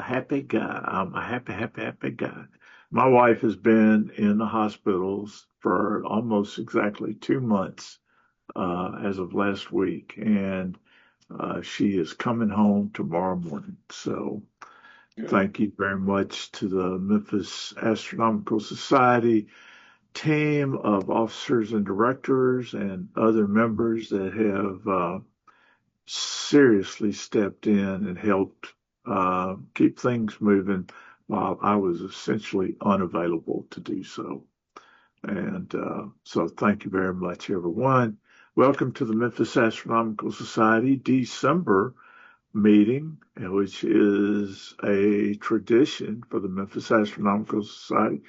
happy guy. I'm a happy, happy, happy guy. My wife has been in the hospitals for almost exactly 2 months as of last week, and she is coming home tomorrow morning. So thank you very much to the Memphis Astronomical Society team of officers and directors and other members that have seriously stepped in and helped keep things moving while I was essentially unavailable to do so. And so thank you very much, everyone. Welcome to the Memphis Astronomical Society December meeting, which is a tradition for the Memphis Astronomical Society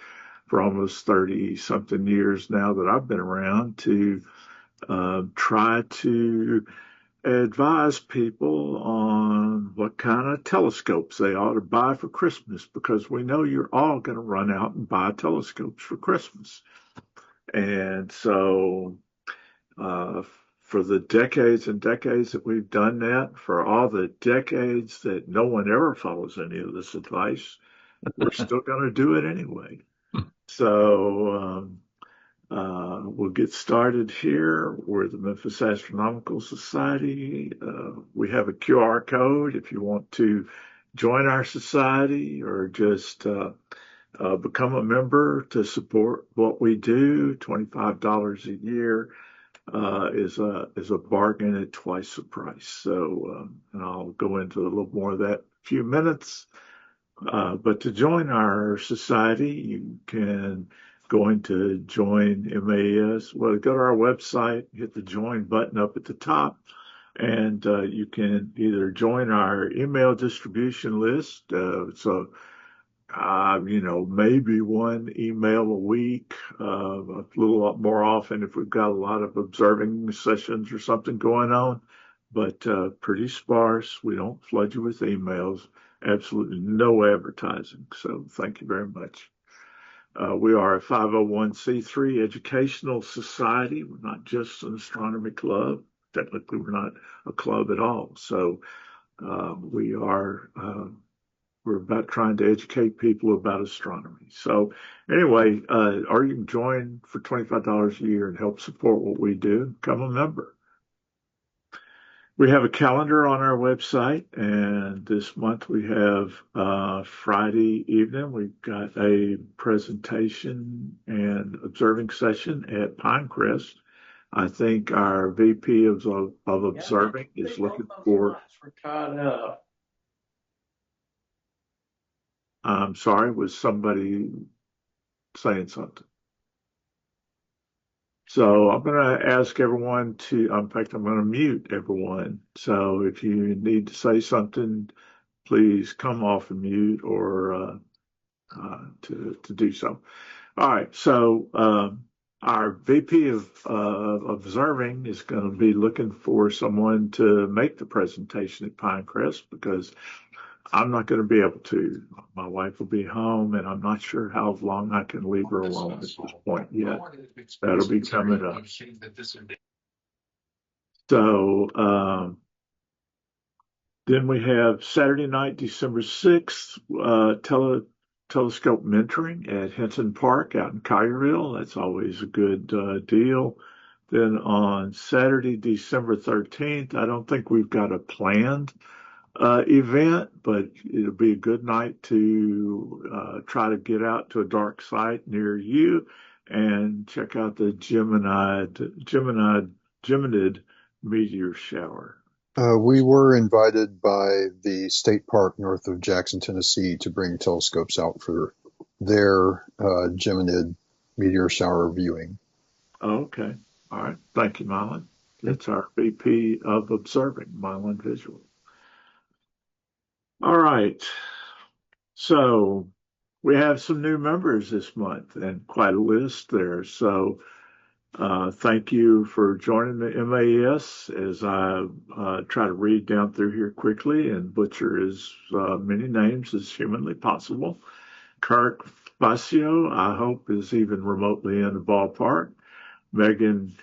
for almost 30 something years now that I've been around to try to advise people on what kind of telescopes they ought to buy for Christmas because we know you're all going to run out and buy telescopes for Christmas. And so, for the decades and decades that we've done that, for all the decades that no one ever follows any of this advice, we're still going to do it anyway. So, we'll get started here. We're the Memphis Astronomical Society. We have a QR code if you want to join our society or just become a member to support what we do. $25 a year is a bargain at twice the price. So, and I'll go into a little more of that in a few minutes. But to join our society, you can go into join M.A.S. Well, go to our website, hit the join button up at the top, and you can either join our email distribution list. Maybe one email a week, a little more often if we've got a lot of observing sessions or something going on, but pretty sparse. We don't flood you with emails. Absolutely no advertising. So thank you very much. We are a 501c3 educational society. We're not just an astronomy club. Technically, we're not a club at all. So we're about trying to educate people about astronomy. So anyway, or you can join for $25 a year and help support what we do. Become a member. We have a calendar on our website, and this month we have Friday evening. We've got a presentation and observing session at Pinecrest. I think our VP of observing is looking for. I'm sorry, was somebody saying something? So I'm going to ask everyone in fact, I'm going to mute everyone. So if you need to say something, please come off of mute or to do so. All right. So our VP of observing is going to be looking for someone to make the presentation at Pinecrest because I'm not going to be able to. My wife will be home, and I'm not sure how long I can leave her alone at this point yet. That'll be coming up. So then we have Saturday night, December 6th, telescope mentoring at Hinton Park out in Collierville. That's always a good deal. Then on Saturday, December 13th, I don't think we've got a planned event, but it'll be a good night to try to get out to a dark site near you and check out the Geminid meteor shower. We were invited by the state park north of Jackson, Tennessee, to bring telescopes out for their Geminid meteor shower viewing. Okay. All right. Thank you, Mylan. That's our VP of observing, Mylan Visual. All right. So we have some new members this month and quite a list there. So thank you for joining the M.A.S. as I try to read down through here quickly and butcher as many names as humanly possible. Kirk Facio, I hope, is even remotely in the ballpark. Megan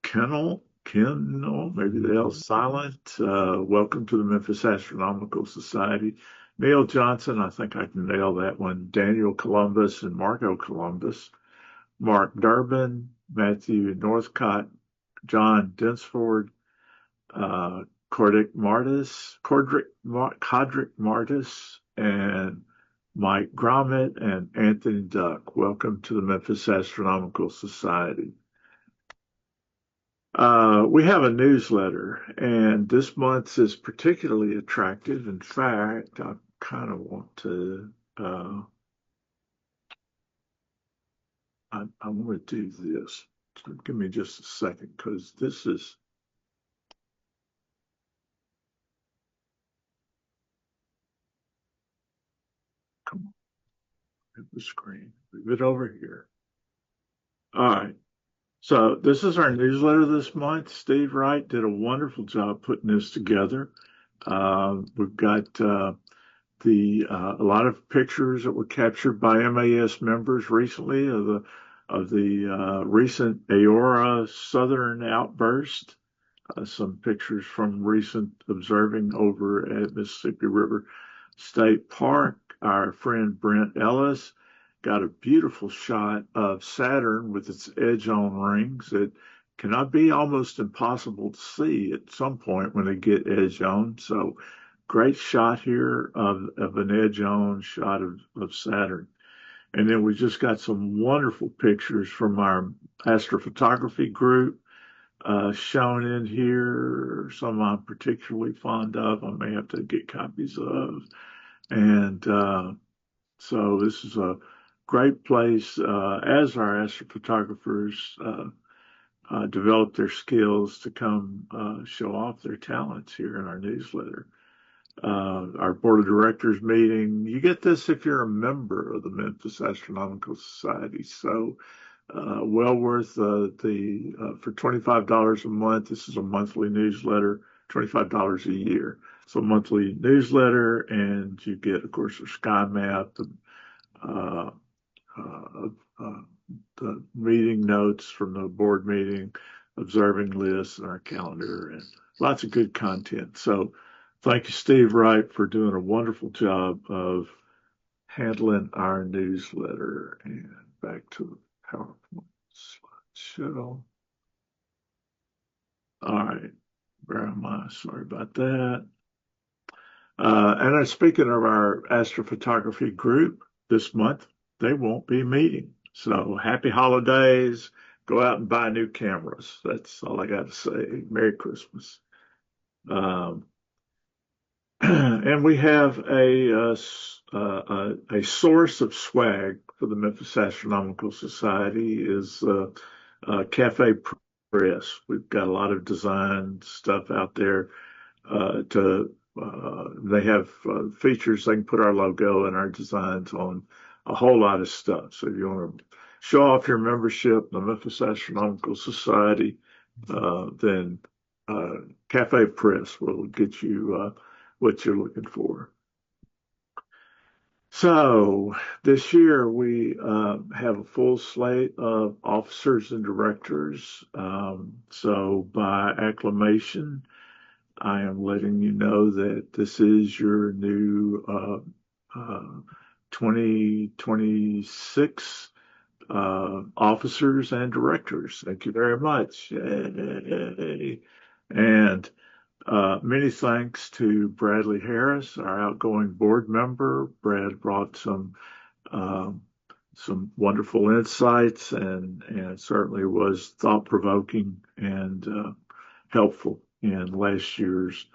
Kennel, maybe the L silent. Welcome to the Memphis Astronomical Society. Neil Johnson, I think I can nail that one. Daniel Columbus and Marco Columbus. Mark Durbin, Matthew Northcott, John Dinsford, uh, Codric Martis, and Mike Gromit and Anthony Duck. Welcome to the Memphis Astronomical Society. We have a newsletter, and this month's is particularly attractive. In fact, I kind of want to, I want to do this. So give me just a second, because this is, come on, hit the screen, move it over here. All right. So this is our newsletter this month. Steve Wright did a wonderful job putting this together. We've got a lot of pictures that were captured by M.A.S. members recently of the recent Aurora southern outburst. Some pictures from recent observing over at Mississippi River State Park. Our friend Brent Ellis got a beautiful shot of Saturn with its edge-on rings. It cannot be almost impossible to see at some point when they get edge-on. So great shot here of an edge-on shot of Saturn. And then we just got some wonderful pictures from our astrophotography group shown in here. Some I'm particularly fond of. I may have to get copies of. And so this is a great place as our astrophotographers develop their skills to come show off their talents here in our newsletter. Our board of directors meeting. You get this if you're a member of the Memphis Astronomical Society. So well worth for $25 a month. This is a monthly newsletter, $25 a year. So monthly newsletter, and you get, of course, a sky map, uh, uh, uh, the meeting notes from the board meeting, observing lists, and our calendar, and lots of good content. So thank you, Steve Wright, for doing a wonderful job of handling our newsletter. And back to the PowerPoint slideshow. All right, where am I? Sorry about that. And speaking of our astrophotography group this month, they won't be meeting. So happy holidays. Go out and buy new cameras. That's all I got to say. Merry Christmas. Um, and we have a source of swag for the Memphis Astronomical Society is Cafe Press. We've got a lot of design stuff out there they have features. They can put our logo and our designs on a whole lot of stuff. So if you want to show off your membership in the Memphis Astronomical Society, then Cafe Press will get you what you're looking for. So this year we have a full slate of officers and directors. So by acclamation, I am letting you know that this is your new 2026 officers and directors. Thank you very much. Yay. And many thanks to Bradley Harris, our outgoing board member. Brad brought some wonderful insights and certainly was thought-provoking and helpful in last year's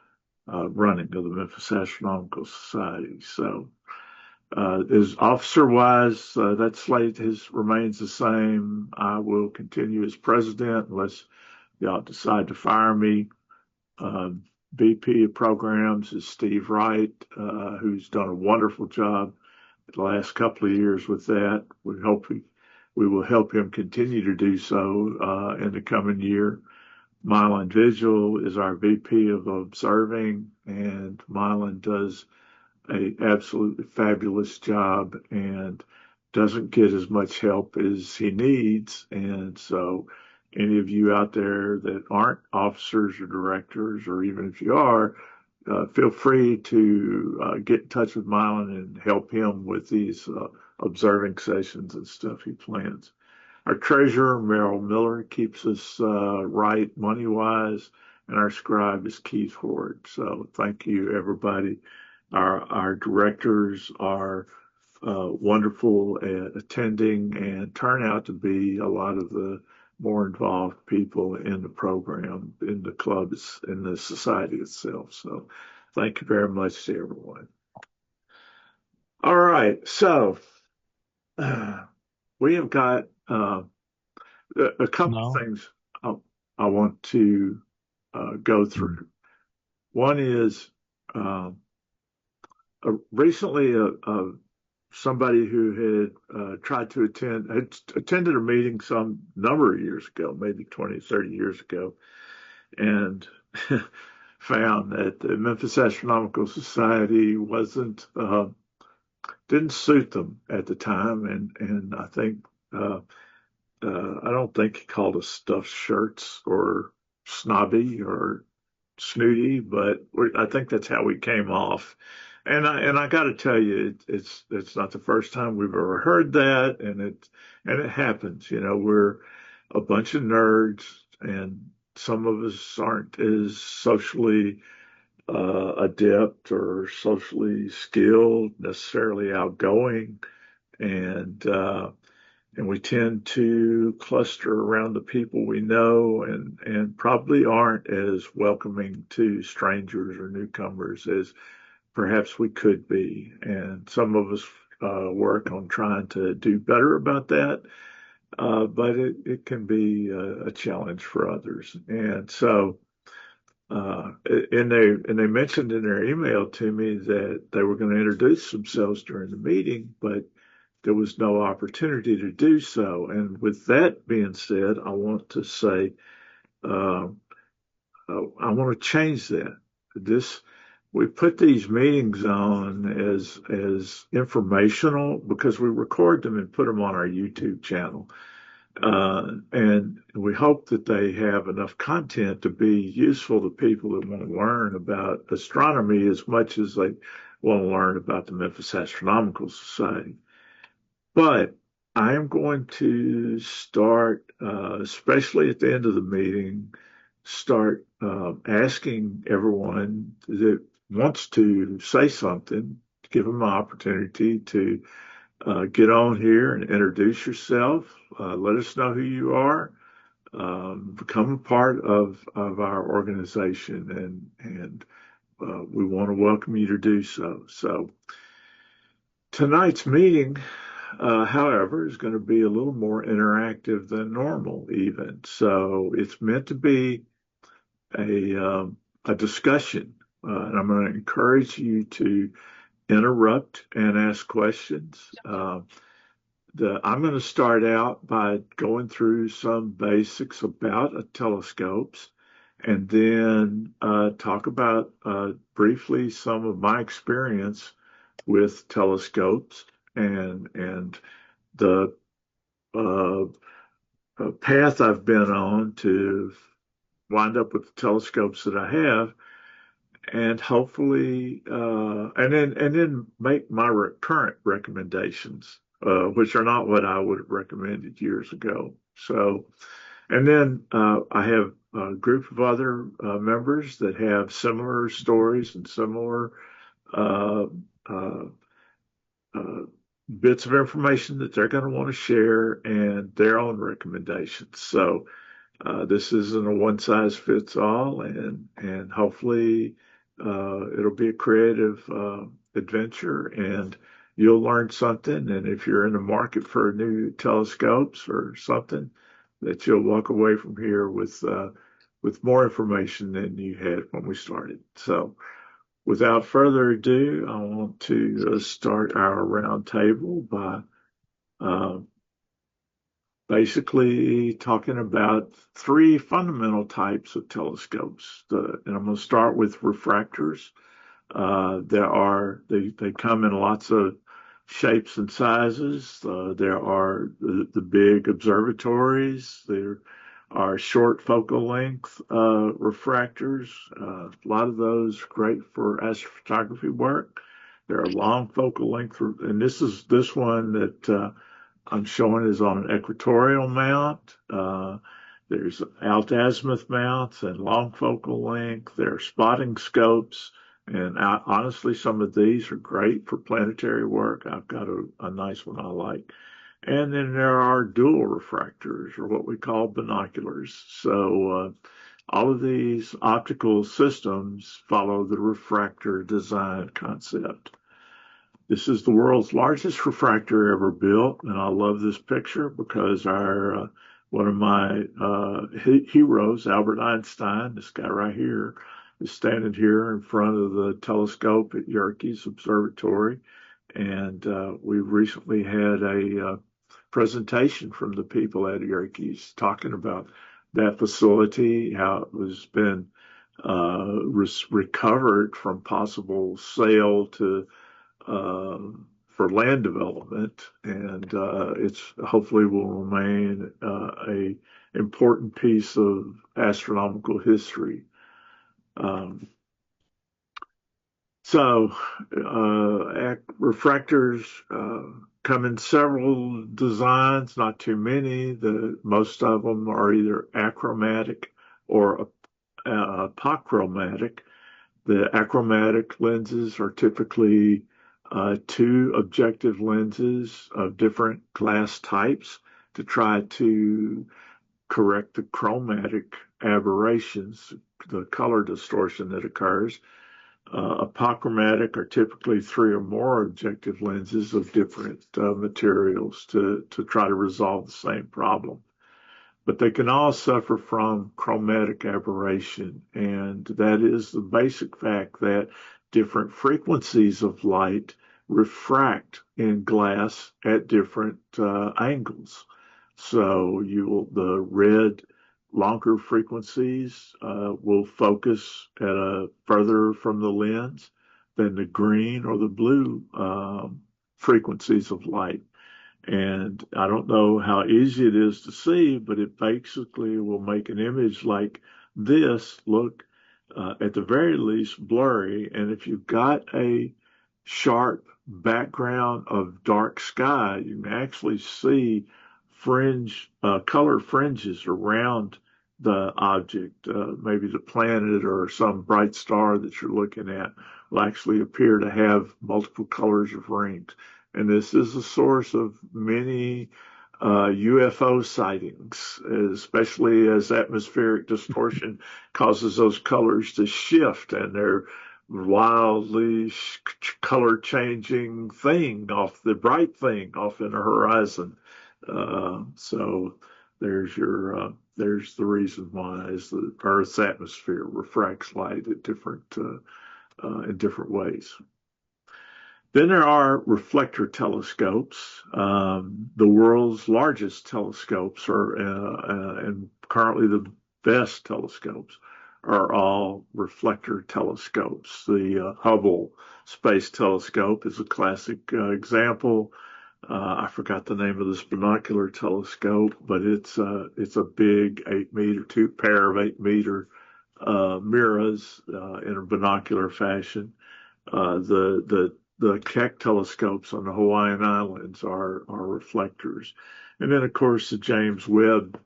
running of the Memphis Astronomical Society. So, as officer-wise, that slate remains the same. I will continue as president unless y'all decide to fire me. VP of programs is Steve Wright, who's done a wonderful job the last couple of years with that. We will help him continue to do so in the coming year. Mylan Vigil is our VP of observing, and Mylan does a absolutely fabulous job and doesn't get as much help as he needs. And so any of you out there that aren't officers or directors, or even if you are, feel free to get in touch with Mylan and help him with these observing sessions and stuff he plans. Our treasurer, Merrill Miller, keeps us right money-wise, and our scribe is Keith Ford. So thank you, everybody. Our directors are wonderful at attending and turn out to be a lot of the more involved people in the program, in the clubs, in the society itself. So thank you very much to everyone. All right. So we have got a couple of No. things I want to go through. One is recently somebody who had tried to had attended a meeting some number of years ago, maybe 20, 30 years ago, and found that the Memphis Astronomical Society didn't suit them at the time, and I think I don't think he called us stuffed shirts or snobby or snooty, but I think that's how we came off. And I got to tell you, it's not the first time we've ever heard that, and it happens. You know, we're a bunch of nerds, and some of us aren't as socially adept or socially skilled, necessarily outgoing, and and we tend to cluster around the people we know and probably aren't as welcoming to strangers or newcomers as perhaps we could be. And some of us work on trying to do better about that, but it can be a challenge for others. And so, and they mentioned in their email to me that they were going to introduce themselves during the meeting, but there was no opportunity to do so. And with that being said, I want to say, uh, I want to change that. This, we put these meetings on as informational because we record them and put them on our YouTube channel. And we hope that they have enough content to be useful to people that want to learn about astronomy as much as they want to learn about the Memphis Astronomical Society. But I am going to start, especially at the end of the meeting, start asking everyone that wants to say something, give them an opportunity to get on here and introduce yourself. Let us know who you are. Become a part of our organization, and we want to welcome you to do so. So tonight's meeting, however, is going to be a little more interactive than normal, even. So it's meant to be a discussion, and I'm going to encourage you to interrupt and ask questions. I'm going to start out by going through some basics about telescopes, and then talk about briefly some of my experience with telescopes and the uh, path I've been on to wind up with the telescopes that I have, and hopefully, and then make my current recommendations, which are not what I would have recommended years ago. So, and then I have a group of other members that have similar stories and similar uh, uh, uh, bits of information that they're going to want to share and their own recommendations. So this isn't a one size fits all, and hopefully it'll be a creative adventure, and you'll learn something. And if you're in the market for new telescopes or something, that you'll walk away from here with more information than you had when we started. So without further ado, I want to start our roundtable by uh, basically talking about three fundamental types of telescopes. And I'm going to start with refractors. They come in lots of shapes and sizes. There are the big observatories. There are short focal length refractors. A lot of those great for astrophotography work. There are long focal length, and this one that I'm showing is on an equatorial mount. There's alt-azimuth mounts and long focal length. There are spotting scopes, and honestly, some of these are great for planetary work. I've got a nice one I like. And then there are dual refractors, or what we call binoculars. So all of these optical systems follow the refractor design concept. This is the world's largest refractor ever built, and I love this picture because our one of my heroes, Albert Einstein, this guy right here, is standing here in front of the telescope at Yerkes Observatory, and we recently had a presentation from the people at Yerkes talking about that facility, how it was been recovered from possible sale to for land development, and it's hopefully will remain a important piece of astronomical history. So refractors come in several designs, not too many. Most of them are either achromatic or apochromatic. The achromatic lenses are typically two objective lenses of different glass types to try to correct the chromatic aberrations, the color distortion that occurs. Apochromatic are typically three or more objective lenses of different materials to try to resolve the same problem. But they can all suffer from chromatic aberration, and that is the basic fact that different frequencies of light refract in glass at different angles. So the red longer frequencies will focus at a further from the lens than the green or the blue frequencies of light. And I don't know how easy it is to see, but it basically will make an image like this look, at the very least, blurry. And if you've got a sharp background of dark sky, you can actually see color fringes around the object. Maybe the planet or some bright star that you're looking at will actually appear to have multiple colors of rings. And this is a source of many UFO sightings, especially as atmospheric distortion causes those colors to shift, and they're wildly color changing thing off the bright thing off in the horizon. So there's the reason why is the Earth's atmosphere refracts light at in different ways. Then there are reflector telescopes. The world's largest telescopes and currently the best telescopes are all reflector telescopes. The Hubble Space Telescope is a classic example. I forgot the name of this binocular telescope, but it's a big 8 meter, two pair of 8 meter mirrors in a binocular fashion. The Keck telescopes on the Hawaiian Islands are reflectors. And then, of course, the James Webb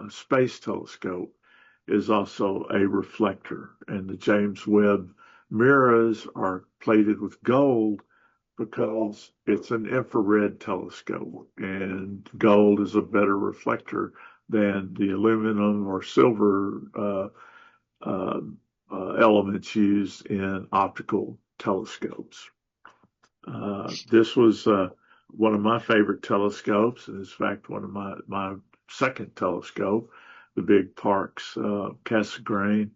Space Telescope is also a reflector. And the James Webb mirrors are plated with gold because it's an infrared telescope, and gold is a better reflector than the aluminum or silver elements used in optical telescopes. This was one of my favorite telescopes, and in fact, one of my second telescope, the big Parkes Cassegrain.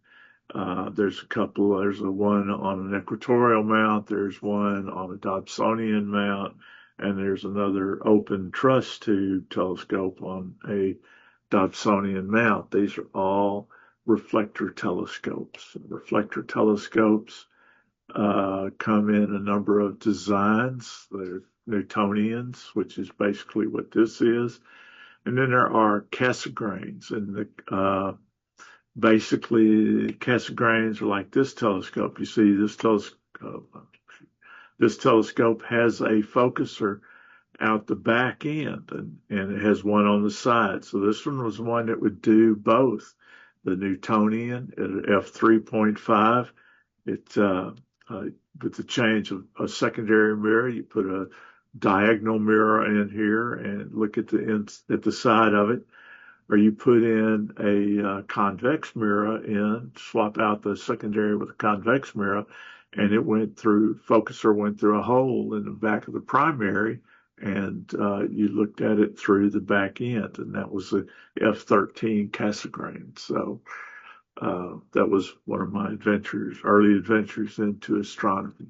There's a one on an equatorial mount, there's one on a Dobsonian mount, and there's another open truss tube telescope on a Dobsonian mount. These are all reflector telescopes. Reflector telescopes come in a number of designs. They're Newtonians, which is basically what this is. And then there are Cassegrains, and basically Cassegrains are like this telescope. You see, this telescope has a focuser out the back end, and it has one on the side. So this one was one that would do both. The Newtonian at f3.5. It with the change of a secondary mirror, you put a diagonal mirror in here and look at the side of it, or you put in a convex mirror in, swap out the secondary with a convex mirror, and focuser went through a hole in the back of the primary, and you looked at it through the back end, and that was the F13 Cassegrain. So that was one of my early adventures into astronomy.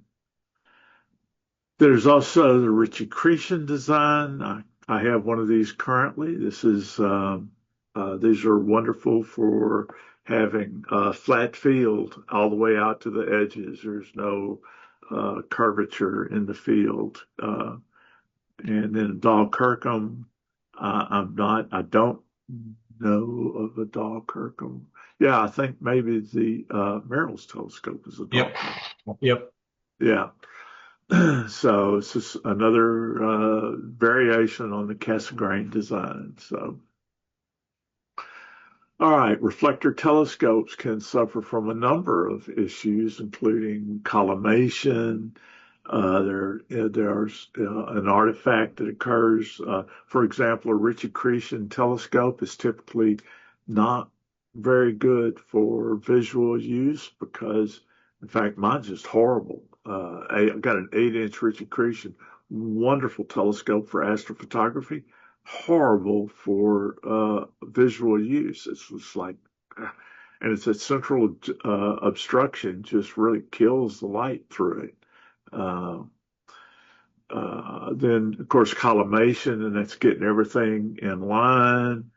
There's also the Ritchie-Chrétien design. I have one of these currently. These are wonderful for having a flat field all the way out to the edges. There's no curvature in the field. And then Dahl-Kirkham, I don't know of a Dahl-Kirkham. Yeah, I think maybe the Merrill's telescope is a Dahl-Kirkham. Yep. Yeah. So it's just another variation on the Cassegrain design. So, all right, reflector telescopes can suffer from a number of issues, including collimation. There's an artifact that occurs. For example, a Ritchie-Chrétien telescope is typically not very good for visual use because, in fact, mine's just horrible. I've got an 8-inch Ritchie-Chrétien, wonderful telescope for astrophotography, horrible for visual use. It's just like, and it's a central obstruction, just really kills the light through it. Then, of course, collimation, and that's getting everything in line.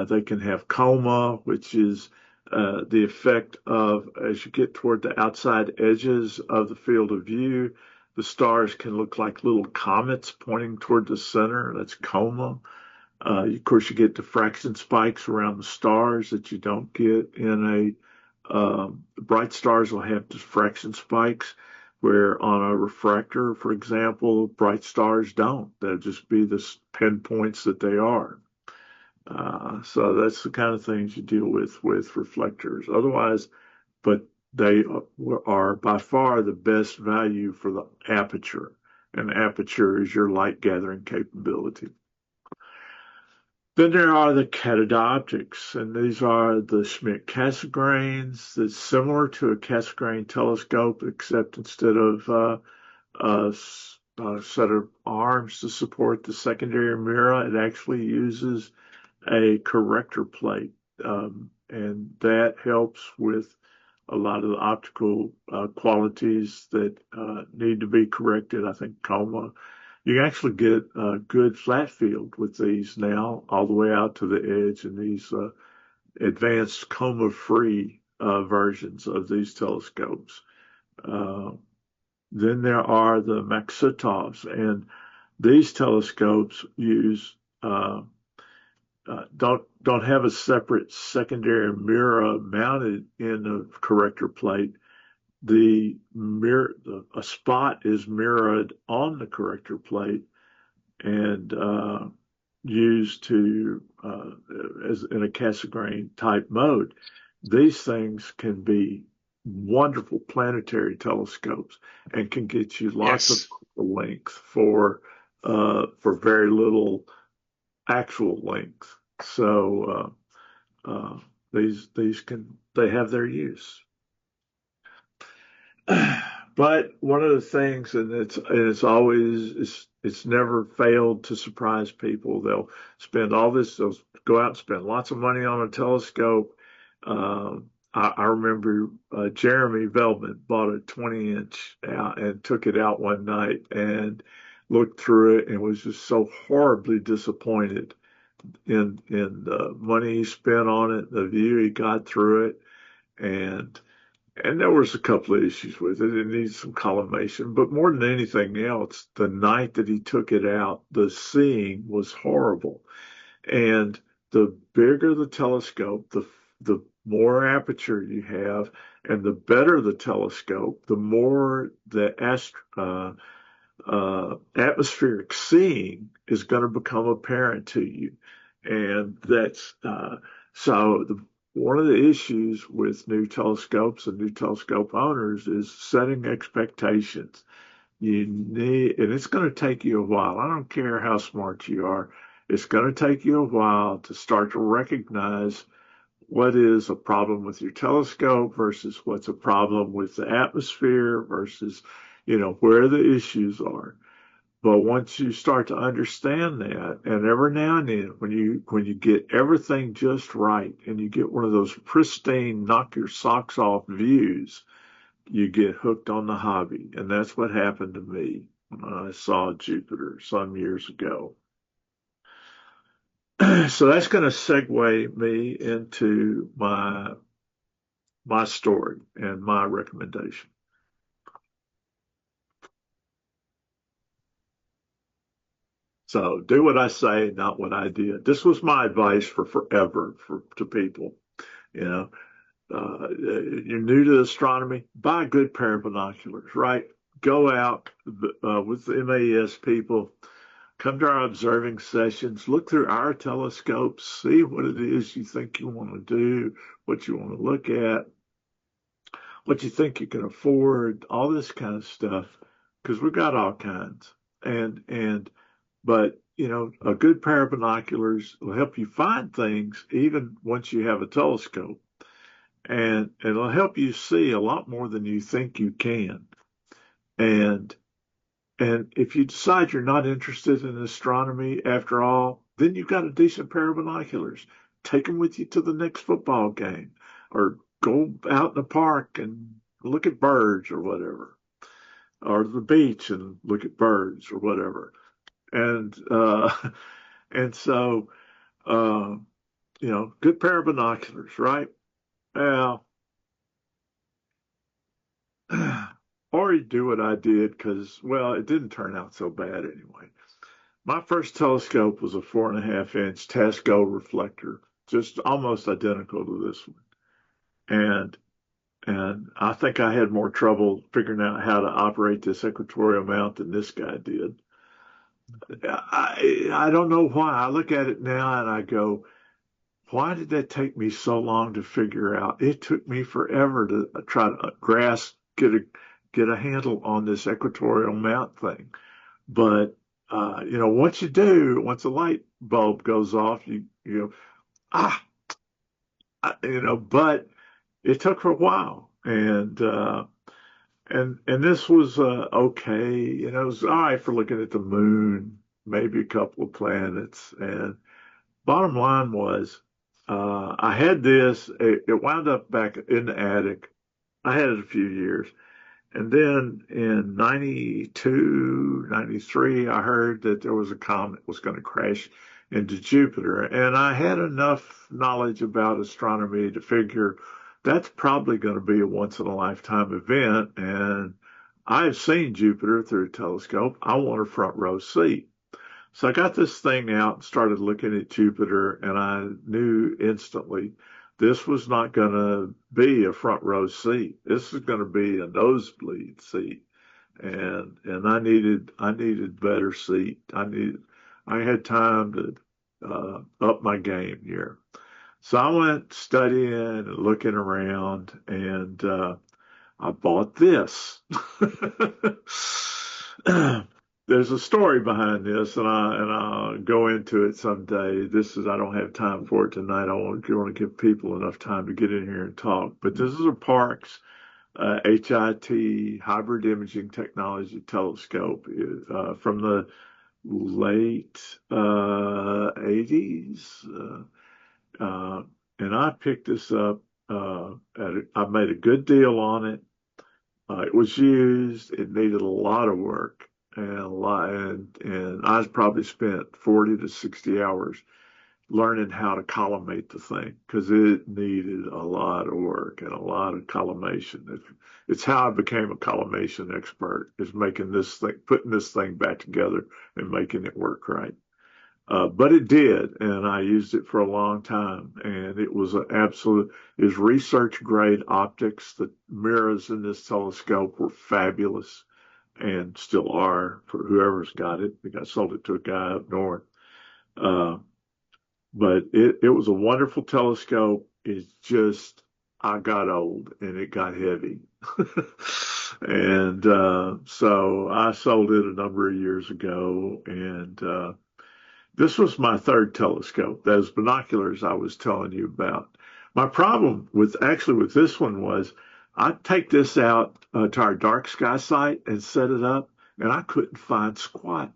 They can have coma, which is the effect of, as you get toward the outside edges of the field of view, the stars can look like little comets pointing toward the center. That's coma. Of course, you get diffraction spikes around the stars that you don't get in bright stars will have diffraction spikes, where on a refractor, for example, bright stars don't. They'll just be the pinpoints that they are. So that's the kind of things you deal with reflectors. Otherwise, but they are by far the best value for the aperture. And the aperture is your light gathering capability. Then there are the catadioptrics, and these are the Schmidt-Cassegrains that's similar to a Cassegrain telescope, except instead of a set of arms to support the secondary mirror, it actually uses a corrector plate, and that helps with a lot of the optical qualities that need to be corrected. I think coma. You can actually get a good flat field with these now, all the way out to the edge, and these advanced coma-free versions of these telescopes. Then there are the Maksutovs, and these telescopes use don't have a separate secondary mirror mounted in the corrector plate. The mirror, a spot is mirrored on the corrector plate and used to as in a Cassegrain type mode. These things can be wonderful planetary telescopes and can get you lots of length for very little actual length. So they have their use. But one of the things, and it's never failed to surprise people. They'll go out and spend lots of money on a telescope. I remember Jeremy Veldman bought a 20-inch out and took it out one night and looked through it and was just so horribly disappointed in the money he spent on it, the view he got through it, and there was a couple of issues with it. It needs some collimation, but more than anything else, the night that he took it out, the seeing was horrible. And the bigger the telescope, the more aperture you have, and the better the telescope, the more the atmospheric seeing is going to become apparent to you. And that's so one of the issues with new telescopes and new telescope owners is setting expectations. You need, and it's going to take you a while. I don't care how smart you are. It's going to take you a while to start to recognize what is a problem with your telescope versus what's a problem with the atmosphere versus, where the issues are. But once you start to understand that, and every now and then, when you get everything just right, and you get one of those pristine, knock your socks off views, you get hooked on the hobby. And that's what happened to me when I saw Jupiter some years ago. So that's going to segue me into my story and my recommendation. So do what I say, not what I did. This was my advice for forever to people. You know, you're new to astronomy, buy a good pair of binoculars, right? Go out with the M.A.S. people, come to our observing sessions, look through our telescopes, see what it is you think you want to do, what you want to look at, what you think you can afford, all this kind of stuff, because we've got all kinds. But a good pair of binoculars will help you find things even once you have a telescope, and it'll help you see a lot more than you think you can. And if you decide you're not interested in astronomy after all, then you've got a decent pair of binoculars. Take them with you to the next football game, or go out in the park and look at birds or whatever, or the beach and look at birds or whatever. And and so uh, good pair of binoculars, right? Well, or you do what I did because, well, it didn't turn out so bad anyway. My first telescope was a 4.5-inch Tasco reflector, just almost identical to this one. And I think I had more trouble figuring out how to operate this equatorial mount than this guy did. I don't know why. I look at it now and I go, why did that take me so long to figure out? It took me forever to try to grasp, get a handle on this equatorial mount thing. But once you do, once the light bulb goes off, you go, ah, but it took for a while, and this was okay. It was all right for looking at the moon, maybe a couple of planets. And bottom line was, I had this. It wound up back in the attic. I had it a few years. And then in 92, 93, I heard that there was a comet was going to crash into Jupiter. And I had enough knowledge about astronomy to figure that's probably going to be a once in a lifetime event. And I've seen Jupiter through a telescope. I want a front row seat. So I got this thing out and started looking at Jupiter, and I knew instantly this was not going to be a front row seat. This is going to be a nosebleed seat, and I needed better seat. I had time to up my game here. So I went studying and looking around, and I bought this. There's a story behind this, and I'll go into it someday. I don't have time for it tonight. I want to give people enough time to get in here and talk. But this is a Parkes HIT hybrid imaging technology telescope from the late 80s. And I picked this up. I made a good deal on it. It was used. It needed a lot of work, and I probably spent 40 to 60 hours learning how to collimate the thing because it needed a lot of work and a lot of collimation. It's how I became a collimation expert, is making this thing, putting this thing back together and making it work right. But it did, and I used it for a long time, and it was an absolute, it was research grade optics. The mirrors in this telescope were fabulous and still are for whoever's got it. I think I sold it to a guy up north. Uh, but it was a wonderful telescope. It's just, I got old and it got heavy. And so I sold it a number of years ago, and this was my third telescope, those binoculars I was telling you about. My problem with actually with this one was I'd take this out to our dark sky site and set it up, and I couldn't find squat.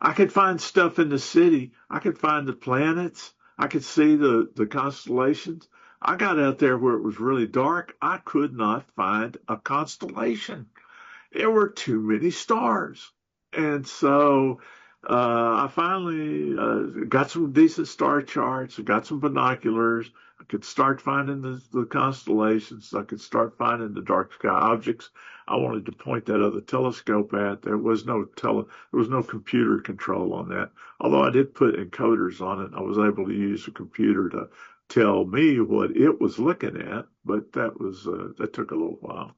I could find stuff in the city. I could find the planets. I could see the constellations. I got out there where it was really dark. I could not find a constellation. There were too many stars. And so I finally got some decent star charts. I got some binoculars. I could start finding the constellations. I could start finding the dark sky objects I wanted to point that other telescope at. There was no computer control on that. Although I did put encoders on it, I was able to use a computer to tell me what it was looking at. But that took a little while.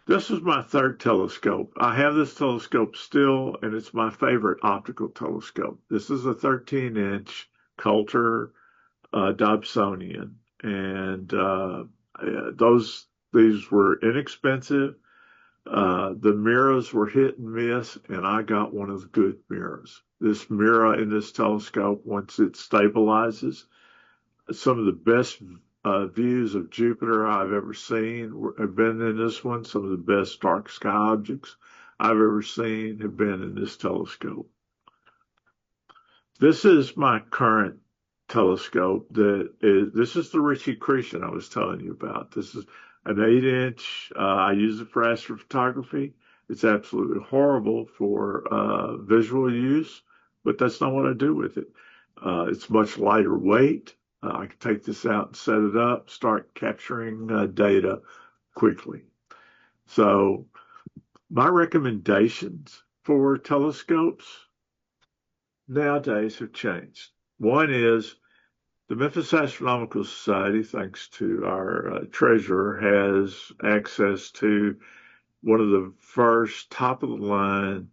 This was my third telescope. I have this telescope still, and it's my favorite optical telescope. This is a 13-inch Coulter Dobsonian, and these were inexpensive. The mirrors were hit and miss, and I got one of the good mirrors. This mirror in this telescope, once it stabilizes, some of the best views of Jupiter I've ever seen have been in this one. Some of the best dark sky objects I've ever seen have been in this telescope. This is my current telescope. This is the Ritchie Christian I was telling you about. This is an 8-inch. I use it for astrophotography. It's absolutely horrible for visual use, but that's not what I do with it. It's much lighter weight. I can take this out and set it up, start capturing data quickly. So my recommendations for telescopes nowadays have changed. One is the Memphis Astronomical Society, thanks to our treasurer, has access to one of the first top of the line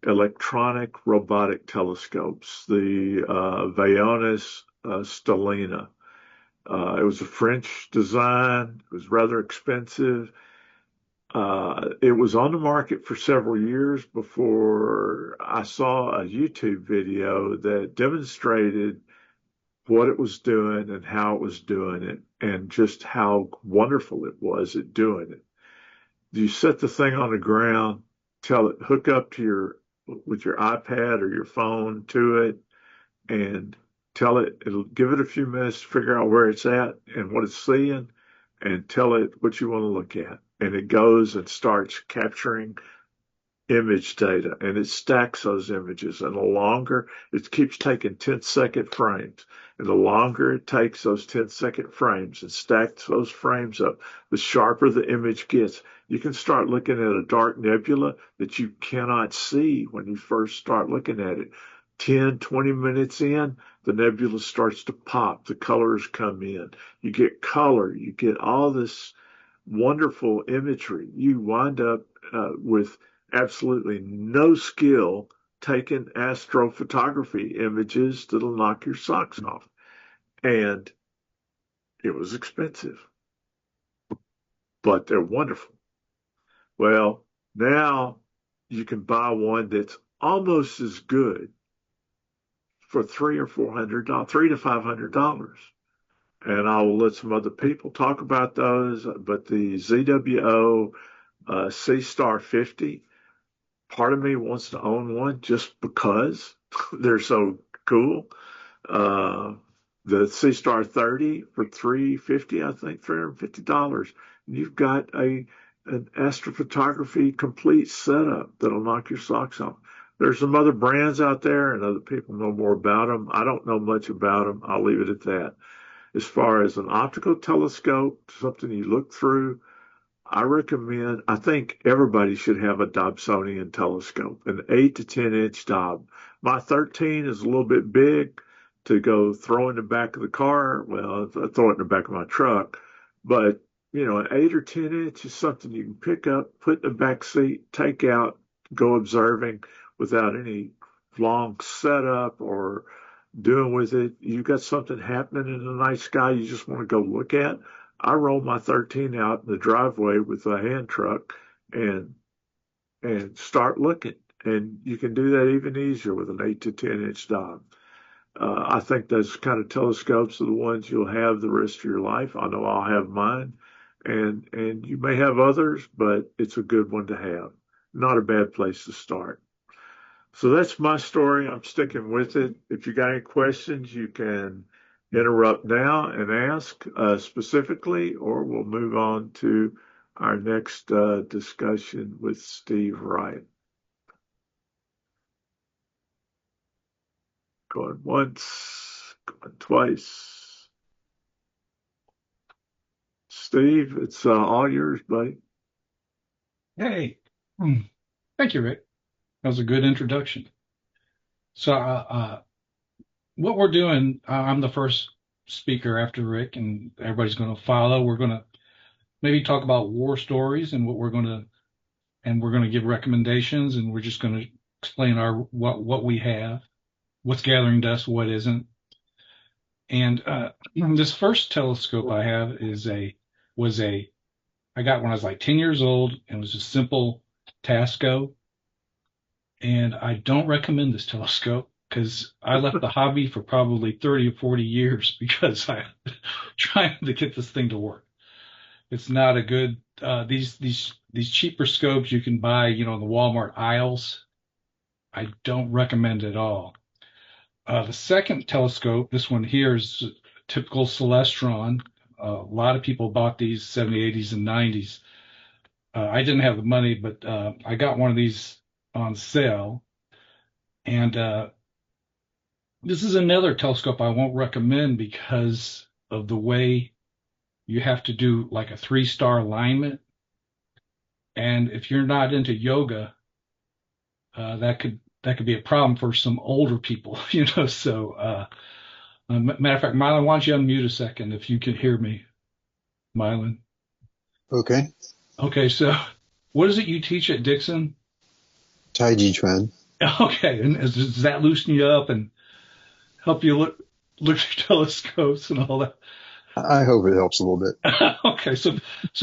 electronic robotic telescopes, the Vaonis Stellina. It was a French design. It was rather expensive. It was on the market for several years before I saw a YouTube video that demonstrated what it was doing and how it was doing it, and just how wonderful it was at doing it. You set the thing on the ground, tell it, hook up to with your iPad or your phone to it, and it'll give it a few minutes to figure out where it's at and what it's seeing, and tell it what you want to look at. And it goes and starts capturing image data, and it stacks those images. And the longer it keeps taking 10-second frames, and the longer it takes those 10-second frames and stacks those frames up, the sharper the image gets. You can start looking at a dark nebula that you cannot see when you first start looking at it. 10, 20 minutes in, the nebula starts to pop. The colors come in. You get color. You get all this wonderful imagery. You wind up with absolutely no skill taking astrophotography images that'll knock your socks off. And it was expensive, but they're wonderful. Well, now you can buy one that's almost as good for $300 or $400, $300 to $500. And I will let some other people talk about those. But the ZWO SeeStar 50, part of me wants to own one just because they're so cool. The SeeStar 30 for $350, I think $350. You've got an astrophotography complete setup that'll knock your socks off. There's some other brands out there, and other people know more about them. I don't know much about them. I'll leave it at that. As far as an optical telescope, something you look through, I think everybody should have a Dobsonian telescope, an 8 to 10 inch Dob. My 13 is a little bit big to go throw in the back of the car. Well, I throw it in the back of my truck, but an 8 or 10 inch is something you can pick up, put in the back seat, take out, go observing without any long setup or doing with it. You got something happening in the night sky you just want to go look at. I roll my 13 out in the driveway with a hand truck and start looking. And you can do that even easier with an 8 to 10 inch dive. I think those kind of telescopes are the ones you'll have the rest of your life. I know I'll have mine, and you may have others, but it's a good one to have. Not a bad place to start. So that's my story. I'm sticking with it. If you got any questions, you can interrupt now and ask specifically, or we'll move on to our next discussion with Steve Wright. Going once, going twice. Steve, it's all yours, buddy. Hey, thank you, Rick. That was a good introduction. So, what we're doing, I'm the first speaker after Rick, and everybody's going to follow. We're going to maybe talk about war stories and we're going to give recommendations, and we're just going to explain what we have, what's gathering dust, what isn't. And this first telescope I have I got when I was like 10 years old, and it was a simple Tasco. And I don't recommend this telescope because I left the hobby for probably 30 or 40 years because I trying to get this thing to work. It's not a good these cheaper scopes you can buy, in the Walmart aisles. I don't recommend at all. The second telescope, this one here is a typical Celestron. A lot of people bought these 70s, 80s, and 90s. I didn't have the money, but I got one of these on sale. And this is another telescope I won't recommend because of the way you have to do like a 3-star alignment. And if you're not into yoga, that could be a problem for some older people, So, matter of fact, Mylan, why don't you unmute a second if you can hear me, Mylan? Okay. Okay, so what is it you teach at Dixon? Taiji Chuan. Okay, and does that loosen you up and help you look at telescopes and all that? I hope it helps a little bit. Okay, so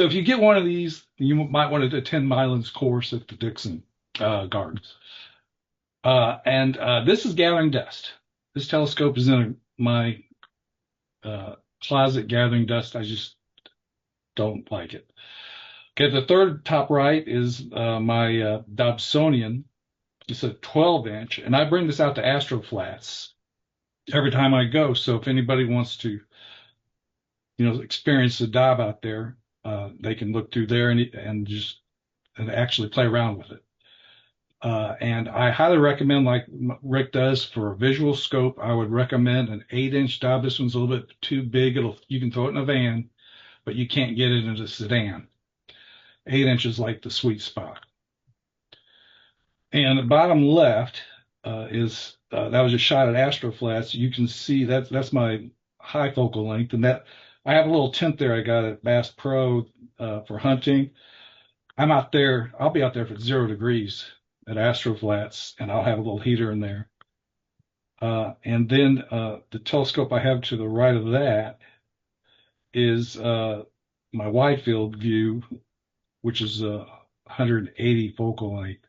if you get one of these, you might want to attend Mylan's course at the Dixon Gardens. And this is gathering dust. This telescope is in my closet gathering dust. I just don't like it. Okay, the third top right is my Dobsonian. It's a 12-inch, and I bring this out to Astro Flats every time I go. So if anybody wants to, experience the dive out there, they can look through there and actually play around with it. And I highly recommend, like Rick does, for a visual scope, I would recommend an 8-inch dive. This one's a little bit too big. You can throw it in a van, but you can't get it in a sedan. 8 inches like the sweet spot. And the bottom left is that was a shot at Astro Flats. You can see that's my high focal length, and that I have a little tent there I got at Bass Pro for hunting. I'm out there. I'll be out there if it's 0 degrees at Astro Flats, and I'll have a little heater in there. And then the telescope I have to the right of that is my wide field view, which is 180 focal length.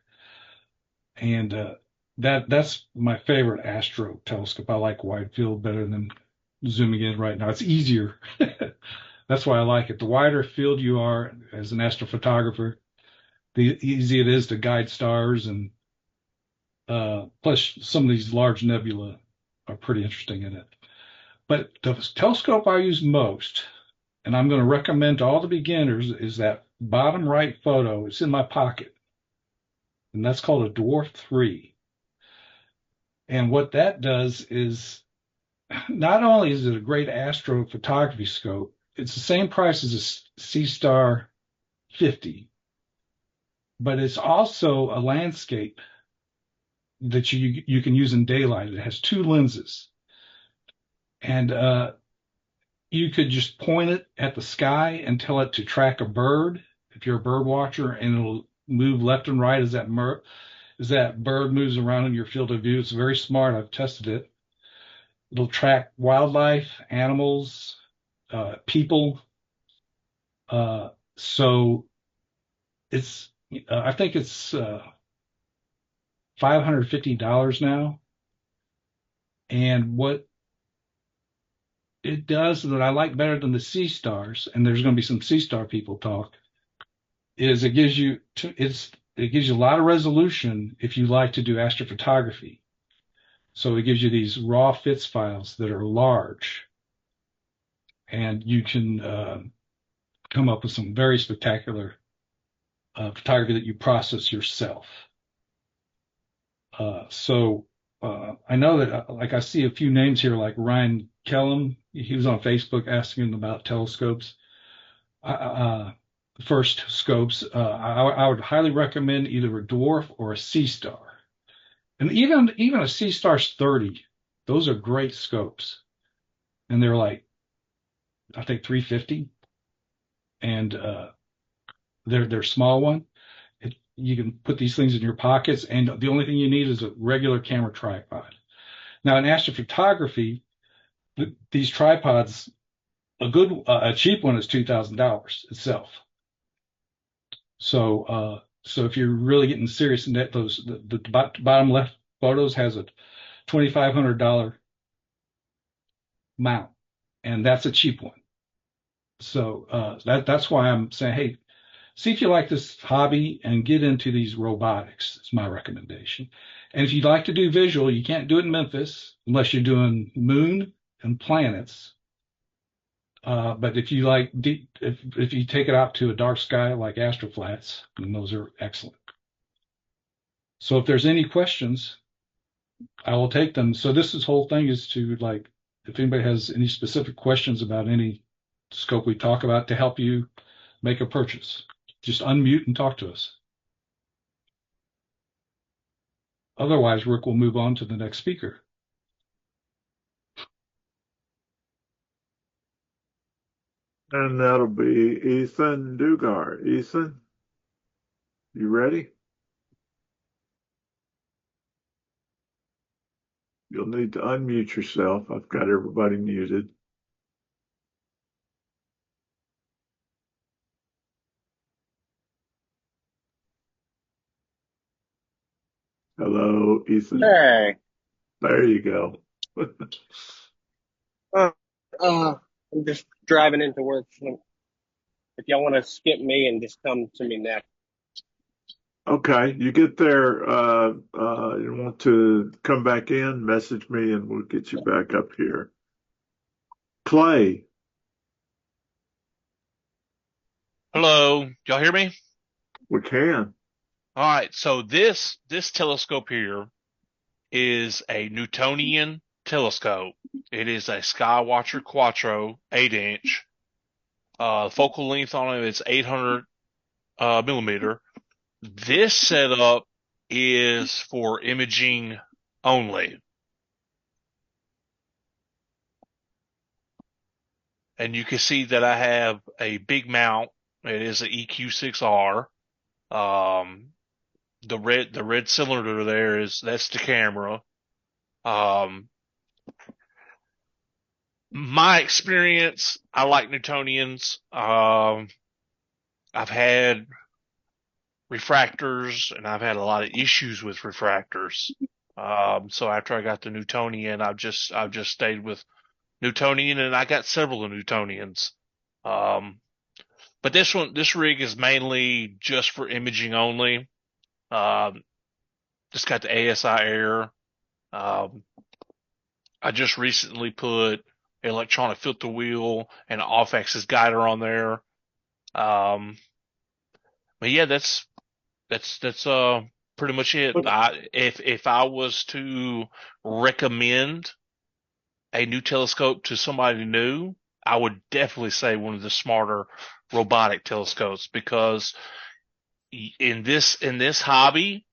And that's my favorite astro telescope. I like wide field better than zooming in right now. It's easier. That's why I like it. The wider field you are as an astrophotographer, the easier it is to guide stars, and plus some of these large nebula are pretty interesting in it. But the telescope I use most, and I'm going to recommend to all the beginners, is that bottom right photo. It's in my pocket, and that's called a Dwarf 3. And what that does is, not only is it a great astrophotography scope, it's the same price as a SeeStar 50, but it's also a landscape that you can use in daylight. It has two lenses, and you could just point it at the sky and tell it to track a bird if you're a bird watcher, and it'll move left and right as that bird moves around in your field of view. It's very smart. I've tested it. It'll track wildlife, animals, people. So it's I think it's $550 now. And what it does that I like better than the SeeStars, and there's going to be some SeeStar people talk, is it gives you a lot of resolution if you like to do astrophotography. So it gives you these raw FITS files that are large, and you can come up with some very spectacular photography that you process yourself. I know that, like, I see a few names here, like Ryan Kellum. He was on Facebook asking about telescopes. First scopes. I would highly recommend either a Dwarf or a SeeStar, and even a SeeStar's 30. Those are great scopes, and they're like, I think, 350, and they're small one. You can put these things in your pockets, and the only thing you need is a regular camera tripod. Now, in astrophotography, these tripods, a cheap one is $2,000 itself. So if you're really getting serious in that, the bottom left photos has a $2,500 mount, and that's a cheap one. So that's why I'm saying, hey, see if you like this hobby and get into these robotics. It's my recommendation. And if you'd like to do visual, you can't do it in Memphis unless you're doing moon and planets. But if you like deep, if you take it out to a dark sky like astroflats, then those are excellent. So if there's any questions, I will take them. So this whole thing is to, like, if anybody has any specific questions about any scope we talk about, to help you make a purchase, just unmute and talk to us. Otherwise, Rick will move on to the next speaker. And that'll be Ethan Dugar. Ethan, you ready? You'll need to unmute yourself. I've got everybody muted. Hello, Ethan. Hey. There you go. I'm just driving into work. So if y'all want to skip me and just come to me next. Okay, you get there, you want to come back in, message me, and we'll get you back up here. Clay. Hello, y'all hear me? We can. All right, so this telescope here is a Newtonian telescope. It is a Skywatcher Quattro 8-inch. Focal length on it is 800 millimeter. This setup is for imaging only. And you can see that I have a big mount. It is an EQ6R. The red cylinder there that's the camera. My experience, I like Newtonians. I've had refractors and I've had a lot of issues with refractors. So after I got the Newtonian, I've just stayed with Newtonian, and I got several of Newtonians. But this rig is mainly just for imaging only. Just got the ASI Air. I just recently put an electronic filter wheel and an off-axis guider on there. But yeah, that's pretty much it. If I was to recommend a new telescope to somebody new, I would definitely say one of the smarter robotic telescopes, because in this hobby,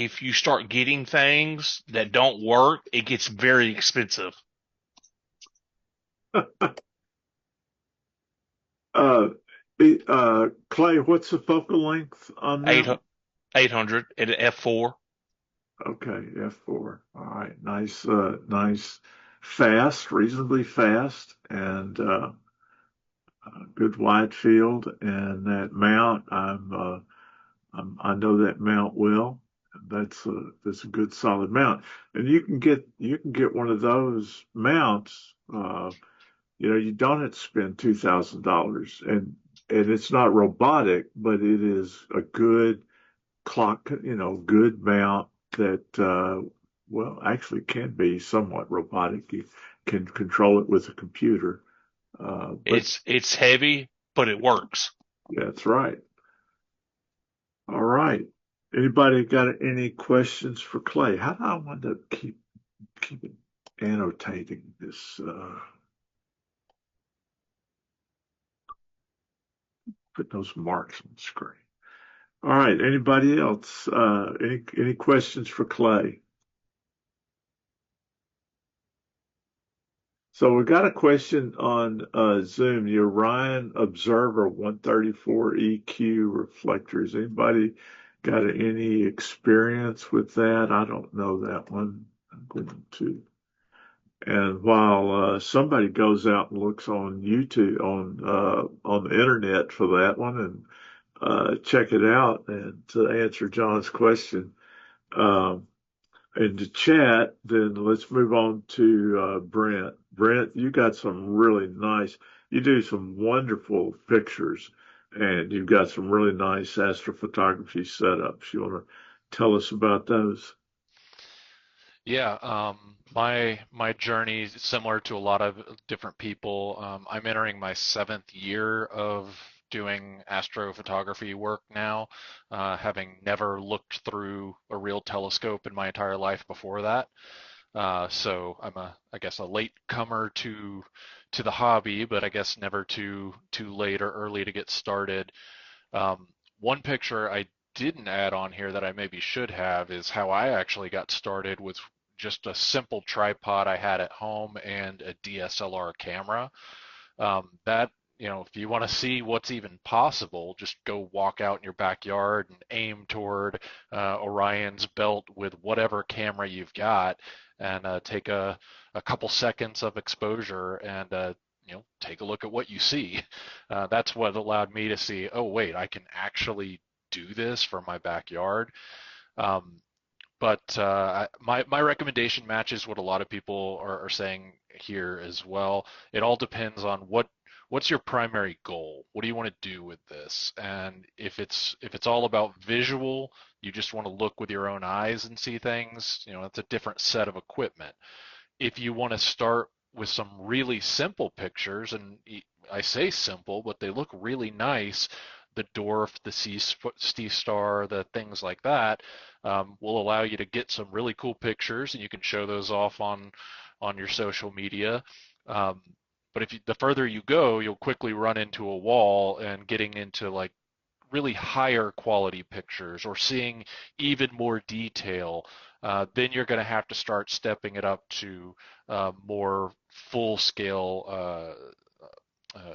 if you start getting things that don't work, it gets very expensive. Uh, Clay, what's the focal length on Eight that? 800 at f4. Okay, F4. All right, nice, nice, fast, reasonably fast, and good wide field. And that mount, I know that mount well. That's a good solid mount, and you can get one of those mounts. You don't have to spend $2,000, and it's not robotic, but it is a good clock, good mount that, well, actually can be somewhat robotic. You can control it with a computer. But It's heavy, but it works. yeah, that's right. All right. Anybody got any questions for Clay? How do I want to keep it annotating this, put those marks on the screen? All right. Anybody else? Any questions for Clay? So we got a question on Zoom. The Orion Observer 134 EQ reflectors. Anybody got any experience with that? I don't know that one. I'm going to. And while somebody goes out and looks on YouTube on the internet for that one and check it out, and to answer John's question, um, in the chat, then let's move on to Brent. Brent, you got some really nice, you do some wonderful pictures, and you've got some really nice astrophotography setups. You want to tell us about those? Yeah, my journey is similar to a lot of different people. I'm entering my seventh year of doing astrophotography work now, having never looked through a real telescope in my entire life before that. So I'm I guess, a late comer to the hobby, but I guess never too late or early to get started. One picture I didn't add on here that I maybe should have is how I actually got started with just a simple tripod I had at home and a DSLR camera. That, if you want to see what's even possible, just go walk out in your backyard and aim toward Orion's belt with whatever camera you've got, and take a couple seconds of exposure and take a look at what you see. That's what allowed me to see, oh wait, I can actually do this from my backyard. Um, but my recommendation matches what a lot of people are saying here as well. It all depends on what's your primary goal. What do you want to do with this? And if it's all about visual, you just want to look with your own eyes and see things, it's a different set of equipment. If you want to start with some really simple pictures, and I say simple, but they look really nice, the Dwarf, the SeeStar, the things like that, will allow you to get some really cool pictures, and you can show those off on your social media. Um, but the further you go, you'll quickly run into a wall, and getting into like really higher quality pictures or seeing even more detail, then you're going to have to start stepping it up to more full scale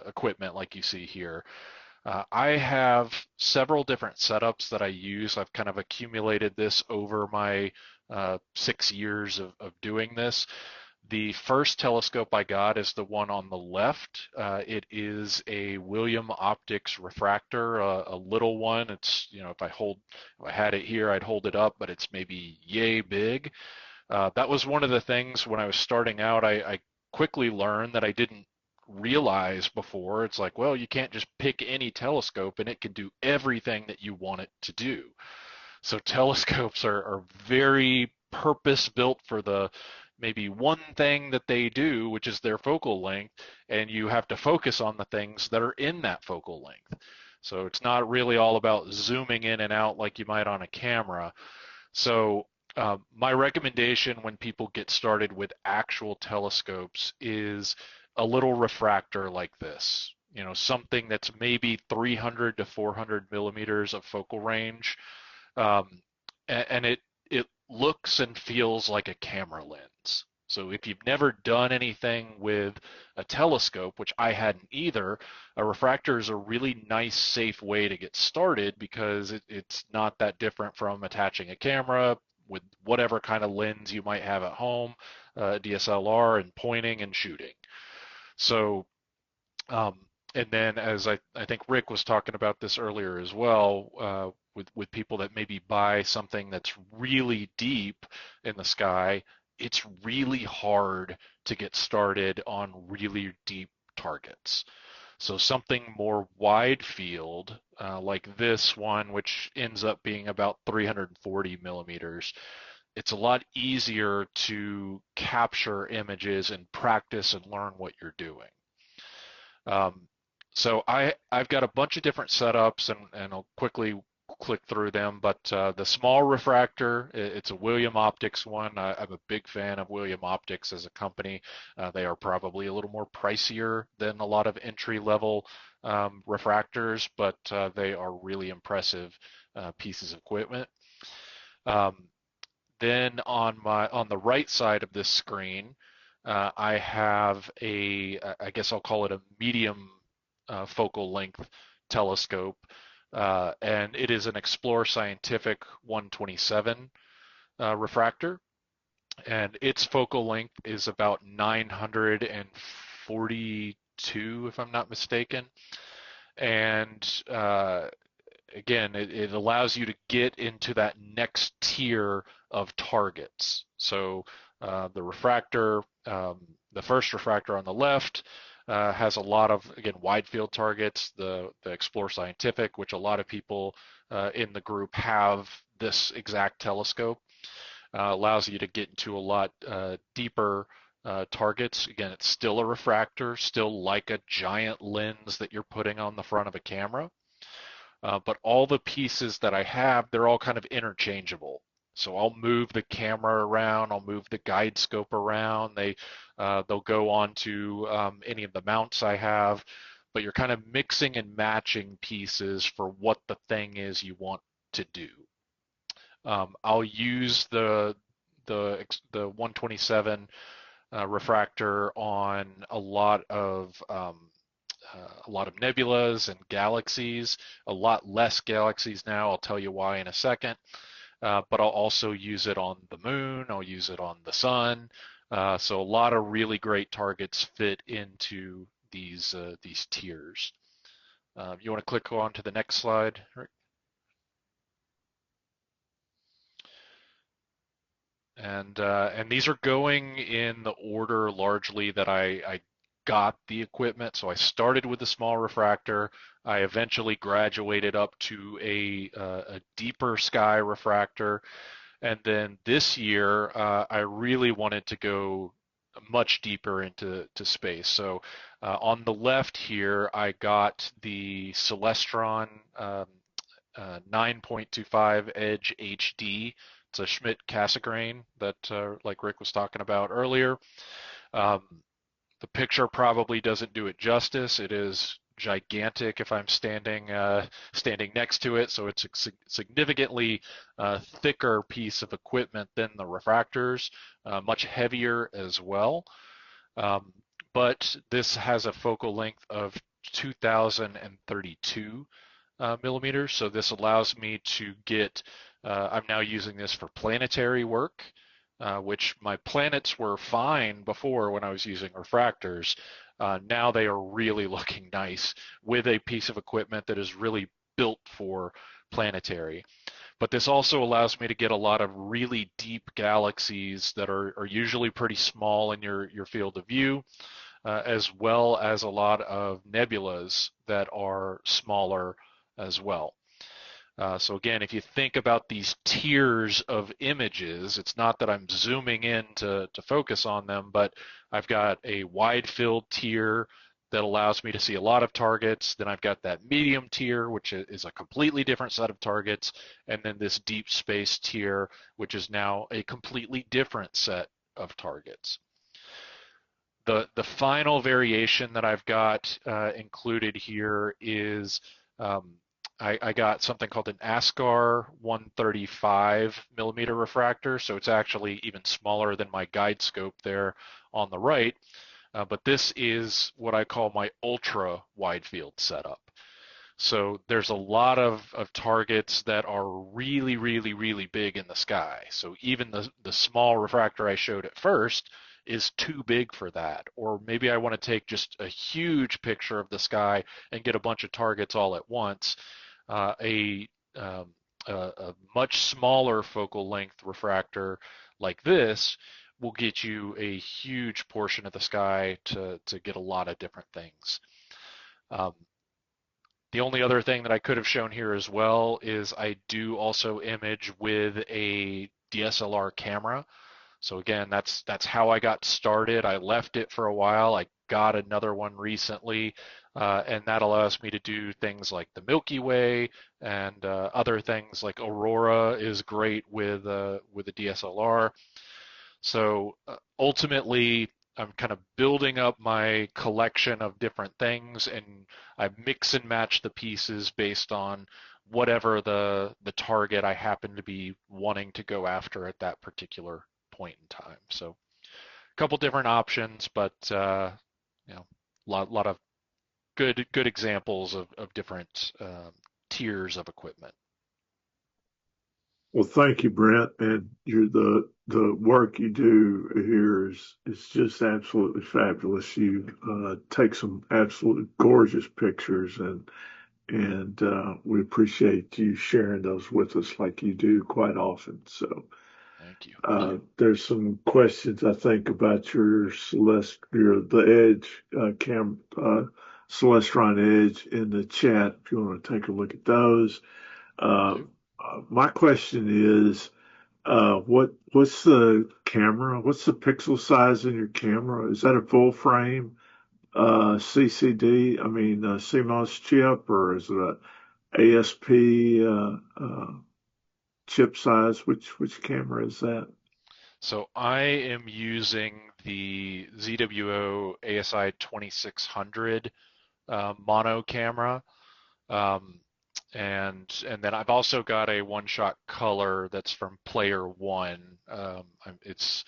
equipment like you see here. I have several different setups that I use. I've kind of accumulated this over my 6 years of doing this. The first telescope I got is the one on the left. It is a William Optics refractor, a little one. It's, if I had it here, I'd hold it up, but it's maybe yay big. That was one of the things when I was starting out, I quickly learned that I didn't realize before. It's like, well, you can't just pick any telescope and it can do everything that you want it to do. So telescopes are very purpose built for the maybe one thing that they do, which is their focal length, and you have to focus on the things that are in that focal length. So it's not really all about zooming in and out like you might on a camera. So my recommendation when people get started with actual telescopes is a little refractor like this. Something that's maybe 300 to 400 millimeters of focal range, um, and it looks and feels like a camera lens. So if you've never done anything with a telescope, which I hadn't either, a refractor is a really nice, safe way to get started because it's not that different from attaching a camera with whatever kind of lens you might have at home, DSLR, and pointing and shooting. So, and then as I think Rick was talking about this earlier as well, with people that maybe buy something that's really deep in the sky, it's really hard to get started on really deep targets. So something more wide field, like this one, which ends up being about 340 millimeters, it's a lot easier to capture images and practice and learn what you're doing. So I've got a bunch of different setups, and I'll quickly click through them. But the small refractor, it's a William Optics one. I'm a big fan of William Optics as a company. They are probably a little more pricier than a lot of entry-level refractors, but they are really impressive pieces of equipment. Then on the right side of this screen, I have I guess I'll call it a medium focal length telescope, and it is an Explore Scientific 127 refractor, and its focal length is about 942, if I'm not mistaken. And again, it allows you to get into that next tier of targets. So the refractor, the first refractor on the left, has a lot of, again, wide field targets. The Explore Scientific, which a lot of people in the group have this exact telescope, allows you to get into a lot deeper targets. Again, it's still a refractor, still like a giant lens that you're putting on the front of a camera. But all the pieces that I have, they're all kind of interchangeable. So I'll move the camera around, I'll move the guide scope around. They'll go on to any of the mounts I have, but you're kind of mixing and matching pieces for what the thing is you want to do. I'll use the 127 refractor on a lot of nebulas and galaxies, a lot less galaxies now. I'll tell you why in a second. But I'll also use it on the moon. I'll use it on the sun. So a lot of really great targets fit into these tiers. You want to click on to the next slide, Rick? And these are going in the order largely that I got the equipment. So I started with a small refractor. I eventually graduated up to a deeper sky refractor. And then this year, I really wanted to go much deeper into space. So on the left here, I got the Celestron 9.25 Edge HD. It's a Schmidt-Cassegrain that, like Rick was talking about earlier. The picture probably doesn't do it justice. It is gigantic if I'm standing next to it, so it's a significantly thicker piece of equipment than the refractors, much heavier as well. But this has a focal length of 2032 millimeters, so this allows me to get, I'm now using this for planetary work, which my planets were fine before when I was using refractors. Now they are really looking nice with a piece of equipment that is really built for planetary. But this also allows me to get a lot of really deep galaxies that are usually pretty small in your field of view, as well as a lot of nebulas that are smaller as well. So again, if you think about these tiers of images, it's not that I'm zooming in to focus on them, but I've got a wide field tier that allows me to see a lot of targets. Then I've got that medium tier, which is a completely different set of targets. And then this deep space tier, which is now a completely different set of targets. The final variation that I've got included here is I got something called an ASCAR 135 millimeter refractor, so it's actually even smaller than my guide scope there on the right. But this is what I call my ultra wide field setup. So there's a lot of targets that are really, really, really big in the sky. So even the small refractor I showed at first is too big for that. Or maybe I want to take just a huge picture of the sky and get a bunch of targets all at once. Uh, a, um, a much smaller focal length refractor like this will get you a huge portion of the sky to get a lot of different things. Um, the only other thing that I could have shown here as well is I do also image with a DSLR camera. So again, that's how I got started. I left it for a while. I got another one recently, and that allows me to do things like the Milky Way and other things like Aurora is great with a DSLR. So ultimately, I'm kind of building up my collection of different things, and I mix and match the pieces based on whatever the target I happen to be wanting to go after at that particular point in time. So a couple different options, but you know, lot of good examples of different tiers of equipment. Well, thank you, Brent, and the work you do here is just absolutely fabulous. You take some absolutely gorgeous pictures, and we appreciate you sharing those with us like you do quite often. So Thank you. there's some questions I think about the Edge Celestron Edge in the chat. If you want to take a look at those. Will Uh, do. my question is, what's the camera? What's the pixel size in your camera? Is that a full frame CCD? I mean, CMOS chip, or is it a ASP chip size? Which camera is that? So I am using the ZWO ASI 2600 mono camera, um, and then I've also got a one-shot color that's from Player One. It's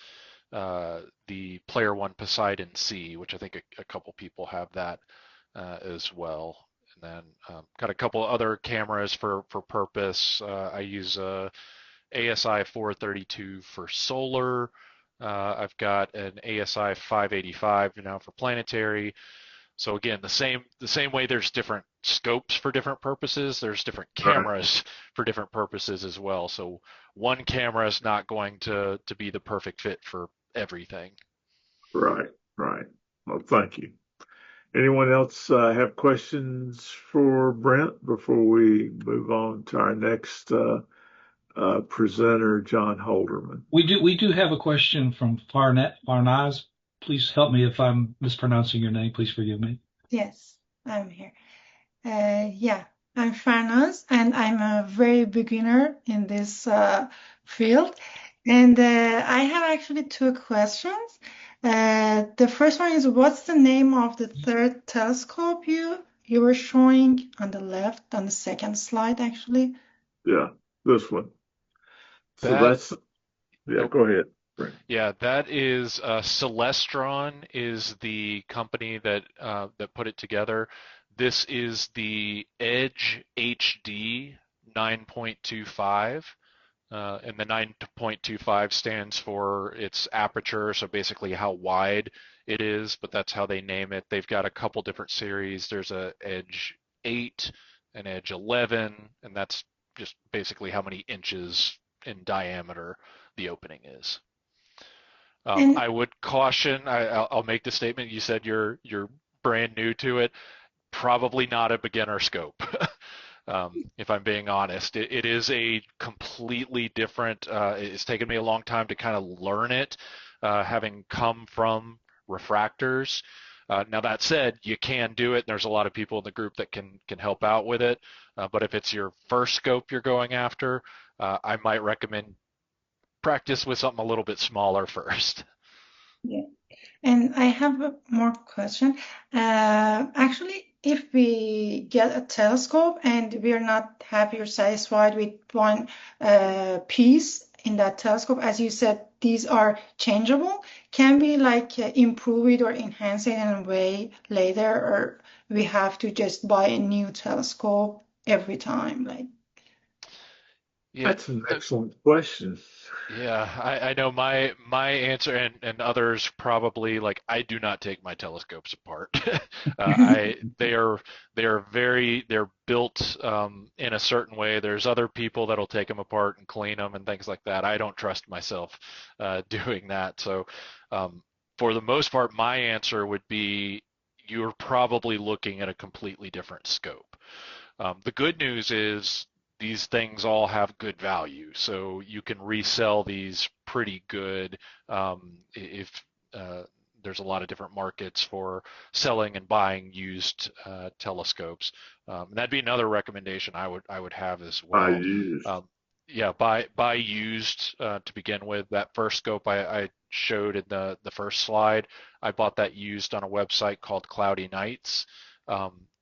the Player One Poseidon C, which I think a couple people have that as well. And then got a couple other cameras for purpose. I use a ASI 432 for solar. I've got an ASI 585 for planetary. So again, the same way there's different scopes for different purposes, there's different Right, cameras for different purposes as well. So one camera is not going to be the perfect fit for everything. right, right. Well, thank you. Anyone else have questions for Brent before we move on to our next presenter, John Holderman? We do have a question from Farnaz. Please help me if I'm mispronouncing your name. Please forgive me. Yes, I'm here. Yeah, I'm Farnaz, and I'm a very beginner in this field. And I have actually two questions. The first one is, what's the name of the third telescope you were showing on the left, on the second slide, actually? Yeah, this one. So That yeah, oh, go ahead, Brent. yeah, that is Celestron is the company that put it together. This is the Edge HD 9.25. And the 9.25 stands for its aperture, so basically how wide it is, but that's how they name it. They've got a couple different series. There's a Edge 8, an Edge 11, and that's just basically how many inches in diameter the opening is. And I would caution, I'll make the statement, you said you're brand new to it, probably not a beginner scope. If I'm being honest. It is a completely different, it's taken me a long time to kind of learn it, having come from refractors. Now that said, you can do it, and there's a lot of people in the group that can help out with it. But if it's your first scope you're going after, I might recommend practice with something a little bit smaller first. yeah. And I have more question. Actually, if we get a telescope and we're not happy or satisfied with one piece in that telescope, as you said, these are changeable. Can we like improve it or enhance it in a way later, or we have to just buy a new telescope every time? Like, Yeah, That's an excellent question. yeah, I know my answer and others probably like I do not take my telescopes apart. I they're built in a certain way. There's other people that'll take them apart and clean them and things like that. I don't trust myself doing that. So for the most part, my answer would be you're probably looking at a completely different scope. The good news is these things all have good value, so you can resell these pretty good if there's a lot of different markets for selling and buying used telescopes. That'd be another recommendation I would have as I well. use. Um, yeah, buy used to begin with. That first scope I showed in the first slide, I bought that used on a website called Cloudy Nights.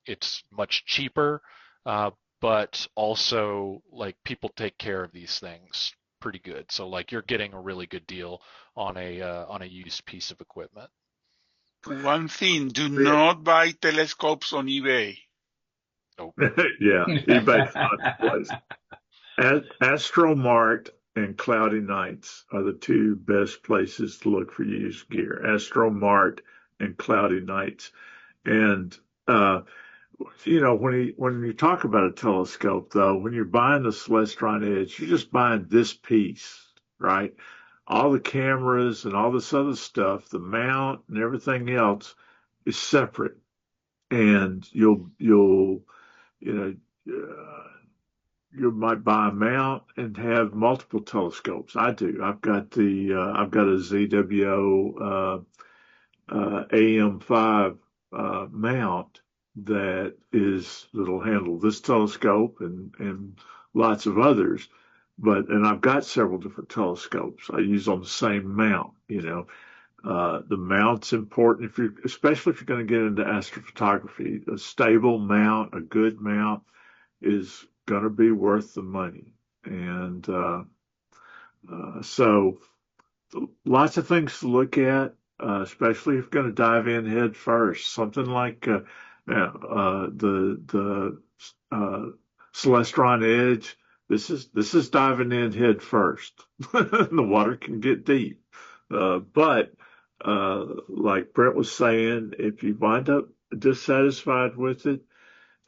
It's much cheaper, uh, but also like people take care of these things pretty good. So like you're getting a really good deal on a used piece of equipment. One thing, do Yeah, not buy telescopes on eBay. Oh, yeah, eBay's not the place. Astromart and Cloudy Nights are the two best places to look for used gear. Astromart and Cloudy Nights. And when you talk about a telescope, though, when you're buying the Celestron Edge, you're just buying this piece, right? All the cameras and all this other stuff, the mount and everything else is separate. And you know, uh, you might buy a mount and have multiple telescopes. I do. I've got a ZWO AM5 mount that'll handle this telescope and lots of others. And I've got several different telescopes I use on the same mount. The mount's important especially if you're going to get into astrophotography. A stable mount, a good mount is going to be worth the money. And so lots of things to look at, especially if you're going to dive in head first. Something like the Celestron Edge. This is diving in head first. The water can get deep, but like Brent was saying, if you wind up dissatisfied with it,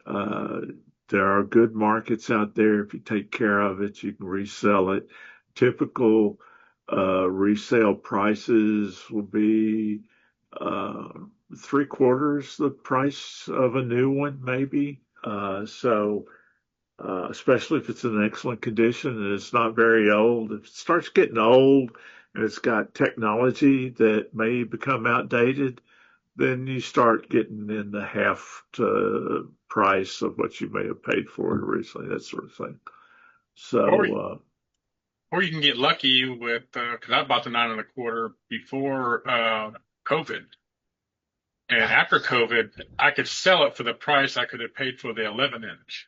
uh, there are good markets out there. If you take care of it, you can resell it. Typical resale prices will be uh, three-quarters the price of a new one, maybe. Especially if it's in excellent condition and it's not very old. If it starts getting old and it's got technology that may become outdated, then you start getting in the half to price of what you may have paid for it originally, that sort of thing. Or So, or you can get lucky with because I bought the 9 1/4 before COVID, and after COVID, I could sell it for the price I could have paid for the 11 inch.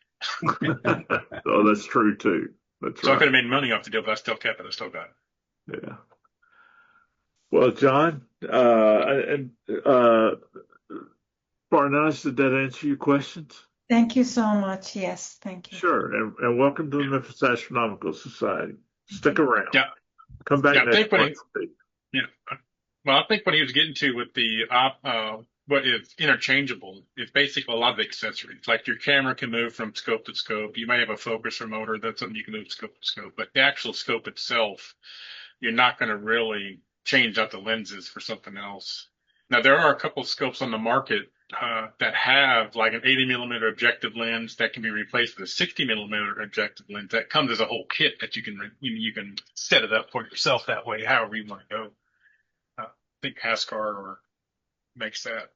oh, that's true too. That's So I could right. have made money off the deal, but I still kept it. I still got it. Yeah. Well, John, and Barnaz, did that answer your questions? thank you so much. Yes, thank you. Sure. And welcome to the Memphis Astronomical Society. Stick around. Yeah, Come back yeah. I think next what month. yeah, well, I think what he was getting to with the what is interchangeable is basically a lot of accessories. Like your camera can move from scope to scope. You may have a focus remoter. That's something you can move scope to scope. But the actual scope itself, you're not going to really change out the lenses for something else. Now, there are a couple of scopes on the market that have like an 80 millimeter objective lens that can be replaced with a 60 millimeter objective lens. That comes as a whole kit that you can set it up for yourself that way, however you want to go. I think Haskar or makes that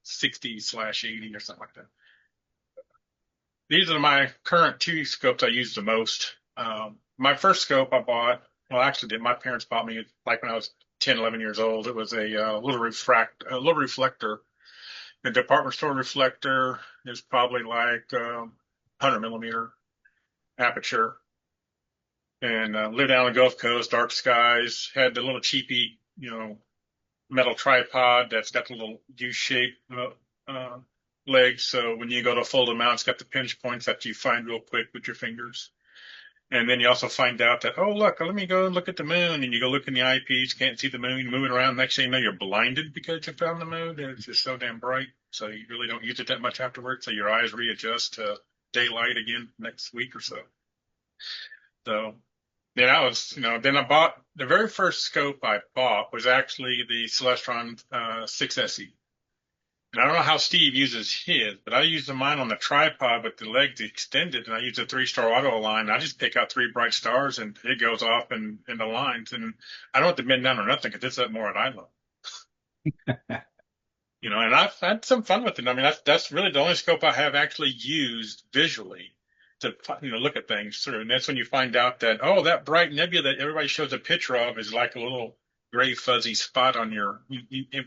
60/80 or something like that. These are my current two scopes I use the most. My first scope I bought, well, actually, my parents bought me like when I was 10, 11 years old. It was a little reflector. The department store reflector is probably like 100 millimeter aperture. And lived down on the Gulf Coast, dark skies, had the little cheapy, metal tripod that's got the little U-shaped uh, legs. So when you go to fold them out, it's got the pinch points that you find real quick with your fingers. And then you also find out that, oh, look, let me go and look at the moon. And you go look in the eyepiece, can't see the moon, moving around. Next thing you know, you're blinded because you found the moon. And it's just so damn bright. So you really don't use it that much afterwards. So your eyes readjust to daylight again next week or so. So then then I bought the very first scope I bought was actually the Celestron 6SE. And I don't know how Steve uses his, but I use mine on the tripod with the legs extended, and I use a 3-star auto align. I just pick out 3 bright stars, and it goes off in the lines. And I don't have to bend down or nothing because it's up more at eye level. And I've had some fun with it. I mean, that's really the only scope I have actually used visually to look at things through. And that's when you find out that, oh, that bright nebula that everybody shows a picture of is like a little gray fuzzy spot on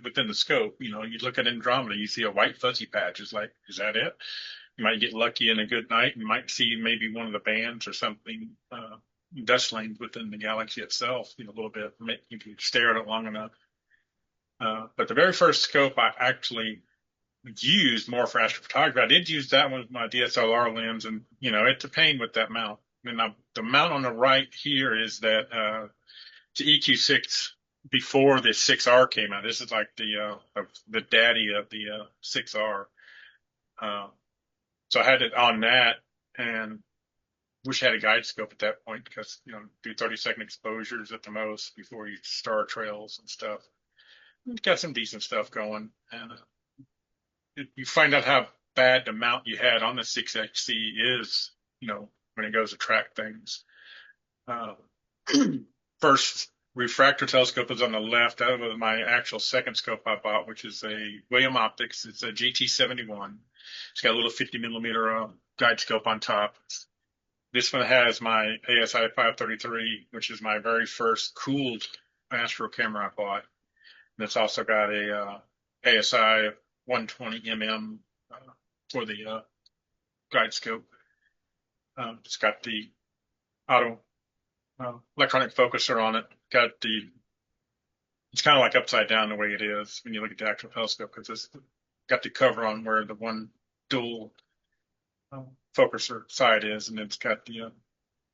within the scope. You look at Andromeda, you see a white fuzzy patch. It's like, is that it? You might get lucky in a good night and might see maybe one of the bands or something, dust lanes within the galaxy itself, a little bit. You can stare at it long enough. But the very first scope I actually used more for astrophotography. I did use that one with my DSLR lens, and it's a pain with that mount. And the mount on the right here is that it's EQ6 before the 6R came out. This is like the daddy of the 6R. So I had it on that, and wish I had a guide scope at that point because do 30-second exposures at the most before you star trails and stuff. Got some decent stuff going, and you find out how bad the mount you had on the 6XC is, when it goes to track things. First refractor telescope is on the left. That was my actual second scope I bought, which is a William Optics. It's a GT71. It's got a little 50 millimeter guide scope on top. This one has my ASI 533, which is my very first cooled astro camera I bought. And it's also got a ASI 120 mm for the guide scope. It's got the auto electronic focuser on it. It's kind of like upside down the way it is when you look at the actual telescope because it's got the cover on where the one dual focuser side is, and it's got the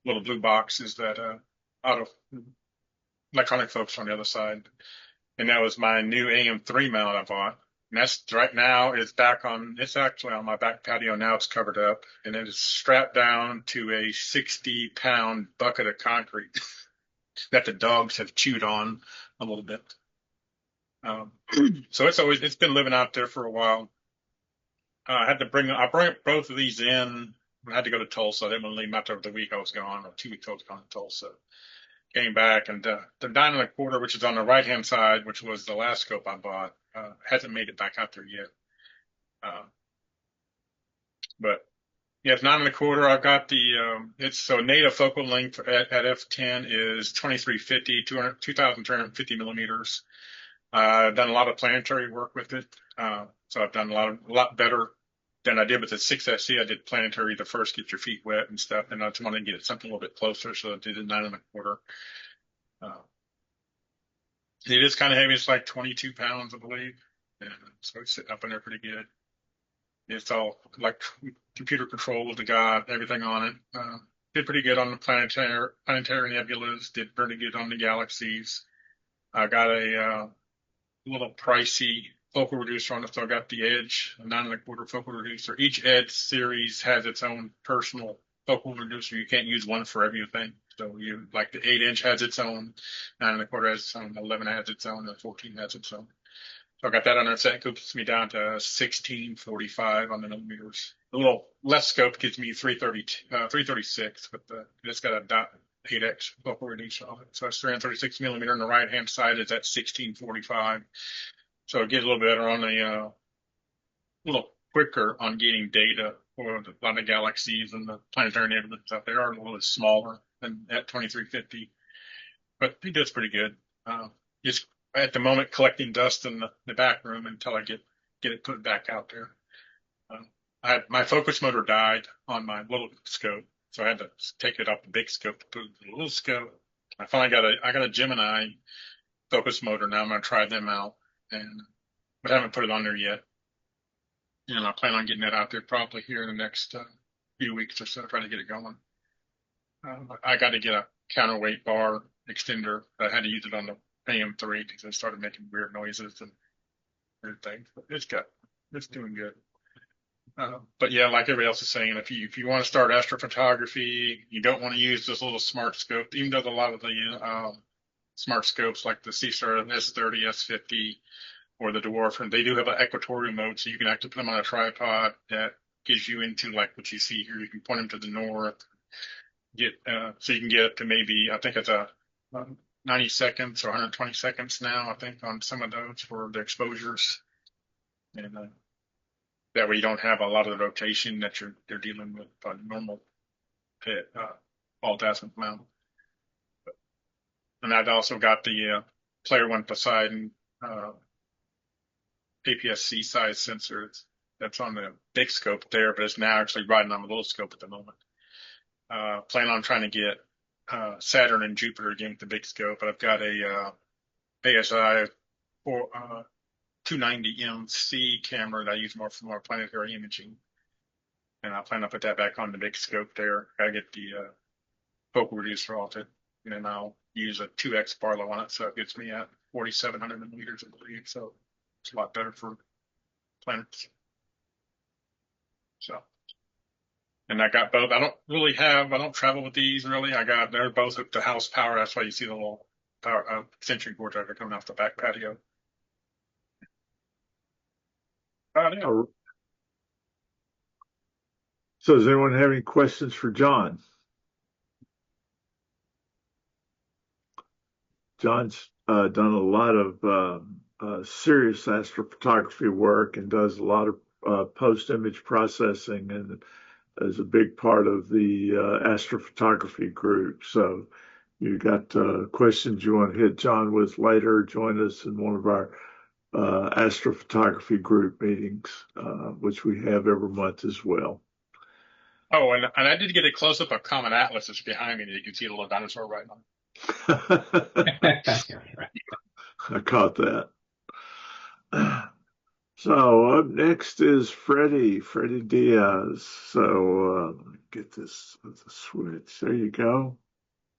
little blue boxes that auto electronic focus on the other side. And that was my new AM3 mount I bought. And that's right now it's actually on my back patio now. It's covered up and it is strapped down to a 60-pound bucket of concrete that the dogs have chewed on a little bit. So it's been living out there for a while. I brought both of these in. I had to go to Tulsa. I didn't want to leave them after the week I was gone, or 2 weeks I was gone to Tulsa. Came back, and the 9 1/4, which is on the right hand side, which was the last scope I bought, hasn't made it back out there yet. But yeah, it's 9 1/4. I've got native focal length at f10 is 2350, 2,350 millimeters. I've done a lot of planetary work with it, so I've done a lot better than I did with the 6SC. I did planetary the first, get your feet wet and stuff, and I just wanted to get it something a little bit closer, so I did a 9 1/4. It is kind of heavy. It's like 22 pounds, I believe. And so it's sitting up in there pretty good. It's all like computer controlled. It got everything on it. Did pretty good on the planetary nebulas. Did pretty good on the galaxies. I got a little pricey focal reducer on it. So I got the Edge, a 9 1/4 focal reducer. Each Edge series has its own personal focal reducer. You can't use one for everything. So like the 8-inch has its own, 9 1/4 has its own, 11 has its own, and 14 has its own. So I got that on there. So that keeps me down to 1645 on the millimeters. A little less scope gives me 336, but it's got a .8x focal reducer on it. So it's 336 millimeter on the right hand side is at 1645. So it gets a little better on a little quicker on getting data for a lot of galaxies and the planetary nebulas out there are a little smaller than at 2350, but it does pretty good. Just at the moment collecting dust in the back room until I get get it put back out there. My focus motor died on my little scope, so I had to take it off the big scope to put it in the little scope. I finally got a Gemini focus motor now. I'm going to try them out, but I haven't put it on there yet. And I plan on getting that out there probably here in the next few weeks or so, trying to get it going. I got to get a counterweight bar extender. I had to use it on the AM3 because it started making weird noises and weird things. But it's doing good. But yeah, like everybody else is saying, if you want to start astrophotography, you don't want to use this little smart scope, even though a lot of the smart scopes like the SeeStar S30, S50, or the Dwarf, and they do have an equatorial mode, so you can actually put them on a tripod that gives you into like what you see here. You can point them to the north, so you can get up to maybe, I think it's 90 seconds or 120 seconds now, I think, on some of those for the exposures. And that way you don't have a lot of the rotation that they're dealing with on normal alt-azimuth mount. And I've also got the Player One Poseidon APS-C size sensor that's on the big scope there, but it's now actually riding on the little scope at the moment. Plan on trying to get Saturn and Jupiter again with the big scope, but I've got a ASI 290MC camera that I use more for more planetary imaging, and I plan to put that back on the big scope there. I get the focal reducer altered, and then I'll use a 2x Barlow on it, so it gets me at 4,700 millimeters, I believe. So it's a lot better for planets. So, and I got both. I don't travel with these really. They're both up to house power. That's why you see the little power extension cords that are coming off the back patio. Yeah. So does anyone have any questions for John? John's done a lot of serious astrophotography work and does a lot of post-image processing, and is a big part of the astrophotography group. So you got questions you want to hit John with later, join us in one of our astrophotography group meetings, which we have every month as well. Oh, and I did get a close-up of Comet Atlas that's behind me, and you can see the little dinosaur right on. I caught that. So up next is Freddie Diaz. So get this with the switch. There you go.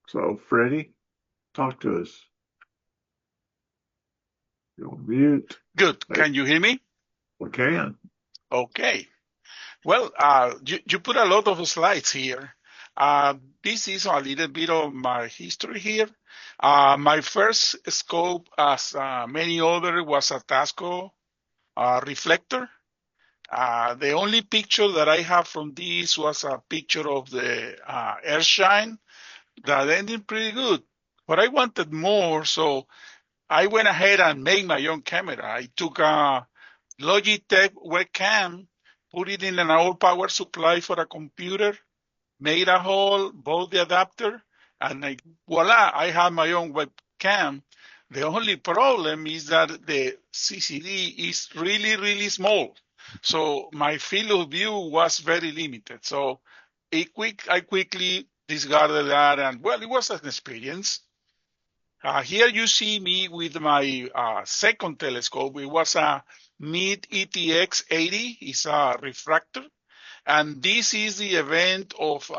So Freddie, talk to us. You're on mute. Good. Can you hear me? We can. Okay. Well, you put a lot of slides here. This is a little bit of my history here. My first scope, as many others, was a Tasco reflector. The only picture that I have from this was a picture of the Earthshine that ended pretty good. But I wanted more, so I went ahead and made my own camera. I took a Logitech webcam, put it in an old power supply for a computer, made a hole, bought the adapter, and voila, I have my own webcam. The only problem is that the CCD is really, really small. So my field of view was very limited. So I quickly discarded that, and well, it was an experience. Here you see me with my second telescope. It was a MID ETX 80. It's a refractor. And this is the event of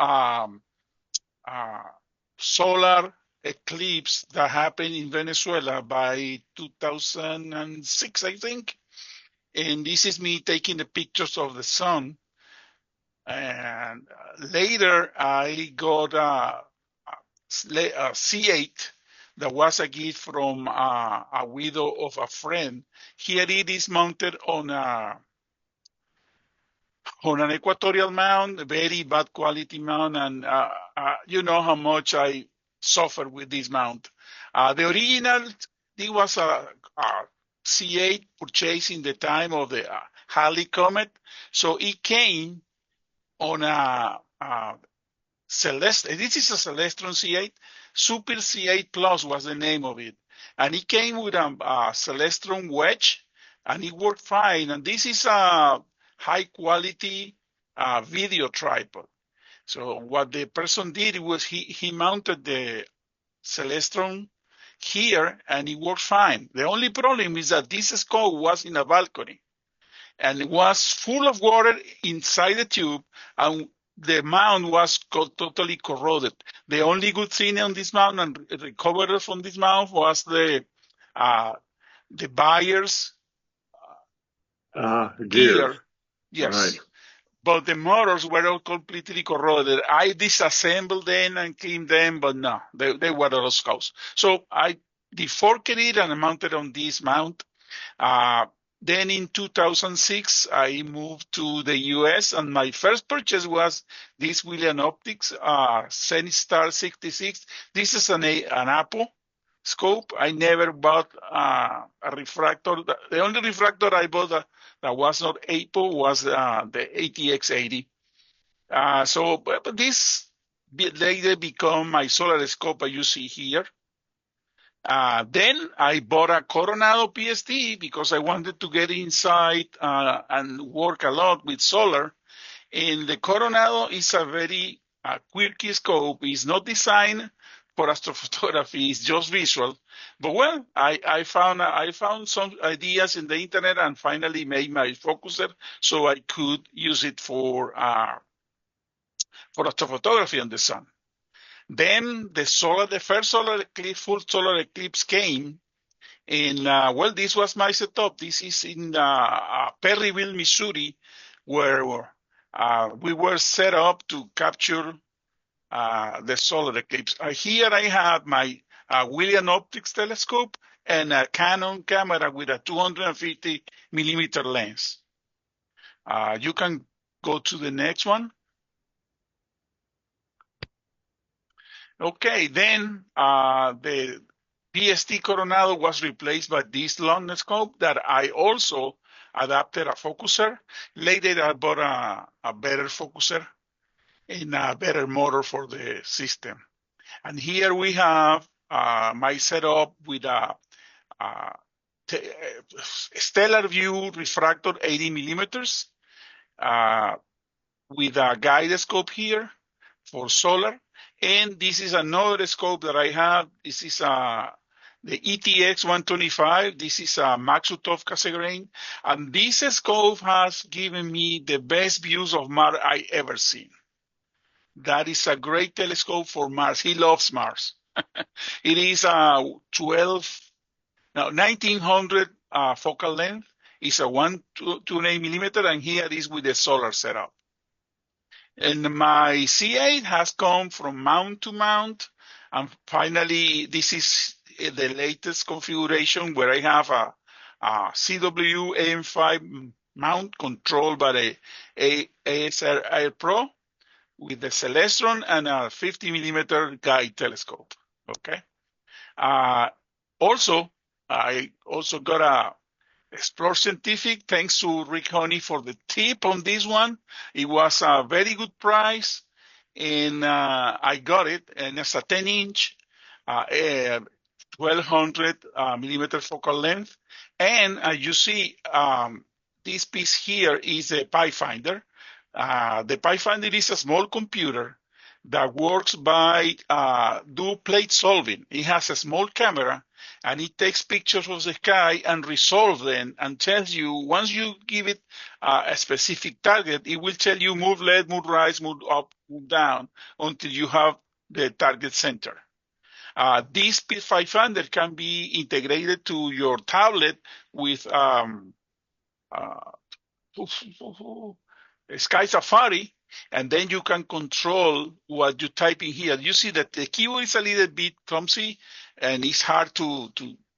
solar eclipse that happened in Venezuela by 2006, I think. And this is me taking the pictures of the sun. And later I got a C8 that was a gift from a widow of a friend. Here it is mounted on an equatorial mount, a very bad quality mount, and you know how much I suffered with this mount. The original, it was a C8 purchased in the time of the Halley Comet, so it came on a Celestron. This is a Celestron C8. Super C8 Plus was the name of it, and it came with a Celestron wedge and it worked fine. And this is a high quality video tripod. So what the person did was he mounted the Celestron here, and it worked fine. The only problem is that this scope was in a balcony, and it was full of water inside the tube, and the mount was totally corroded. The only good thing on this mount and recovered from this mount was the buyer's gear. Yes. Right. But the motors were all completely corroded. I disassembled them and cleaned them, but no, they were all scouts. So I deforked it and mounted on this mount. Then in 2006, I moved to the US, and my first purchase was this William Optics ZWO 66. This is an Apple scope. I never bought a refractor. The only refractor I bought that was not Apple was the ATX80. But this later become my solar scope you see here. Then I bought a Coronado PST because I wanted to get inside and work a lot with solar. And the Coronado is a very quirky scope. It's not designed for astrophotography. It's just visual. But well, I found some ideas in the internet and finally made my focuser so I could use it for astrophotography on the sun. Then the first solar eclipse, full solar eclipse came, and well, this was my setup. This is in Perryville, Missouri, where we were set up to capture the solar eclipse. Here I have my William Optics telescope and a Canon camera with a 250 millimeter lens. You can go to the next one. Okay, then the PST Coronado was replaced by this long scope that I also adapted a focuser. Later, I bought a better focuser and a better motor for the system. And here we have my setup with a stellar view refractor 80 millimeters with a guide scope here for solar. And this is another scope that I have. This is the ETX 125. This is a Maxutov Cassegrain. And this scope has given me the best views of Mars I ever seen. That is a great telescope for Mars. He loves Mars. It is 1900 focal length. It's a 128 millimeter, and here it is with the solar setup. And my C8 has come from mount to mount. And finally, this is the latest configuration where I have a ZWO AM5 mount controlled by the A.S. Air Pro with the Celestron and a 50 millimeter guide telescope. Okay. Also, I also got a Explore Scientific, thanks to Rick Honey for the tip on this one. It was a very good price, and I got it, and it's a 10-inch, 1200 millimeter focal length. And you see, this piece here is a Pathfinder. The Pathfinder is a small computer that works by do plate solving. It has a small camera, and it takes pictures of the sky and resolves them and tells you, once you give it a specific target, it will tell you move left, move right, move up, move down until you have the target center. This Pathfinder can be integrated to your tablet with Sky Safari, and then you can control what you type in here. You see that the keyboard is a little bit clumsy and it's hard to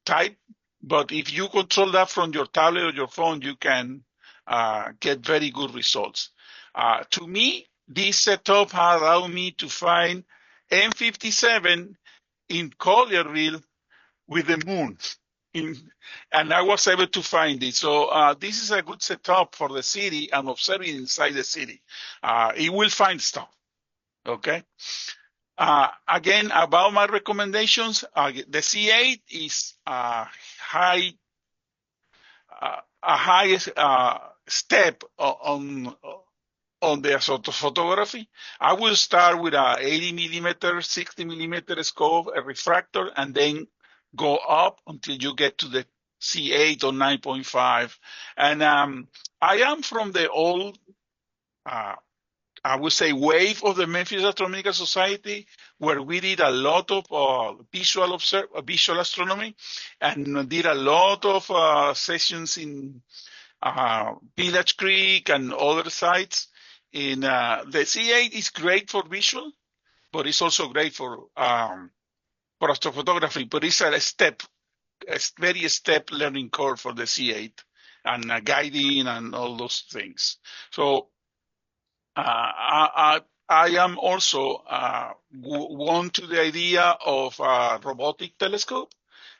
type, but if you control that from your tablet or your phone, you can get very good results. To me, this setup has allowed me to find M57 in Collierville with the moon. And I was able to find it. So this is a good setup for the city and observing inside the city. It will find stuff. Okay. Again, about my recommendations, the C8 is high a high step on the astrophotography. I will start with a 80 millimeter, 60 millimeter scope, a refractor, and then go up until you get to the C8 or 9.5. And I am from the old, I would say, wave of the Memphis Astronomical Society, where we did a lot of visual astronomy, and did a lot of sessions in Village Creek and other sites. In the C8 is great for visual, but it's also great for astrophotography. But it's a very step learning curve for the C8 and guiding and all those things. So I am also won to the idea of a robotic telescope,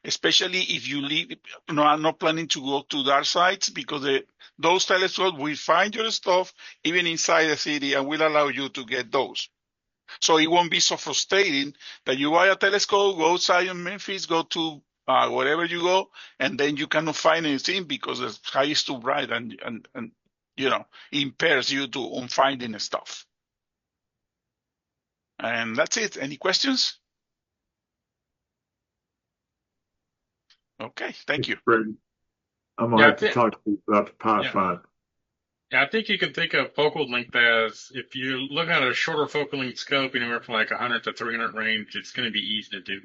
especially if you leave. I'm not planning to go to dark sites because those telescopes will find your stuff even inside the city and will allow you to get those. So it won't be so frustrating that you buy a telescope, go outside in Memphis, go to wherever you go, and then you cannot find anything because the sky is too bright and impairs you on finding stuff. And that's it. Any questions? Okay, thank you. I'm going to talk to you about the Pi-Finder. Yeah, I think you can think of focal length as, if you look at a shorter focal length scope, anywhere from like 100 to 300 range, it's going to be easy to do.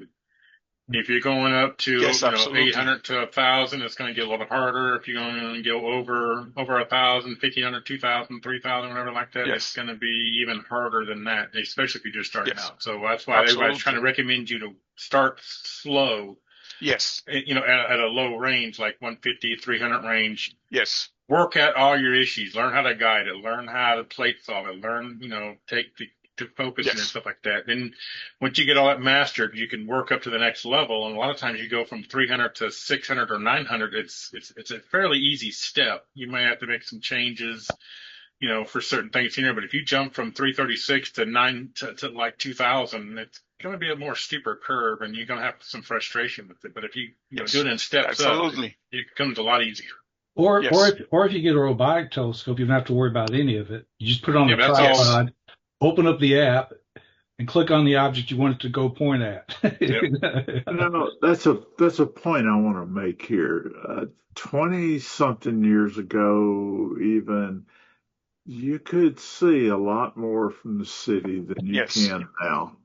If you're going up to 800 to 1,000, it's going to get a little harder. If you're going to go over 1,000, 1,500, 2,000, 3,000, whatever like that, it's going to be even harder than that, especially if you're just starting out. So that's why everybody's trying to recommend you to start slow. Yes. At a low range, like 150, 300 range. Yes. Work at all your issues. Learn how to guide it. Learn how to plate solve it. Learn, take to focus and stuff like that. Then once you get all that mastered, you can work up to the next level. And a lot of times you go from 300 to 600 or 900. It's a fairly easy step. You may have to make some changes, for certain things here. But if you jump from 336 to to like 2,000, it's going to be a more steeper curve, and you're going to have some frustration with it. But if you do it in steps up, it becomes a lot easier. Or if you get a robotic telescope, you don't have to worry about any of it. You just put it on the tripod, open up the app, and click on the object you want it to go point at. No, that's a point I want to make here. 20-something years ago, even, you could see a lot more from the city than you can now.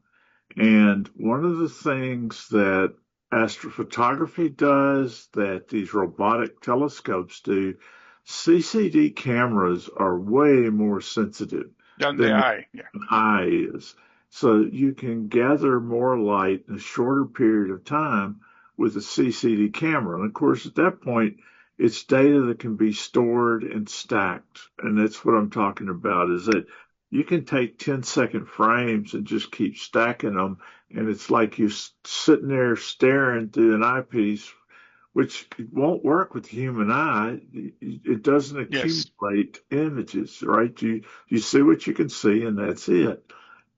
And one of the things that astrophotography does, that these robotic telescopes do, CCD cameras are way more sensitive than the eye. An eye is. So you can gather more light in a shorter period of time with a CCD camera. And of course, at that point, it's data that can be stored and stacked. And that's what I'm talking about, is that you can take 10-second frames and just keep stacking them. And it's like you're sitting there staring through an eyepiece, which won't work with the human eye. It doesn't accumulate images, right? You see what you can see, and that's it.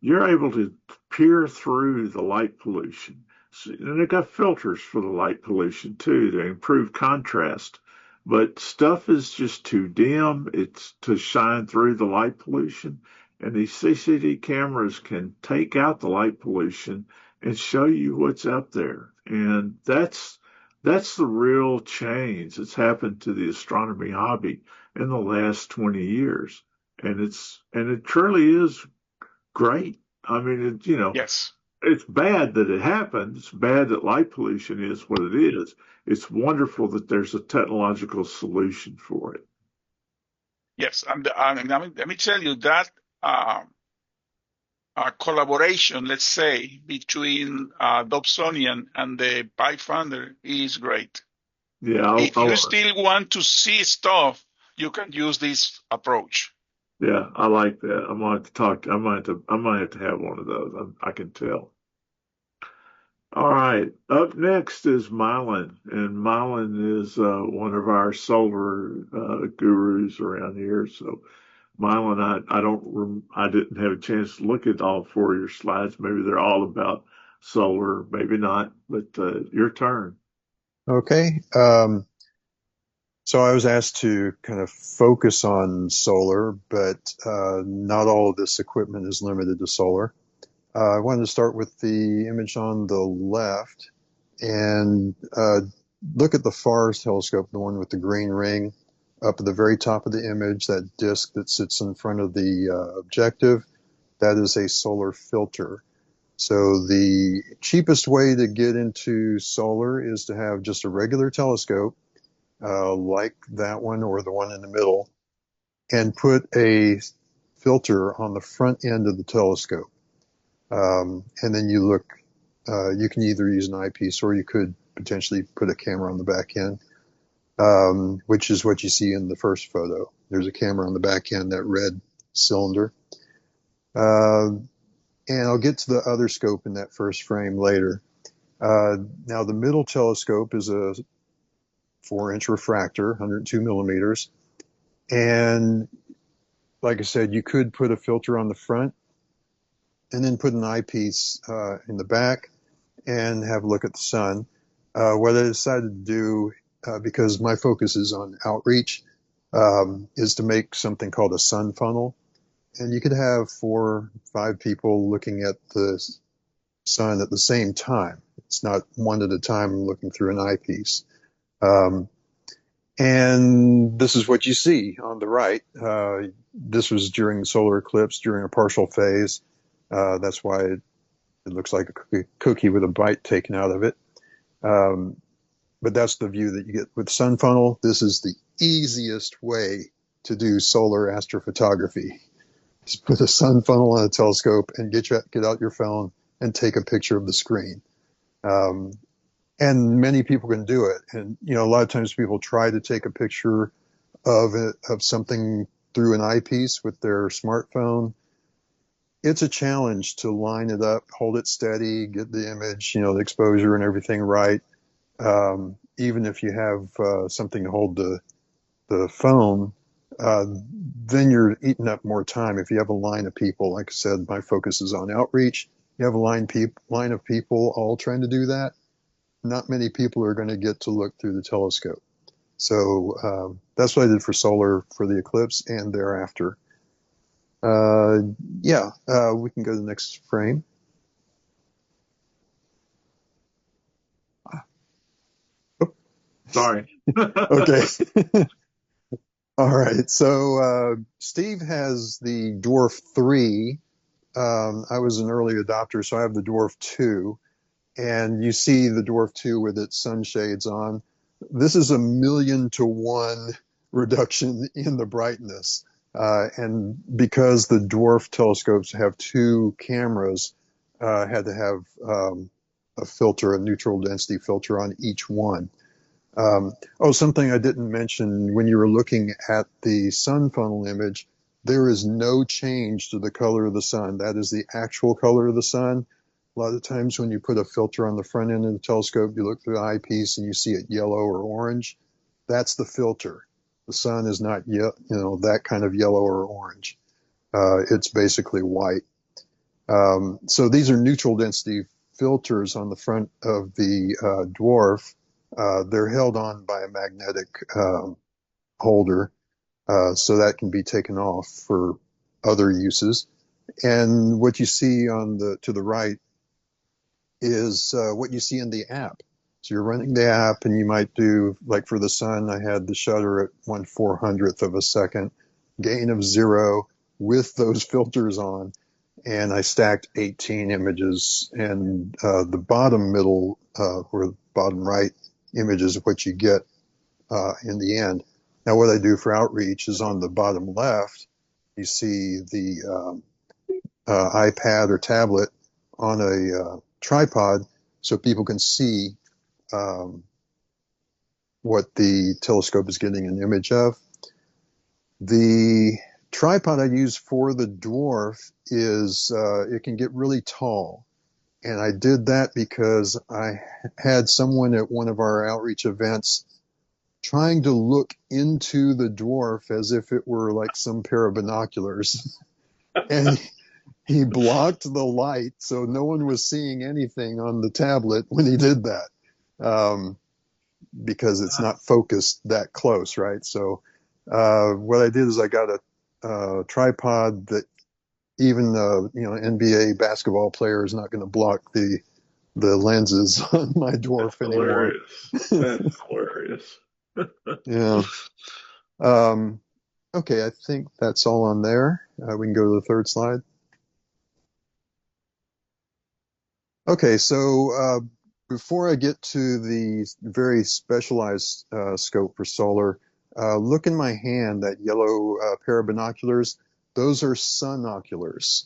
You're able to peer through the light pollution. And they've got filters for the light pollution, too, to improve contrast. But stuff is just too dim. It's to shine through the light pollution. And these CCD cameras can take out the light pollution and show you what's up there. And that's the real change that's happened to the astronomy hobby in the last 20 years. And it truly is great. I mean, it's bad that it happened. It's bad that light pollution is what it is. It's wonderful that there's a technological solution for it. Yes, let me tell you that collaboration, let's say, between Dobsonian and the Pi-Finder is great. Yeah. If you still want to see stuff, you can use this approach. Yeah, I like that. I might have to have one of those. I can tell. All right. Up next is Mylan, and Mylan is one of our solar gurus around here. So, Mylan, I didn't have a chance to look at all four of your slides. Maybe they're all about solar, maybe not. But your turn. Okay. So I was asked to kind of focus on solar, but not all of this equipment is limited to solar. I wanted to start with the image on the left and look at the FARS telescope, the one with the green ring up at the very top of the image, that disk that sits in front of the objective. That is a solar filter. So the cheapest way to get into solar is to have just a regular telescope, like that one or the one in the middle, and put a filter on the front end of the telescope. And then you look, you can either use an eyepiece or you could potentially put a camera on the back end, which is what you see in the first photo. There's a camera on the back end, that red cylinder. And I'll get to the other scope in that first frame later. Now the middle telescope is a 4-inch refractor, 102 millimeters. And like I said, you could put a filter on the front and then put an eyepiece in the back and have a look at the sun. What I decided to do, because my focus is on outreach, is to make something called a sun funnel. And you could have 4 or 5 people looking at the sun at the same time. It's not one at a time looking through an eyepiece. And this is what you see on the right. This was during the solar eclipse, during a partial phase. That's why it looks like a cookie with a bite taken out of it. But that's the view that you get with sun funnel. This is the easiest way to do solar astrophotography. Just put a sun funnel on a telescope and get out your phone and take a picture of the screen. And many people can do it. And, you know, a lot of times people try to take a picture of something through an eyepiece with their smartphone. It's a challenge to line it up, hold it steady, get the image, you know, the exposure and everything right. Even if you have something to hold the phone, then you're eating up more time. If you have a line of people, like I said, my focus is on outreach. You have a line of people all trying to do that. Not many people are going to get to look through the telescope. So that's what I did for solar for the eclipse and thereafter. We can go to the next frame. Oh. Sorry. Okay. All right. So Steve has the Dwarf 3. I was an early adopter, so I have the Dwarf 2. And you see the Dwarf 2 with its sunshades on. This is 1,000,000 to 1 reduction in the brightness. And because the Dwarf telescopes have 2 cameras, had to have a filter, a neutral density filter on each one. Something I didn't mention, when you were looking at the sun funnel image, there is no change to the color of the sun. That is the actual color of the sun. A lot of times when you put a filter on the front end of the telescope, you look through the eyepiece and you see it yellow or orange. That's the filter. The sun is not that kind of yellow or orange. It's basically white. So these are neutral density filters on the front of the Dwarf. They're held on by a magnetic holder, so that can be taken off for other uses. And what you see to the right is what you see in the app. So you're running the app and you might do, like for the sun, I had the shutter at 1/400th of a second, gain of 0 with those filters on. And I stacked 18 images, and the bottom middle or bottom right image is what you get in the end. Now what I do for outreach is on the bottom left, you see the iPad or tablet on a tripod so people can see what the telescope is getting an image of. The tripod I use for the Dwarf is it can get really tall. And I did that because I had someone at one of our outreach events trying to look into the Dwarf as if it were like some pair of binoculars. And he blocked the light, so no one was seeing anything on the tablet when he did that. because it's not focused that close, right? So what I did is I got a tripod that even NBA basketball player is not going to block the lenses on my Dwarf anymore. That's hilarious. Yeah. Okay, I think that's all on there. We can go to the third slide. Okay, so before I get to the very specialized scope for solar, look in my hand, that yellow pair of binoculars. Those are sunoculars.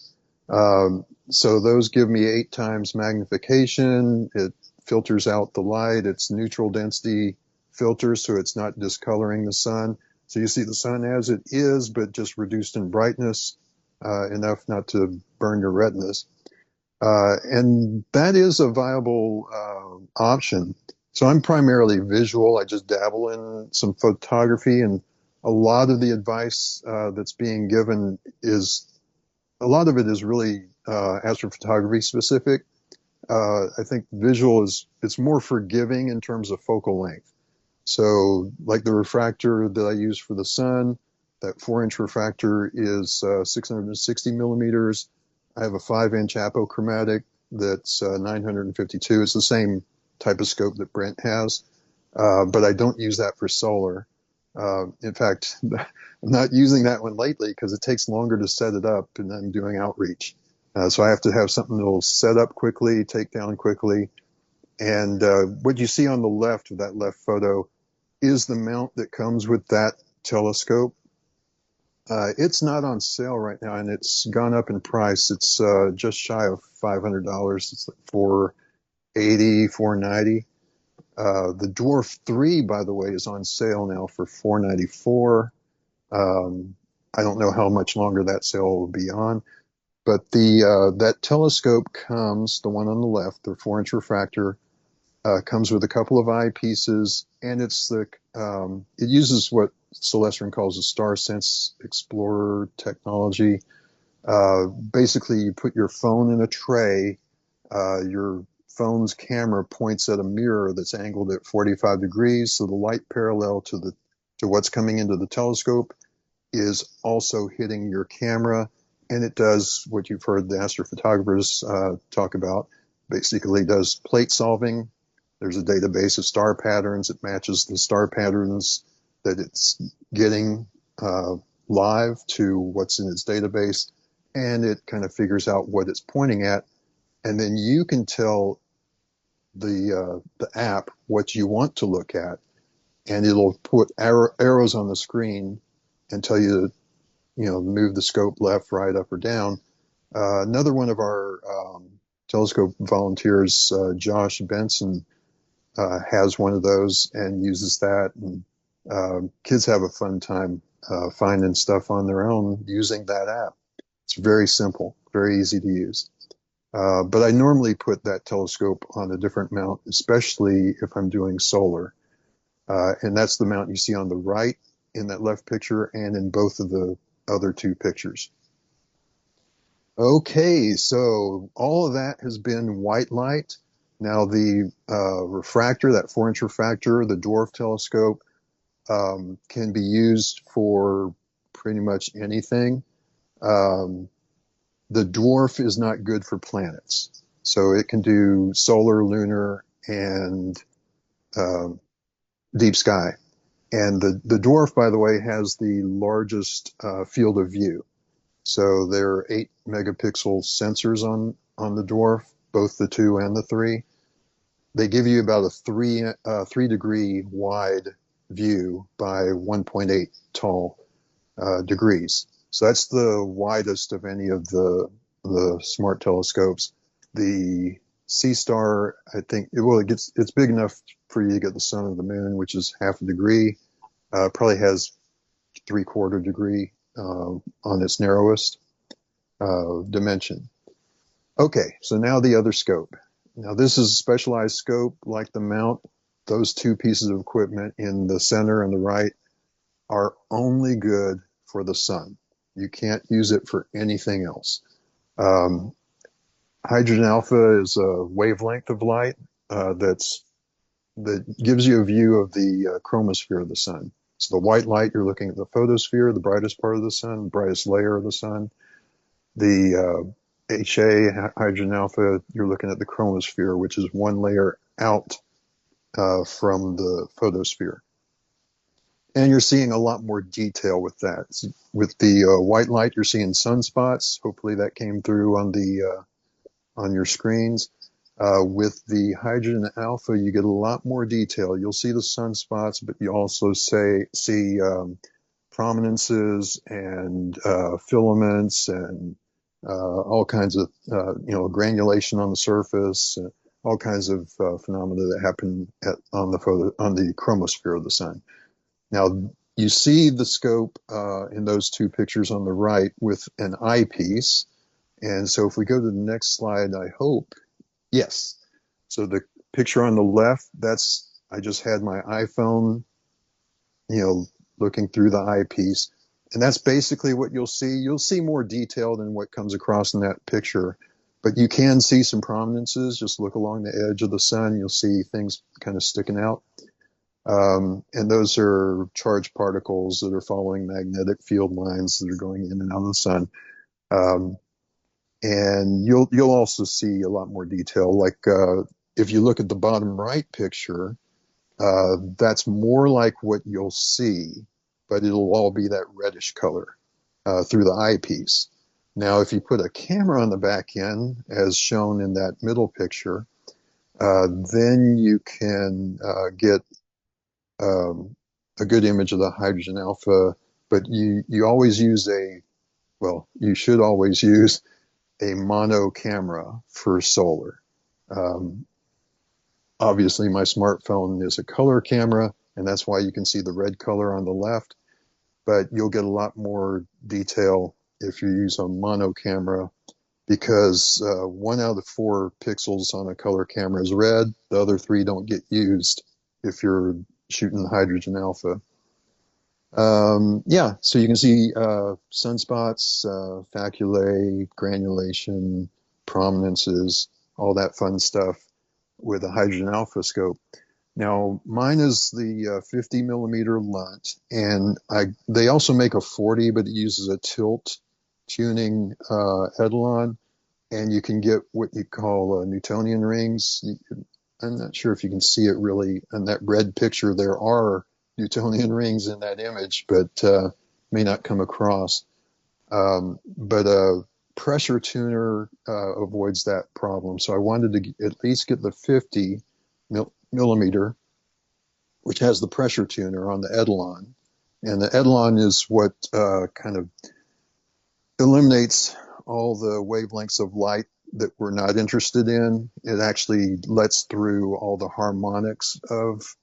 So those give me 8 times magnification. It filters out the light. It's neutral density filter, so it's not discoloring the sun. So you see the sun as it is, but just reduced in brightness, enough not to burn your retinas. And that is a viable option. So I'm primarily visual. I just dabble in some photography, and a lot of the advice that's being given a lot of it is really astrophotography specific. I think visual it's more forgiving in terms of focal length. So like the refractor that I use for the sun, that 4-inch refractor is 660 millimeters. I have a 5-inch apochromatic that's 952. It's the same type of scope that Brent has, but I don't use that for solar. In fact, I'm not using that one lately because it takes longer to set it up, and I'm doing outreach. So I have to have something that will set up quickly, take down quickly. And what you see on the left of that left photo is the mount that comes with that telescope. It's not on sale right now, and it's gone up in price. It's just shy of $500. It's like $480, $490. The Dwarf 3, by the way, is on sale now for $494. I don't know how much longer that sale will be on, but that telescope comes, the one on the left, the 4-inch refractor, comes with a couple of eyepieces, and it uses what Celestron calls a Star Sense Explorer technology. Basically, you put your phone in a tray. Your phone's camera points at a mirror that's angled at 45 degrees, so the light parallel to what's coming into the telescope is also hitting your camera, and it does what you've heard the astrophotographers talk about. Basically, does plate solving. There's a database of star patterns. It matches the star patterns that it's getting live to what's in its database, and it kind of figures out what it's pointing at, and then you can tell the app what you want to look at, and it'll put arrows on the screen and tell you to move the scope left, right, up, or down. Another one of our telescope volunteers, Josh Benson, has one of those and uses that. And kids have a fun time finding stuff on their own using that app. It's very simple, very easy to use. But I normally put that telescope on a different mount, especially if I'm doing solar. And that's the mount you see on the right in that left picture and in both of the other 2 pictures. Okay, so all of that has been white light. Now the refractor, that 4-inch refractor, the Dwarf telescope, can be used for pretty much anything. The Dwarf is not good for planets. So it can do solar, lunar, and deep sky. And the Dwarf, by the way, has the largest field of view. So there are 8 megapixel sensors on the Dwarf, both the 2 and the 3. They give you about a 3 degree wide view by 1.8 tall degrees. So that's the widest of any of the smart telescopes. The SeeStar, I think, it's big enough for you to get the sun or the moon, which is half a degree. Probably has 3/4 degree on its narrowest dimension. Okay, so now the other scope. Now this is a specialized scope like the mount. Those 2 pieces of equipment in the center and the right are only good for the sun. You can't use it for anything else. Hydrogen alpha is a wavelength of light that's that gives you a view of the chromosphere of the sun. So the white light, you're looking at the photosphere, the brightest part of the sun, the brightest layer of the sun. The HA, hydrogen alpha, you're looking at the chromosphere, which is one layer out from the photosphere. And you're seeing a lot more detail with that. With the white light, you're seeing sunspots. Hopefully that came through on your screens. With the hydrogen alpha, you get a lot more detail. You'll see the sunspots, but you also see prominences and filaments and all kinds of granulation on the surface, all kinds of phenomena that happen on the chromosphere of the sun. Now, you see the scope in those two pictures on the right with an eyepiece. And so if we go to the next slide, I hope, yes. So the picture on the left, I just had my iPhone, looking through the eyepiece. And that's basically what you'll see. You'll see more detail than what comes across in that picture. But you can see some prominences. Just look along the edge of the sun. You'll see things kind of sticking out. And those are charged particles that are following magnetic field lines that are going in and out of the sun. And you'll also see a lot more detail. Like if you look at the bottom right picture, that's more like what you'll see, but it'll all be that reddish color through the eyepiece. Now, if you put a camera on the back end, as shown in that middle picture, then you can get a good image of the hydrogen alpha, but you always use you should always use a mono camera for solar. Obviously, my smartphone is a color camera, and that's why you can see the red color on the left, but you'll get a lot more detail if you use a mono camera, because 1 out of 4 pixels on a color camera is red. The other 3 don't get used if you're shooting hydrogen alpha. So you can see sunspots, faculae, granulation, prominences, all that fun stuff with a hydrogen alpha scope. Now, mine is the 50 millimeter lunt, and they also make a 40, but it uses a tilt tuning etalon, and you can get what you call Newtonian rings. I'm not sure if you can see it really in that red picture. There are Newtonian rings in that image, but may not come across. But a pressure tuner avoids that problem. So I wanted to at least get the 50 millimeter, which has the pressure tuner on the etalon. And the etalon is what kind of eliminates all the wavelengths of light that we're not interested in. It actually lets through all the harmonics of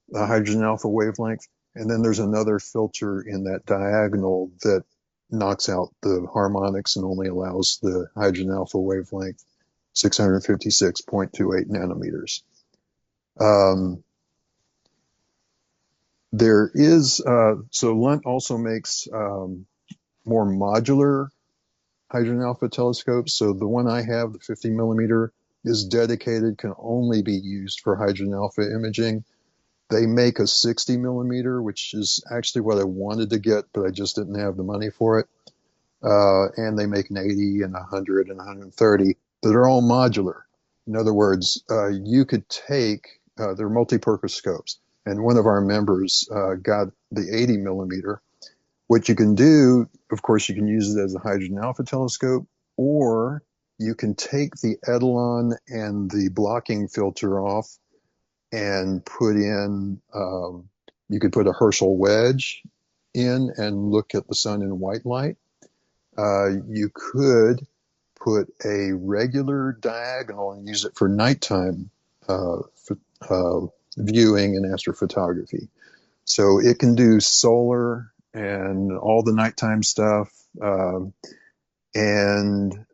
the hydrogen alpha wavelength. And then there's another filter in that diagonal that knocks out the harmonics and only allows the hydrogen alpha wavelength 656.28 nanometers. So Lunt also makes more modular hydrogen alpha telescopes. So the one I have, the 50 millimeter, is dedicated, can only be used for hydrogen alpha imaging. They make a 60 millimeter, which is actually what I wanted to get, but I just didn't have the money for it. And they make an 80 and 100 and 130 that are all modular. In other words, you could take, they're multi-purpose scopes, and one of our members got the 80 millimeter. What you can do, of course, you can use it as a hydrogen alpha telescope, or you can take the etalon and the blocking filter off and put in, you could put a Herschel wedge in and look at the sun in white light. You could put a regular diagonal and use it for nighttime viewing and astrophotography. So it can do solar and all the nighttime stuff, and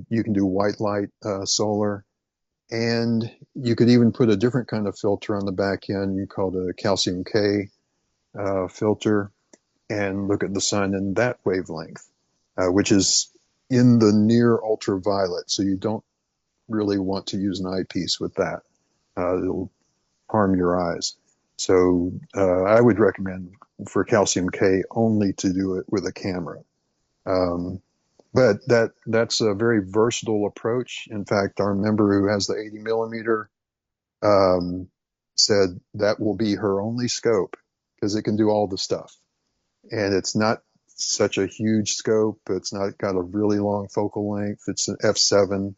you can do white light solar. And you could even put a different kind of filter on the back end called a calcium K filter and look at the sun in that wavelength, which is in the near ultraviolet. So you don't really want to use an eyepiece with that. It'll harm your eyes. So I would recommend for calcium K only to do it with a camera. But that's a very versatile approach. In fact, our member who has the 80 millimeter said that will be her only scope because it can do all the stuff. And it's not such a huge scope. It's not got a really long focal length. It's an f7,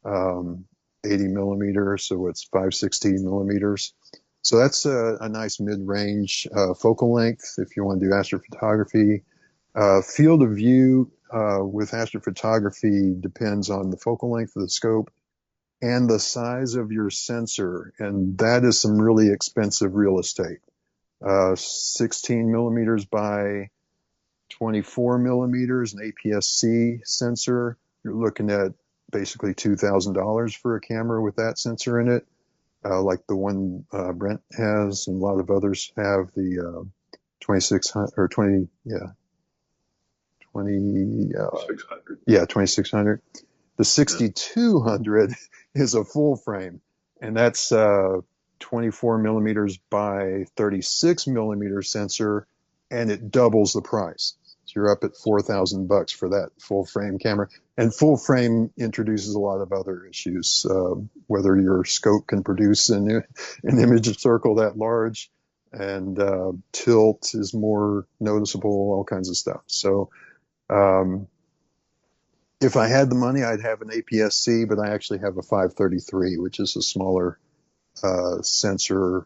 80 millimeter, so it's 516 millimeters. So that's a nice mid-range focal length if you want to do astrophotography. Field of view with astrophotography depends on the focal length of the scope and the size of your sensor, and that is some really expensive real estate. 16 millimeters by 24 millimeters, an APS-C sensor. You're looking at basically $2,000 for a camera with that sensor in it, like the one Brent has, and a lot of others have the 2600 or 20, yeah, 600. Yeah, 2600. The 6200 is a full frame, and that's 24 millimeters by 36 millimeter sensor, and it doubles the price. So you're up at $4,000 for that full frame camera. And full frame introduces a lot of other issues, whether your scope can produce an image circle that large, and tilt is more noticeable, all kinds of stuff. So if I had the money, I'd have an APS-C, but I actually have a 533, which is a smaller sensor. I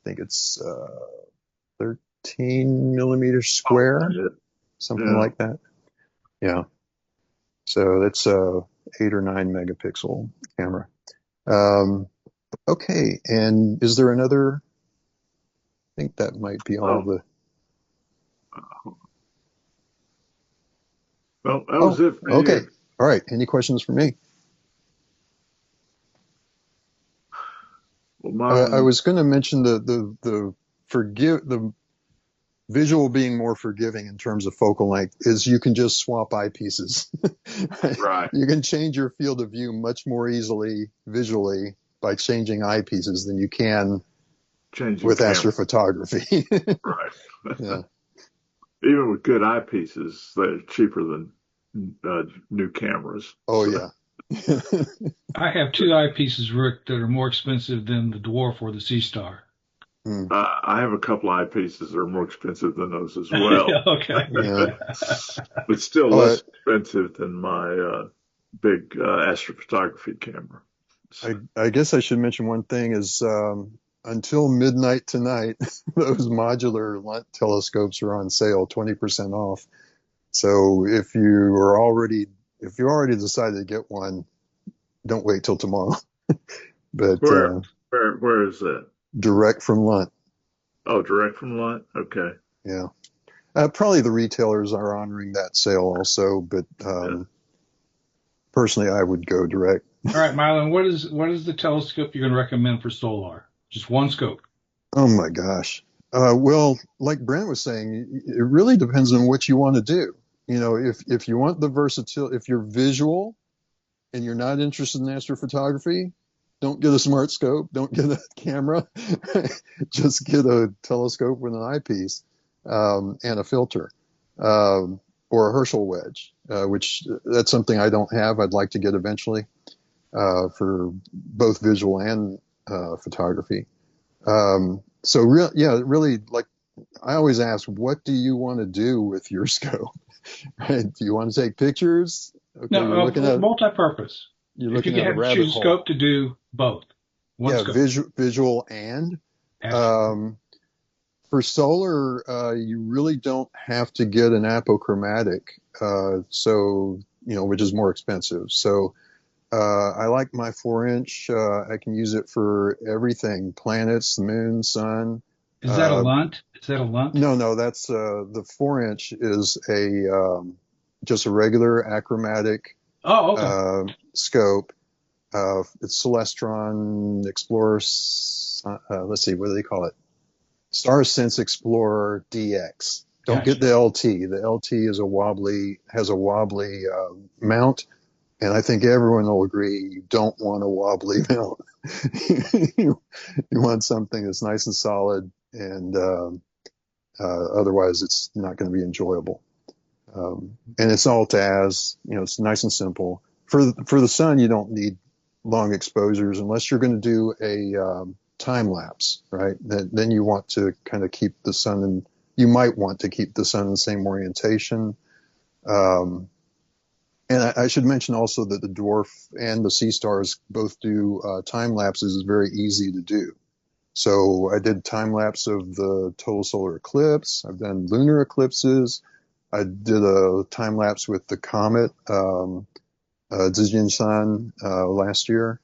think it's 13 millimeters square, something like that. Yeah. So that's a 8 or 9 megapixel camera. Okay. And is there another? I think that might be all the. Well, that was it for me. Okay. All right. Any questions for me? Well, I was going to mention the visual being more forgiving in terms of focal length is you can just swap eyepieces. Right. You can change your field of view much more easily visually by changing eyepieces than you can with astrophotography. Right. Yeah. Even with good eyepieces, they're cheaper than new cameras. Oh, so. Yeah. I have two eyepieces, Rick, that are more expensive than the Dwarf or the SeeStar. I have a couple eyepieces that are more expensive than those as well. Okay. Yeah. But still less expensive than my big astrophotography camera. So. I guess I should mention one thing is until midnight tonight, those modular Lunt telescopes are on sale, 20% off. So if you already decided to get one, don't wait till tomorrow. But where is that? Direct from Lunt. Oh, direct from Lunt. Okay. Yeah. Probably the retailers are honoring that sale also, but personally, I would go direct. All right, Mylon, what is the telescope you're going to recommend for solar? Just one scope. Oh my gosh. Well, like Brent was saying, it really depends on what you want to do. You know, if you want the versatility, if you're visual and you're not interested in astrophotography, don't get a smart scope, don't get a camera, just get a telescope with an eyepiece and a filter, or a Herschel wedge, which that's something I don't have. I'd like to get eventually for both visual and photography. So really, like I always ask, what do you want to do with your scope? Right? Do you want to take pictures? Okay, No, multi-purpose. You're looking at a rabbit hole. If you have to choose a scope to do both. Visual and. For solar, you really don't have to get an apochromatic, which is more expensive. So I like my 4-inch. I can use it for everything: planets, the moon, sun. Is that a Lunt? No, that's the 4-inch is just a regular achromatic scope. It's Celestron Explorer. Let's see, what do they call it? Star Sense Explorer DX. Don't get the LT. The LT is has a wobbly mount, And I think everyone will agree you don't want a wobbly mount. you, you want something that's nice and solid, and otherwise it's not going to be enjoyable. And it's all TAS, it's nice and simple. For the sun, you don't need long exposures unless you're going to do a time lapse, right? Then you want to kind of keep the sun, and you might want to keep the sun in the same orientation. And I should mention also that the Dwarf and the SeeStars both do time lapses. Is very easy to do. So I did time lapse of the total solar eclipse. I've done lunar eclipses. I did a time lapse with the comet, ZWO last year,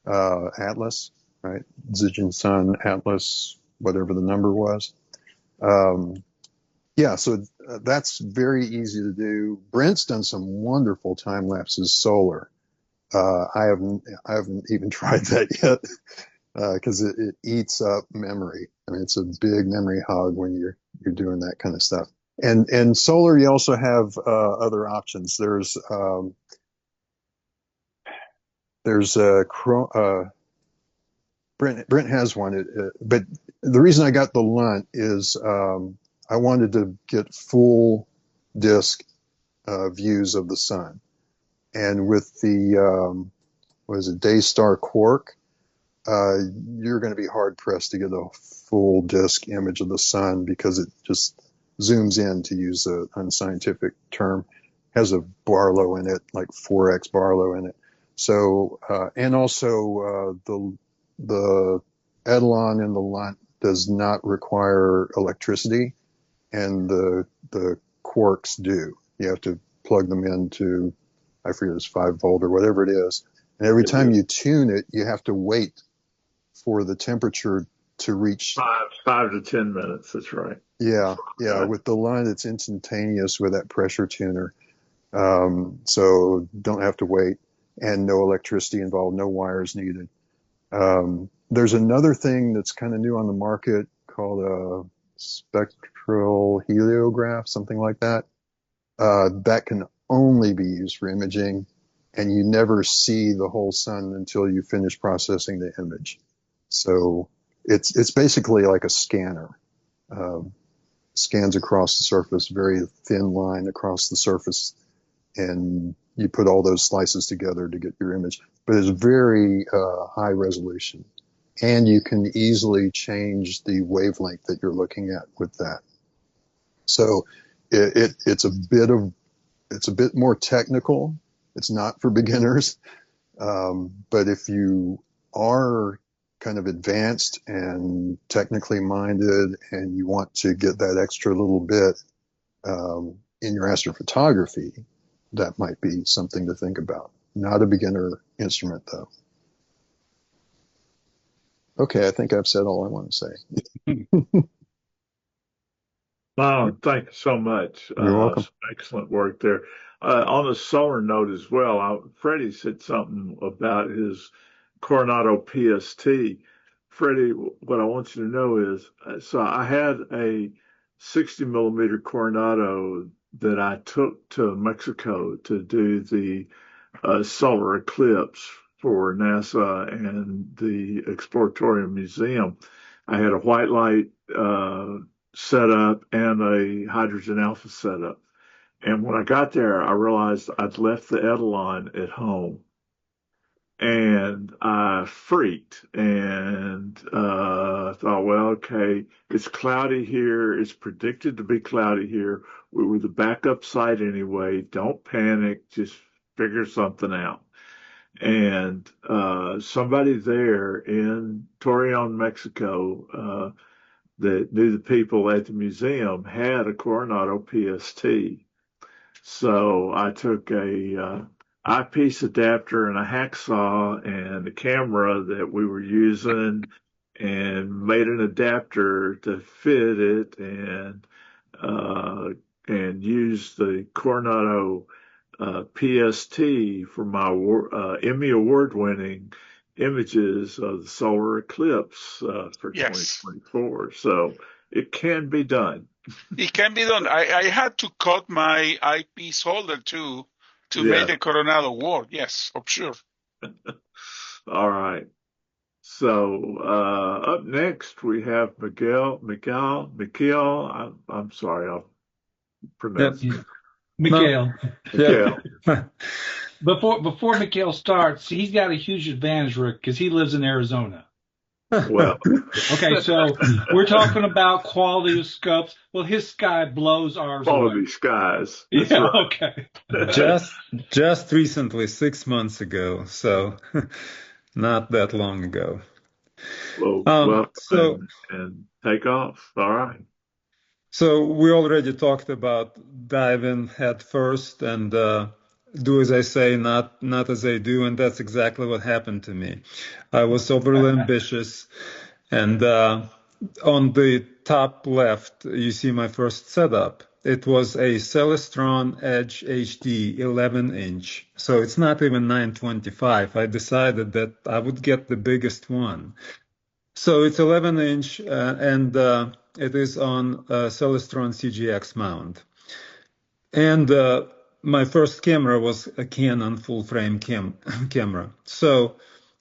Atlas, right? ZWO Atlas, whatever the number was. Yeah, so that's very easy to do. Brent's done some wonderful time lapses solar. I haven't even tried that yet because it eats up memory. I mean, it's a big memory hog when you're doing that kind of stuff. And solar, you also have other options. There's Brent has one, but the reason I got the Lunt is I wanted to get full disk views of the sun, and with the Daystar Quark, you're going to be hard pressed to get a full disk image of the sun because it just zooms in, to use an unscientific term, has a Barlow in it, like 4x Barlow in it. So, and also the Eidolon in the Lunt does not require electricity, and the quarks do. You have to plug them into, I forget, it's 5 volt or whatever it is. And every time you tune it, you have to wait for the temperature to reach 5 to 10 minutes. That's right. Yeah. With the Lunt, it's instantaneous with that pressure tuner. So don't have to wait, and no electricity involved, no wires needed. There's another thing that's kind of new on the market called a spectral heliograph, something like that. That can only be used for imaging, and you never see the whole sun until you finish processing the image. So it's basically like a scanner. Scans across the surface, very thin line across the surface, and you put all those slices together to get your image. But it's very high resolution, and you can easily change the wavelength that you're looking at with that. So it's a bit more technical. It's not for beginners, but if you are kind of advanced and technically minded, and you want to get that extra little bit in your astrophotography, that might be something to think about. Not a beginner instrument, though. Okay, I think I've said all I want to say. Wow, thank you so much. You're welcome. Excellent work there. On a solar note as well, Freddie said something about his Coronado PST. Freddie, what I want you to know is, so I had a 60 millimeter Coronado that I took to Mexico to do the solar eclipse for NASA and the Exploratorium Museum. I had a white light setup and a hydrogen alpha setup. And when I got there, I realized I'd left the Eidolon at home. And I freaked and thought, well, okay, it's cloudy here. It's predicted to be cloudy here. We were the backup site anyway. Don't panic. Just figure something out. And somebody there in Torreon, Mexico, that knew the people at the museum had a Coronado PST. So I took a eyepiece adapter and a hacksaw and the camera that we were using and made an adapter to fit it, and used the Coronado PST for my Emmy award winning images of the solar eclipse for Yes. 2024. So it can be done. It can be done. I had to cut my eyepiece holder too to Yeah. make the Coronado work. Yes, for sure. All right. So up next we have Miguel. I'm sorry, I'll Yep. pronounce No. Mikhail. Miguel. Yep. Before Mikhail starts, he's got a huge advantage, Rick, because he lives in Arizona. Well, Okay, so we're talking about quality of scopes. Well, his sky blows ours away. quality skies. That's Yeah, right. okay. Just recently, 6 months ago, so not that long ago. Well, So and take off. All right. So we already talked about diving head first and do as I say, not as I do, and that's exactly what happened to me. I was overly ambitious, and on the top left, you see my first setup. It was a Celestron Edge HD 11-inch, so it's not even 925. I decided that I would get the biggest one. So it's 11-inch, and it is on a Celestron CGX mount. And my first camera was a Canon full-frame camera. So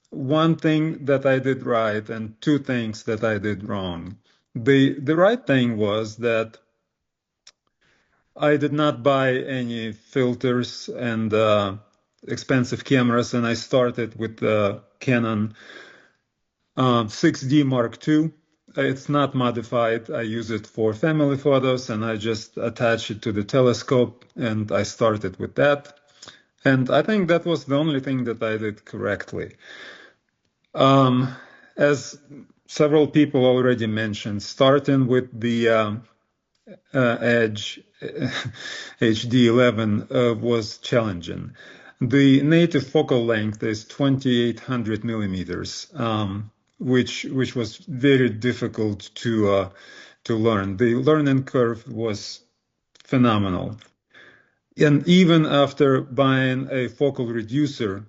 one thing that I did right and two things that I did wrong. The right thing was that I did not buy any filters and expensive cameras, and I started with the Canon 6D Mark II. It's not modified. I use it for family photos, and I just attach it to the telescope, and I started with that. And I think that was the only thing that I did correctly. As several people already mentioned, starting with the Edge HD11 was challenging. The native focal length is 2800 millimeters, which was very difficult to learn. The learning curve was phenomenal. And even after buying a focal reducer,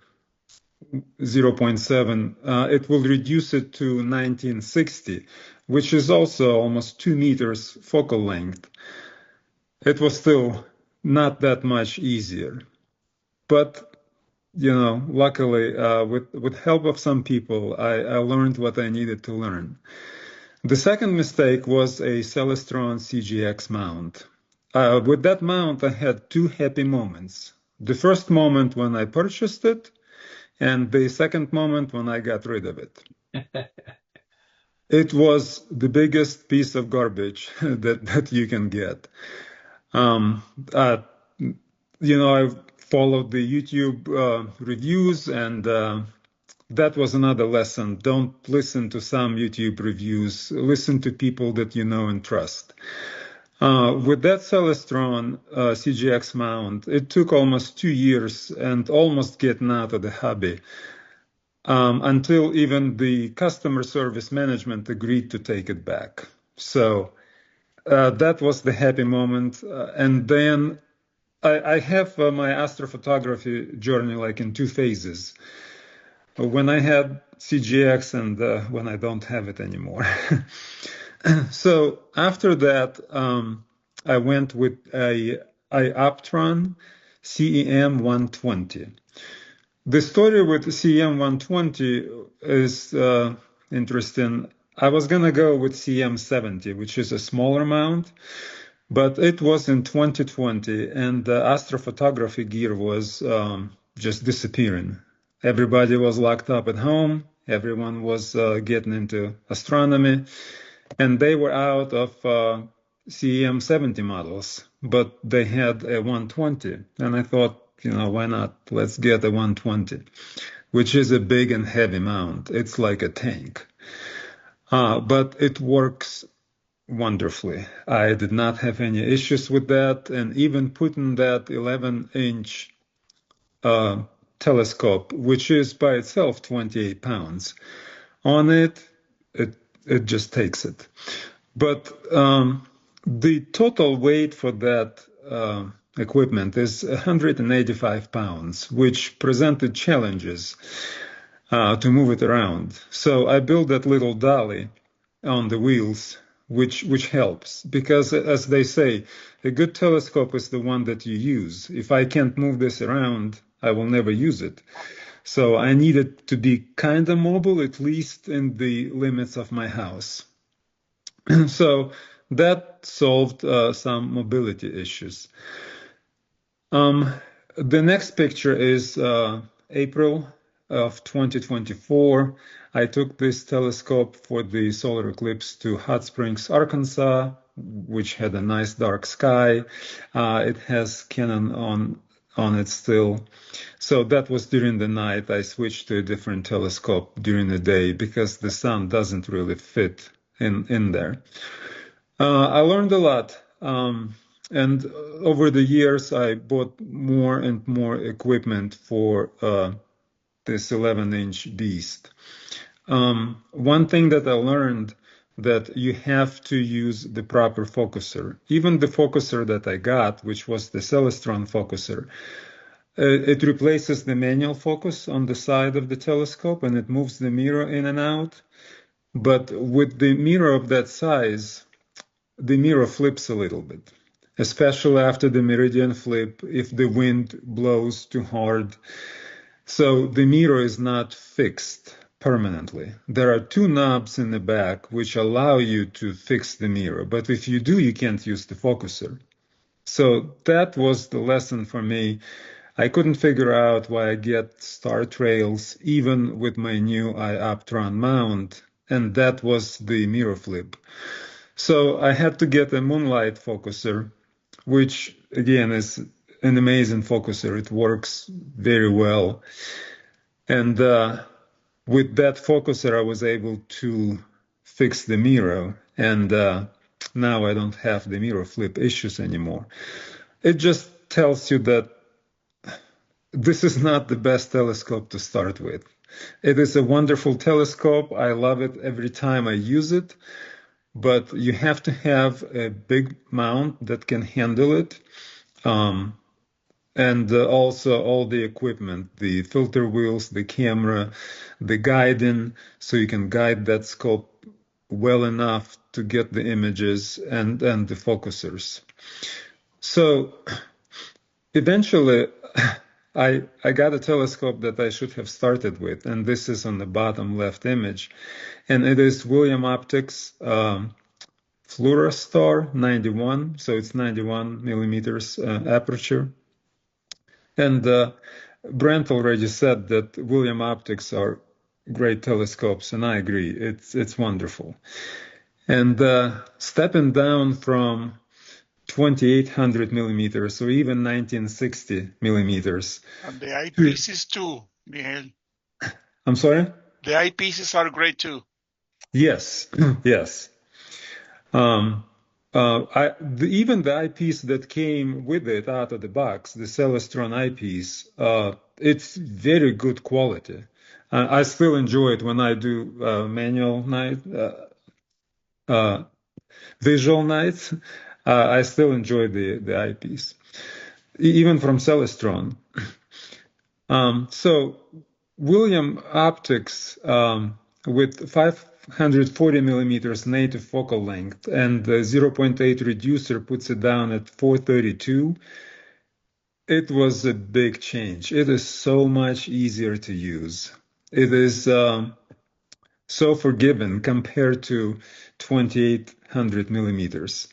0.7, it will reduce it to 1960, which is also almost 2 meters focal length. It was still not that much easier. But luckily, with help of some people, I learned what I needed to learn. The second mistake was a Celestron CGX mount. With that mount, I had two happy moments. The first moment when I purchased it, and the second moment when I got rid of it. It was the biggest piece of garbage that you can get. I followed the YouTube reviews, and that was another lesson. Don't listen to some YouTube reviews. Listen to people that you know and trust. With that Celestron CGX mount, it took almost 2 years and almost getting out of the hobby until even the customer service management agreed to take it back. So that was the happy moment. And then I have my astrophotography journey like in two phases. When I had CGX and when I don't have it anymore. So after that, I went with a Optron CEM 120. The story with CEM 120 is interesting. I was going to go with CM 70, which is a smaller mount, but it was in 2020, and the astrophotography gear was just disappearing. Everybody was locked up at home. Everyone was getting into astronomy, and they were out of CEM 70 models, but they had a 120. And I thought, why not? Let's get a 120, which is a big and heavy mount. It's like a tank. But it works wonderfully. I did not have any issues with that. And even putting that 11-inch telescope, which is by itself 28 pounds, on it just takes it. But the total weight for that equipment is 185 pounds, which presented challenges to move it around. So I built that little dolly on the wheels which helps because, as they say, a good telescope is the one that you use. If I can't move this around, I will never use it. So I needed to be kind of mobile, at least in the limits of my house. So that solved some mobility issues. The next picture is April of 2024. I took this telescope for the solar eclipse to Hot Springs, Arkansas, which had a nice dark sky. It has Canon on it still. So that was during the night. I switched to a different telescope during the day because the sun doesn't really fit in there. I learned a lot. And over the years, I bought more and more equipment for this 11-inch beast. One thing that I learned that you have to use the proper focuser. Even the focuser that I got, which was the Celestron focuser, it replaces the manual focus on the side of the telescope and it moves the mirror in and out. But with the mirror of that size, the mirror flips a little bit, especially after the meridian flip if the wind blows too hard. So the mirror is not fixed permanently. There are two knobs in the back which allow you to fix the mirror, but if you do, you can't use the focuser. So that was the lesson for me. I couldn't figure out why I get star trails even with my new iOptron mount, and that was the mirror flip. So I had to get a moonlight focuser, which again is an amazing focuser. It works very well. And with that focuser, I was able to fix the mirror. And now I don't have the mirror flip issues anymore. It just tells you that this is not the best telescope to start with. It is a wonderful telescope. I love it every time I use it. But you have to have a big mount that can handle it. And also all the equipment, the filter wheels, the camera, the guiding, so you can guide that scope well enough to get the images and the focusers. So eventually I got a telescope that I should have started with, and this is on the bottom left image. And it is William Optics Fluorostar 91, so it's 91 millimeters aperture. And Brent already said that William Optics are great telescopes, and I agree. It's wonderful. And stepping down from 2800 millimeters or even 1960 millimeters. And the eyepieces too, Miguel. I'm sorry? The eyepieces are great too. Yes, yes. Even the eyepiece that came with it out of the box, the Celestron eyepiece, it's very good quality. I still enjoy it when I do manual night, visual nights. I still enjoy the eyepiece, even from Celestron. So William Optics with 540 millimeters native focal length and the 0.8 reducer puts it down at 432. It was a big change. It is so much easier to use. It is so forgiving compared to 2800 millimeters.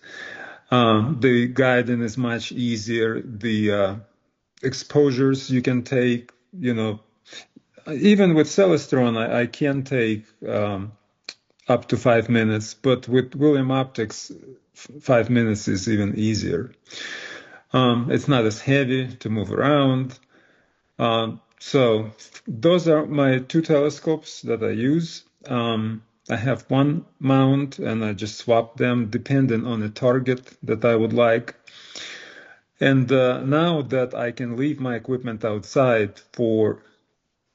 The guiding is much easier. The exposures you can take, even with Celestron, I can take up to 5 minutes, but with William Optics, 5 minutes is even easier. It's not as heavy to move around. So those are my two telescopes that I use. I have one mount and I just swap them depending on the target that I would like. And now that I can leave my equipment outside for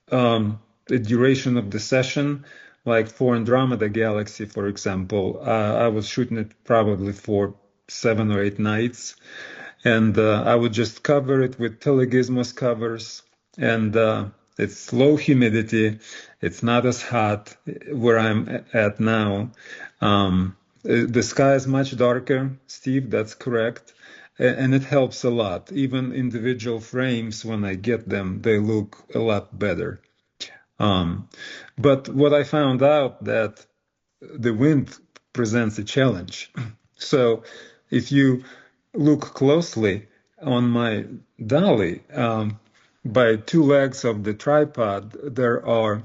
the duration of the session, like for Andromeda Galaxy, for example, I was shooting it probably for 7 or 8 nights. And I would just cover it with telegizmos covers. And it's low humidity. It's not as hot where I'm at now. The sky is much darker, Steve, that's correct. And it helps a lot. Even individual frames, when I get them, they look a lot better. But what I found out that the wind presents a challenge. So if you look closely on my dolly, by two legs of the tripod, there are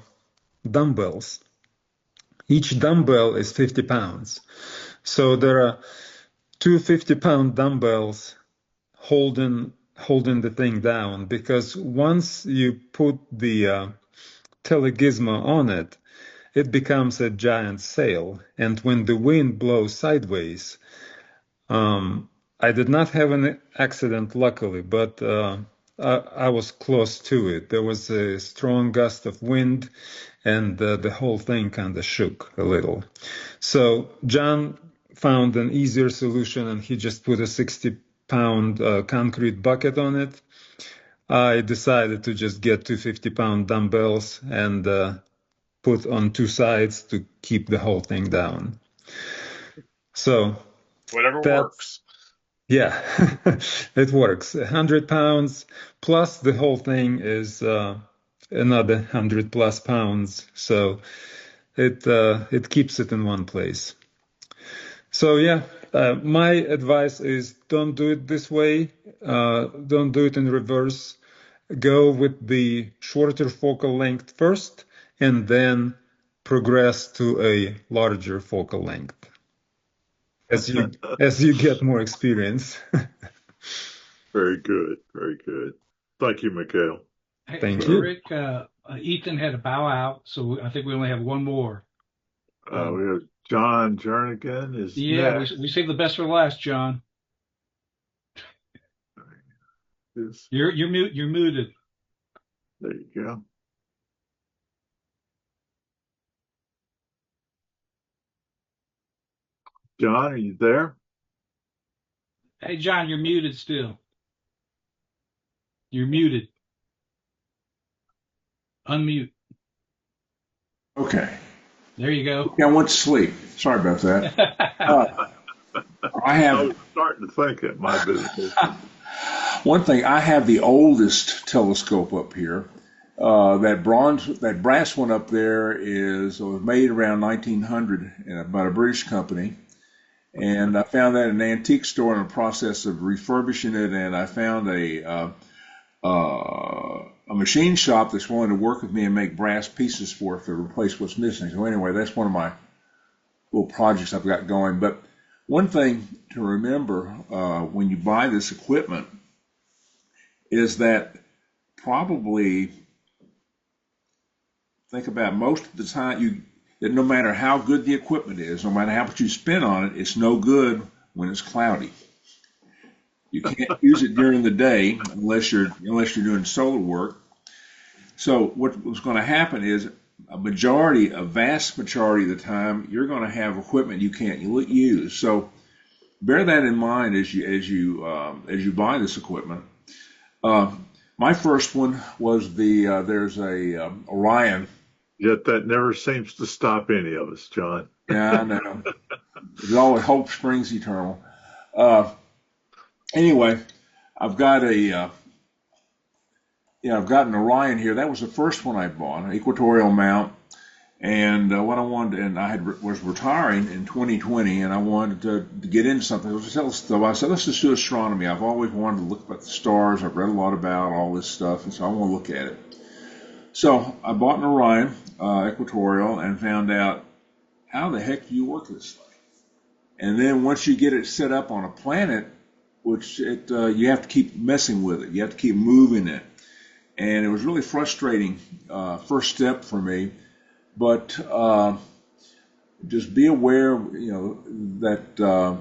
dumbbells. Each dumbbell is 50 pounds. So there are two 50-pound dumbbells holding the thing down, because once you put the telegizmo on it, it becomes a giant sail. And when the wind blows sideways, I did not have an accident, luckily, but I was close to it. There was a strong gust of wind, and the whole thing kind of shook a little. So John found an easier solution, and he just put a 60-pound concrete bucket on it. I decided to just get two 50-pound dumbbells and put on two sides to keep the whole thing down. So Whatever that's, works. yeah, it works. 100 pounds plus the whole thing is another 100 plus pounds. So it keeps it in one place. So yeah, my advice is don't do it this way. Don't do it in reverse. Go with the shorter focal length first, and then progress to a larger focal length as you get more experience. Very good. Very good. Thank you, Mikhail. Hey, Thank hey, you. Rick, Ethan had to bow out, so I think we only have one more. We have John Jernigan is Yeah, next. we saved the best for last, John. You're muted. There you go. John, are you there? Hey, John, you're muted still. You're muted. Unmute. Okay. There you go. Okay, I went to sleep. Sorry about that. I was starting to think it might be. One thing, I have the oldest telescope up here. That brass one up there was made around 1900 by a British company. And I found that in an antique store in the process of refurbishing it, and I found a machine shop that's willing to work with me and make brass pieces for it to replace what's missing. So anyway, that's one of my little projects I've got going. But one thing to remember when you buy this equipment is that probably think about most of the time that no matter how good the equipment is, no matter how much you spend on it, it's no good when it's cloudy. You can't use it during the day unless you're doing solar work. So what's going to happen is a vast majority of the time, you're going to have equipment you can't use. So bear that in mind as you buy this equipment. My first one was there's a Orion. Yet that never seems to stop any of us, John. Yeah, I know. There's always hope springs eternal. Anyway, I've got an Orion here. That was the first one I bought, an equatorial mount. And what I wanted, and was retiring in 2020, and I wanted to get into something. I said, let's just do astronomy. I've always wanted to look at the stars. I've read a lot about all this stuff, and so I want to look at it. So I bought an Orion equatorial and found out, how the heck do you work this thing? And then once you get it set up on a planet, which you have to keep messing with it. You have to keep moving it. And it was really frustrating first step for me. But just be aware, that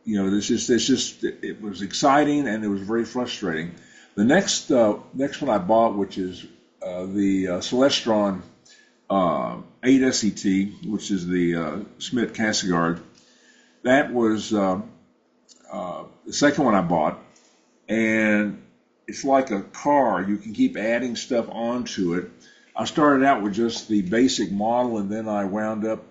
it was exciting and it was very frustrating. The next one I bought, which is the Celestron 8 SET, which is the Schmidt-Cassegrain. That was the second one I bought, and it's like a car. You can keep adding stuff onto it. I started out with just the basic model, and then I wound up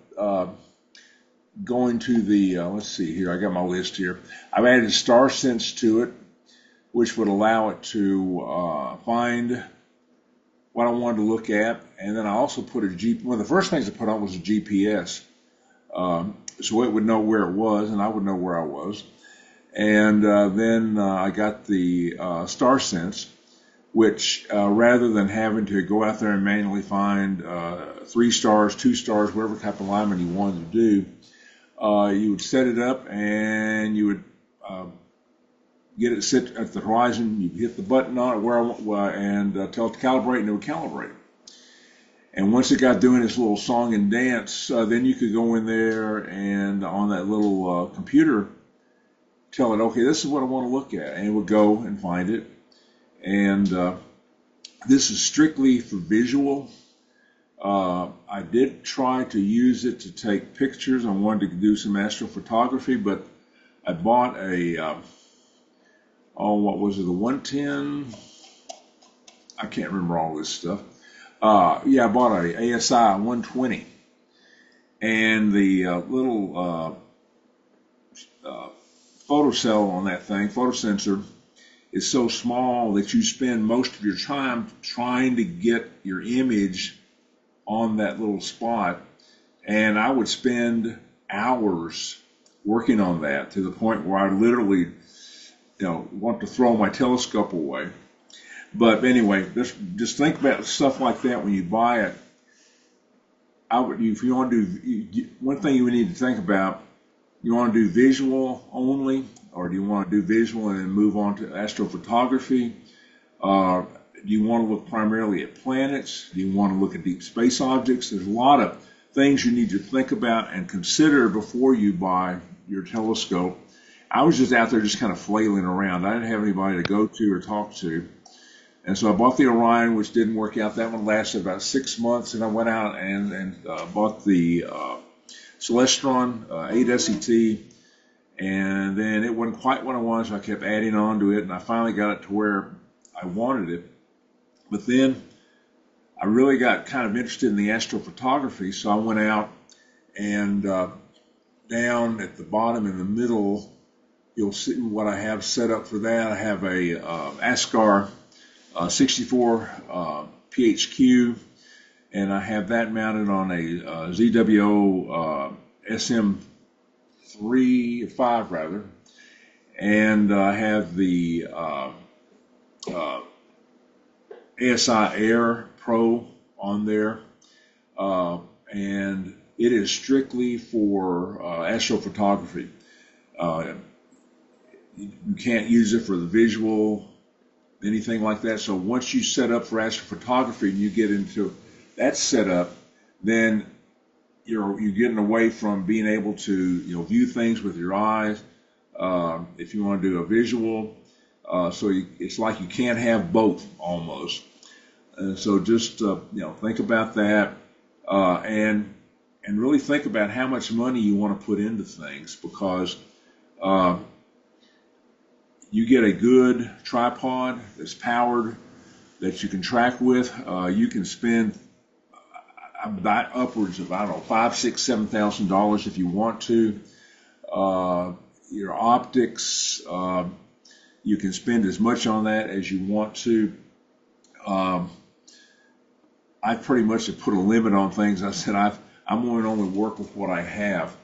going to the, let's see here, I got my list here. I've added star sense to it, which would allow it to find what I wanted to look at. And then I also put one of the first things I put on was a GPS. So it would know where it was, and I would know where I was. And then I got the star sense, which rather than having to go out there and manually find 3 stars, 2 stars, whatever type of alignment you wanted to do, you would set it up and you would get it sit at the horizon. You hit the button on it and tell it to calibrate, and it would calibrate. And once it got doing its little song and dance, then you could go in there and on that little computer, tell it, okay, this is what I want to look at, and it would go and find it. And this is strictly for visual. I did try to use it to take pictures. I wanted to do some astrophotography, but I bought a, what was it, the 110? I can't remember all this stuff. I bought a ASI 120, and the little photocell on that thing, photosensor, is so small that you spend most of your time trying to get your image on that little spot. And I would spend hours working on that to the point where I literally, want to throw my telescope away. But anyway, just think about stuff like that when you buy it. If you want to do, one thing you would need to think about, you want to do visual only, or do you want to do visual and then move on to astrophotography? Do you want to look primarily at planets? Do you want to look at deep space objects? There's a lot of things you need to think about and consider before you buy your telescope. I was just out there just kind of flailing around. I didn't have anybody to go to or talk to. And so I bought the Orion, which didn't work out. That one lasted about 6 months, and I went out and bought the Celestron 8 SET, and then it wasn't quite what I wanted, so I kept adding on to it, and I finally got it to where I wanted it. But then I really got kind of interested in the astrophotography, so I went out and down at the bottom in the middle, you'll see what I have set up for that. I have a ASCAR 64 PHQ, and I have that mounted on a ZWO SM3 5 rather, and I have the ASI Air Pro on there, and it is strictly for astrophotography. You can't use it for the visual, anything like that. So once you set up for astrophotography and you get into that setup, then you're getting away from being able to view things with your eyes. If you want to do a visual, it's like you can't have both almost. So just think about that, and really think about how much money you want to put into things, because you get a good tripod that's powered that you can track with. You can spend upwards of, I don't know, $5,000, $6,000, $7,000 if you want to. Your optics, you can spend as much on that as you want to. I pretty much have put a limit on things. I said I'm going to only work with what I have.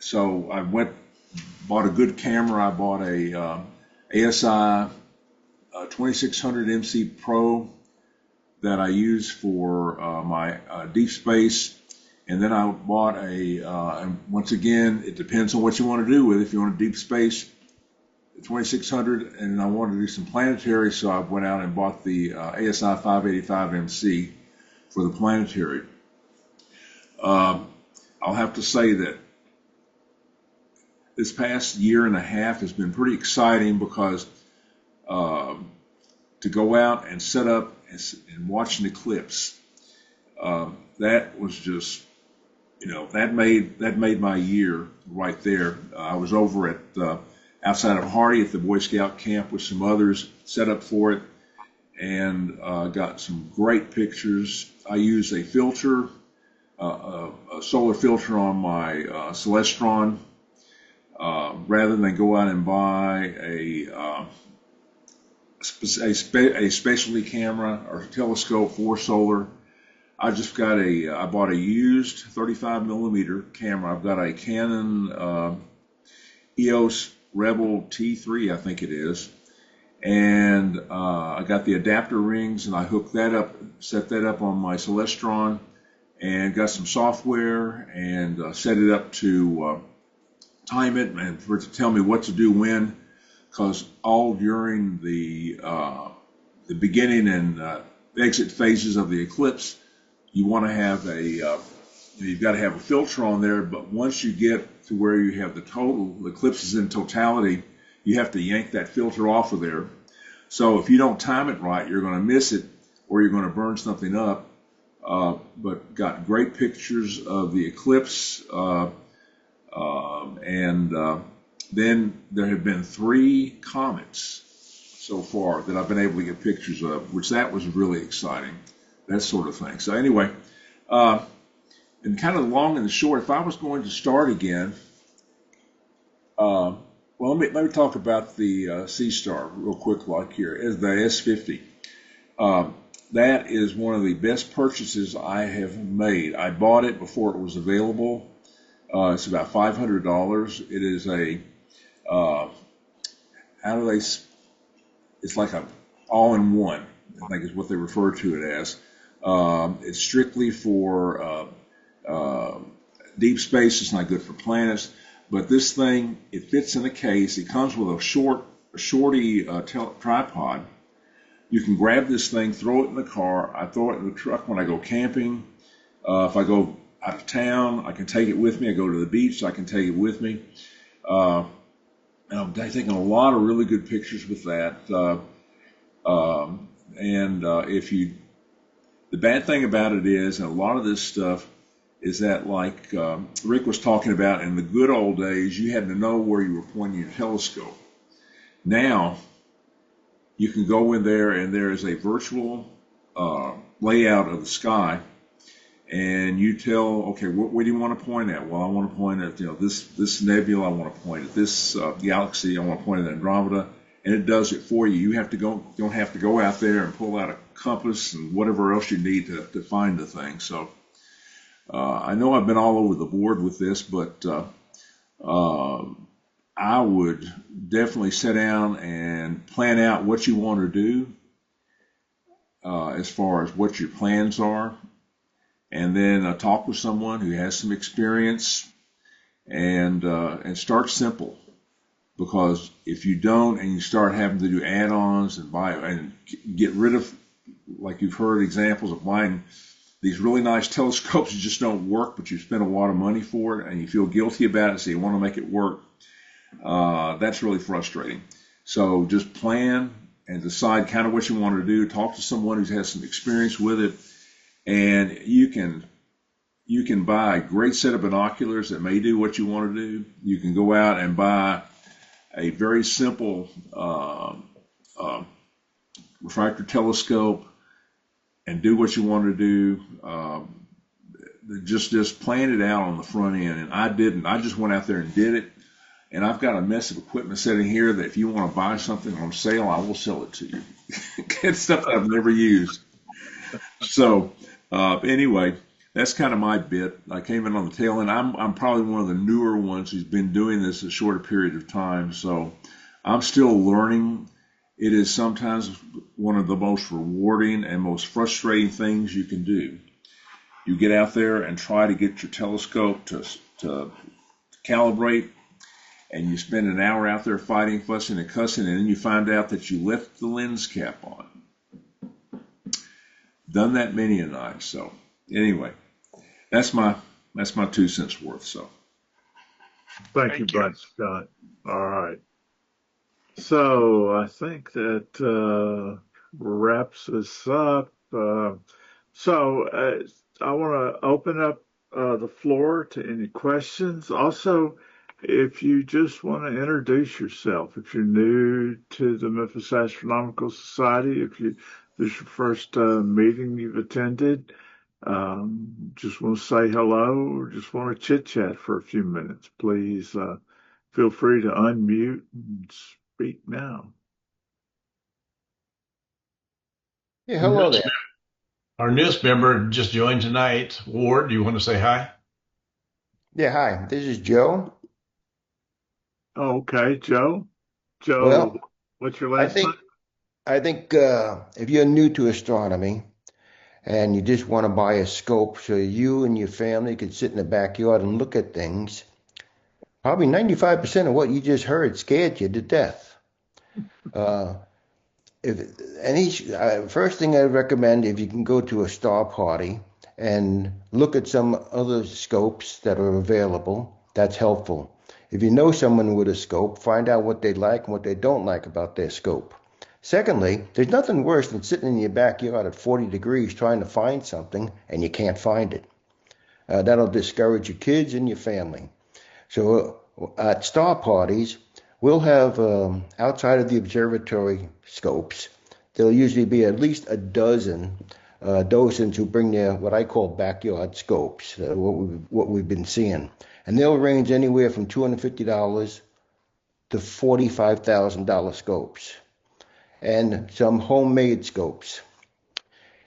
So I bought a good camera. I bought a ASI 2600 MC Pro that I use for my deep space. And then I bought and once again, it depends on what you want to do with it. If you want a deep space, 2600, and I wanted to do some planetary, so I went out and bought the ASI 585 MC for the planetary. I'll have to say that this past year and a half has been pretty exciting, because to go out and set up and watch an eclipse, that was just, that made my year right there. I was over at outside of Hardy at the Boy Scout camp with some others, set up for it, and got some great pictures. I used a filter a solar filter on my Celestron, rather than go out and buy a specialty camera or telescope for solar. I bought a used 35 millimeter camera. I've got a Canon EOS Rebel T3, I think it is. And I got the adapter rings and I hooked that up, set that up on my Celestron, and got some software and set it up to time it and for it to tell me what to do when, because all during the beginning and exit phases of the eclipse, you want to have you've got to have a filter on there, but once you get to where you have the eclipse is in totality, you have to yank that filter off of there. So if you don't time it right, you're going to miss it or you're going to burn something up. But got great pictures of the eclipse, and then there have been 3 comets so far that I've been able to get pictures of, which that was really exciting, that sort of thing. So anyway, and kind of long and the short, if I was going to start again, well, let me talk about the SeeStar real quick, like here, is the S50. That is one of the best purchases I have made. I bought it before it was available. It's about $500. It is it's like a all-in-one, I think is what they refer to it as. It's strictly for deep space. It's not good for planets. But this thing, it fits in a case. It comes with a shorty tripod. You can grab this thing, throw it in the car. I throw it in the truck when I go camping. If I go out of town, I can take it with me. I go to the beach, I can take it with me. And I'm taking a lot of really good pictures with that. The bad thing about it is, and a lot of this stuff is that, like Rick was talking about, in the good old days, you had to know where you were pointing your telescope. Now, you can go in there and there is a virtual layout of the sky, and you tell, okay, what do you want to point at? Well, I want to point at this nebula. I want to point at this galaxy. I want to point at Andromeda, and it does it for you. You don't have to go out there and pull out a compass and whatever else you need to find the thing. So I know I've been all over the board with this, but I would definitely sit down and plan out what you want to do as far as what your plans are, and then talk with someone who has some experience and start simple. Because if you don't and you start having to do add-ons and buy and get rid of, like you've heard examples of buying these really nice telescopes that just don't work, but you spend a lot of money for it and you feel guilty about it, so you want to make it work, that's really frustrating. So just plan and decide kind of what you want to do. Talk to someone who has some experience with it, and you can buy a great set of binoculars that may do what you want to do. You can go out and buy a very simple refractor telescope and do what you want to do. Just plan it out on the front end, and I didn't. I just went out there and did it. And I've got a mess of equipment sitting here that if you want to buy something on sale, I will sell it to you. It's stuff that I've never used. So anyway, that's kind of my bit. I came in on the tail end. I'm probably one of the newer ones who's been doing this a shorter period of time. So I'm still learning. It is sometimes one of the most rewarding and most frustrating things you can do. You get out there and try to get your telescope to calibrate, and you spend an hour out there fighting, fussing, and cussing, and then you find out that you left the lens cap on. Done that many a night. So anyway, that's my 2 cents worth. So Thank you, Bud Scott. All right. So I think that wraps us up. So I want to open up the floor to any questions. Also, if you just want to introduce yourself, if you're new to the Memphis Astronomical Society, if this is your first meeting you've attended, just want to say hello or just want to chit chat for a few minutes, please feel free to unmute and speak now. Yeah, hello there. Our newest member just joined tonight. Ward, do you want to say hi? Yeah, hi. This is Joe. Okay, Joe. Joe, Well, what's your I last name? think I think if you're new to astronomy and you just want to buy a scope so you and your family could sit in the backyard and look at things, probably 95% of what you just heard scared you to death. Uh, First thing I'd recommend, if you can go to a star party and look at some other scopes that are available, that's helpful. If you know someone with a scope, find out what they like and what they don't like about their scope. Secondly, there's nothing worse than sitting in your backyard at 40 degrees trying to find something and you can't find it. That'll discourage your kids and your family. So at star parties, we'll have outside of the observatory scopes, there'll usually be at least a dozen docents who bring their what I call backyard scopes, what we've been seeing. And they'll range anywhere from $250 to $45,000 scopes and some homemade scopes.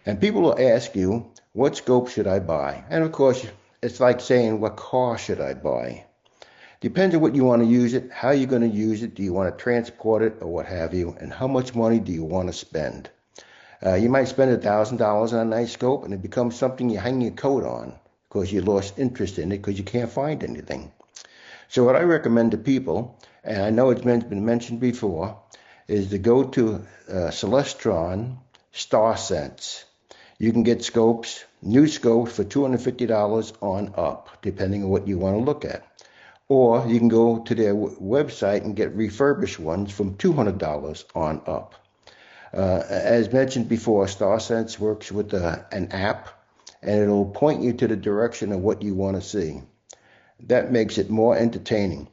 And people will ask you, what scope should I buy? And of course, it's like saying, what car should I buy? Depends on what you want to use it, how you're going to use it, do you want to transport it or what have you, and how much money do you want to spend. You might spend $1,000 on a nice scope and it becomes something you hang your coat on because you lost interest in it because you can't find anything. So what I recommend to people, and I know it's been mentioned before, is to go to Celestron StarSense. You can get scopes, new scopes for $250 on up, depending on what you want to look at. Or you can go to their website and get refurbished ones from $200 on up. As mentioned before, StarSense works with an app, and it'll point you to the direction of what you want to see. That makes it more entertaining.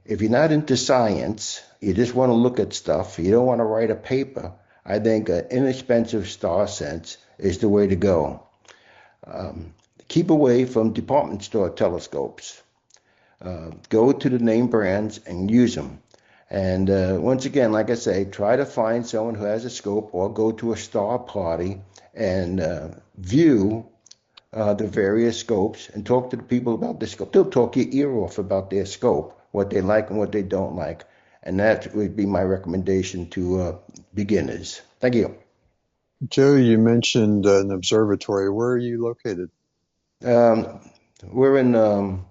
If you're not into science, you just want to look at stuff, you don't want to write a paper, I think an inexpensive StarSense is the way to go. Keep away from department store telescopes. Go to the name brands and use them. And once again, like I say, try to find someone who has a scope or go to a star party and view the various scopes and talk to the people about the scope. They'll talk your ear off about their scope, what they like and what they don't like. And that would be my recommendation to beginners. Thank you. Joe, you mentioned an observatory. Where are you located? We're in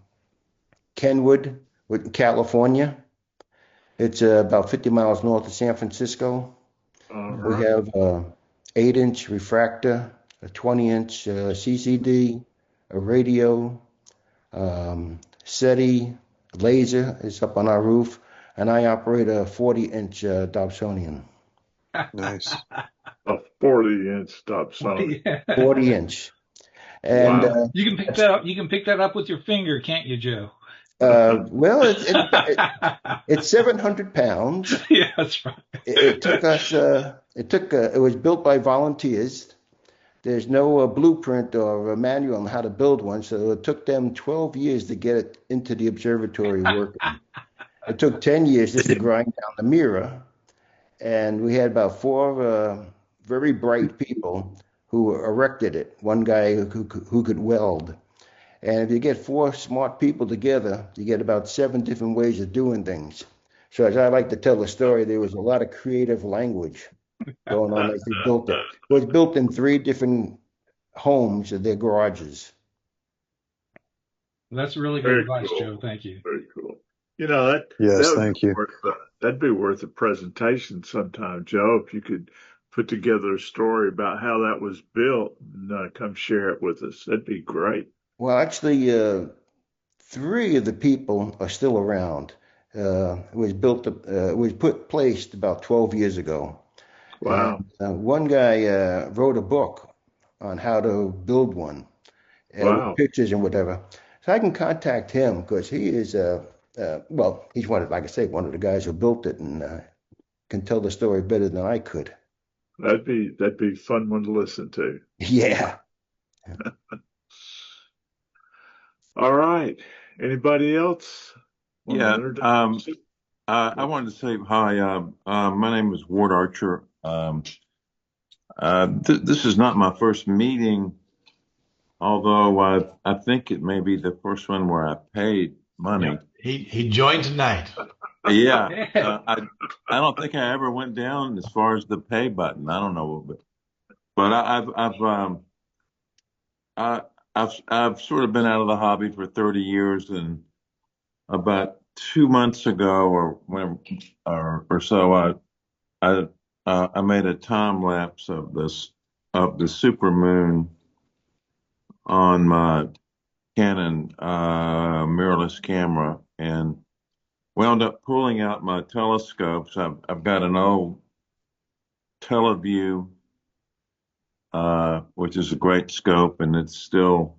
Kenwood, California. It's about 50 miles north of San Francisco. We have an 8-inch refractor, a 20-inch CCD, a radio, SETI, laser is up on our roof, and I operate a 40-inch Dobsonian. Nice. A 40-inch Dobsonian. Yeah. 40-inch. And Wow. You can pick that up. You can pick that up with your finger, can't you, Joe? well, it's 700 pounds. Yeah, that's right. It took us. It was built by volunteers. There's no blueprint or a manual on how to build one, so it took them 12 years to get it into the observatory working. It took 10 years just to grind down the mirror, and we had about 4 very bright people who erected it. One guy who could weld. And if you get 4 smart people together, you get about 7 different ways of doing things. So as I like to tell the story, there was a lot of creative language going on as they built it. It was built in 3 different homes of their garages. That's really good Very advice, cool. Joe. Thank you. Very cool. You know, Yes, thank you. That'd be worth a presentation sometime, Joe, if you could put together a story about how that was built and come share it with us. That'd be great. Well, actually, 3 of the people are still around. It was placed about 12 years ago. Wow. And, one guy wrote a book on how to build one, with pictures and whatever. So I can contact him because he is, he's like I say, one of the guys who built it and can tell the story better than I could. That'd be a fun one to listen to. Yeah. All right. Anybody else want an Yeah. introduction? I wanted to say hi. My name is Ward Archer. This is not my first meeting, although I think it may be the first one where I paid money. Yep. He joined tonight. Yeah. Yeah. I don't think I ever went down as far as the pay button. I don't know, but I've sort of been out of the hobby for 30 years, and about 2 months ago or so, I I made a time lapse of the supermoon on my Canon mirrorless camera, and wound up pulling out my telescopes. I've got an old Teleview, which is a great scope, and it's still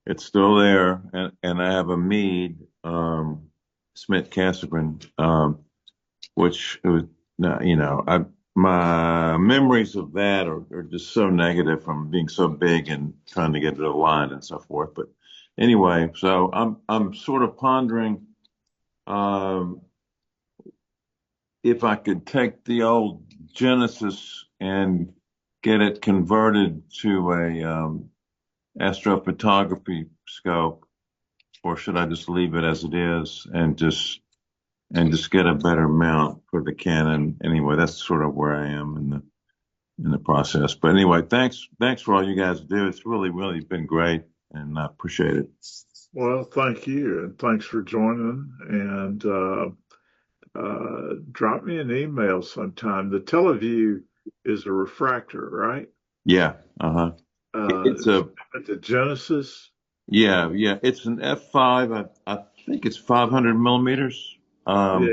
there, and I have a Meade Smith Cassegrain, which was, my memories of that are just so negative from being so big and trying to get it aligned and so forth. But anyway, so I'm sort of pondering um, if I could take the old Genesis and get it converted to a astrophotography scope, or should I just leave it as it is and just get a better mount for the Canon? Anyway, that's sort of where I am in the process. But anyway, thanks for all you guys do. It's really, really been great, and I appreciate it. Well, thank you, and thanks for joining. And drop me an email sometime. The Teleview is a refractor, right? Yeah, uh-huh. It's It's the Genesis. yeah. It's an f5. I think it's 500 millimeters. Yeah,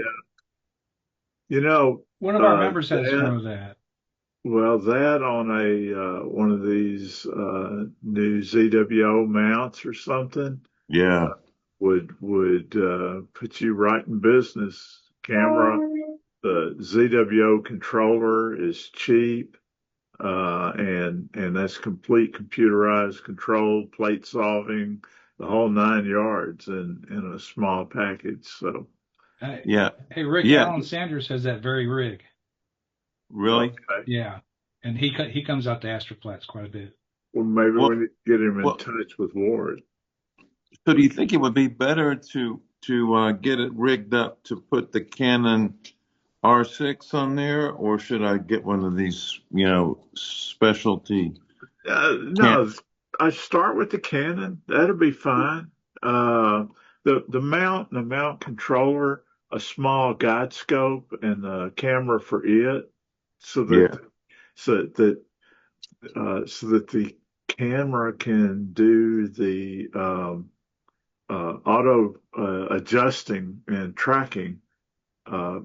you know, One of our members has one that of that. well, that on a one of these new ZWO mounts or something Yeah, would put you right in business. Camera, the ZWO controller is cheap, and that's complete computerized control, plate solving, the whole 9 yards in a small package. So, yeah, Hey, Rick, yeah. Alan Sanders has that very rig. Really? okay. Yeah. And he comes out to Astroflats quite a bit. Well, maybe Well, we need to get him in well. touch with Ward. So do you think it would be better to get it rigged up to put the Canon R6 on there, or should I get one of these, specialty can? No, I start with the Canon. That'll be fine. The mount controller, a small guide scope, and the camera for it, so Yeah, that so that so that the camera can do the auto adjusting and tracking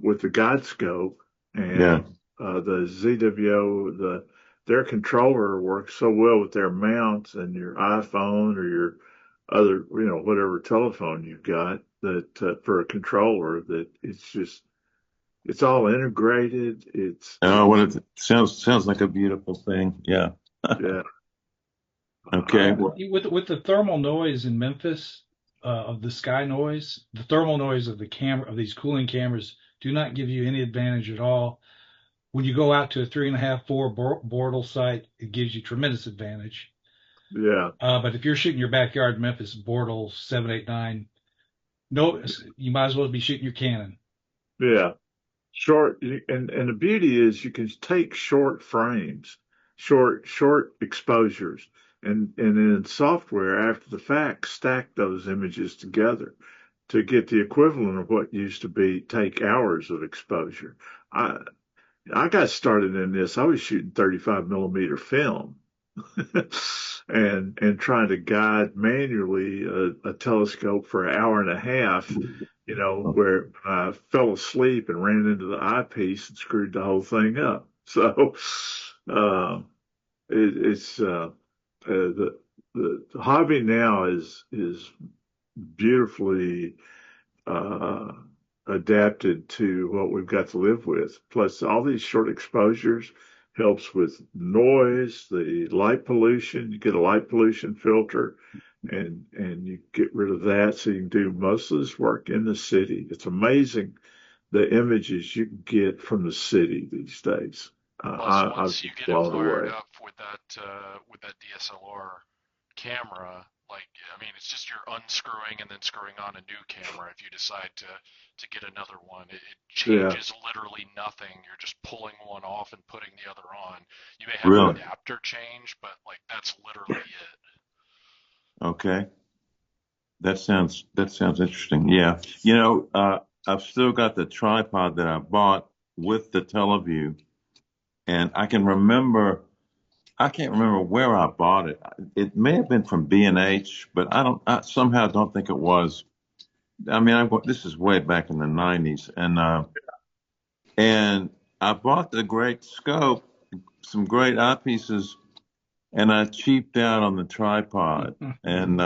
with the guide scope, yeah. and the ZWO, their controller works so well with their mounts and your iPhone or your other, whatever telephone you've got, that for a controller, that it's all integrated. Oh, well, it sounds like a beautiful thing. Yeah. Yeah. Okay. Well, With the thermal noise in Memphis, of the sky noise, the thermal noise of the camera of these cooling cameras do not give you any advantage at all. When you go out to a 3.5, 4 Bortle site, it gives you tremendous advantage. Yeah. But if you're shooting your backyard in Memphis, Bortle 789, no, you might as well be shooting your Canon. Yeah. Short, and the beauty is you can take short frames, short exposures, and in software after the fact stack those images together to get the equivalent of what used to be take hours of exposure. I I got started in this. I was shooting 35 millimeter film and trying to guide manually a telescope for an hour and a half, where I fell asleep and ran into the eyepiece and screwed the whole thing up. So, uh, it's the hobby now is beautifully uh, adapted to what we've got to live with. Plus, all these short exposures helps with noise, the light pollution. You get a light pollution filter, and you get rid of that, so you can do most of this work in the city. It's amazing the images you can get from the city these days. Plus, I was once you get it blown fired away. up with that DSLR camera, like I mean, it's just you're unscrewing and then screwing on a new camera. If you decide to get another one, it Yeah, changes literally nothing. You're just pulling one off and putting the other on. You may have an Really? adapter change, but like that's literally it. Okay. That sounds interesting. Yeah. I've still got the tripod that I bought with the Teleview, and I can't remember where I bought it. It may have been from B&H, but I somehow don't think it was. I mean, this is way back in the 90s, and I bought the great scope, some great eyepieces, and I cheaped out on the tripod. And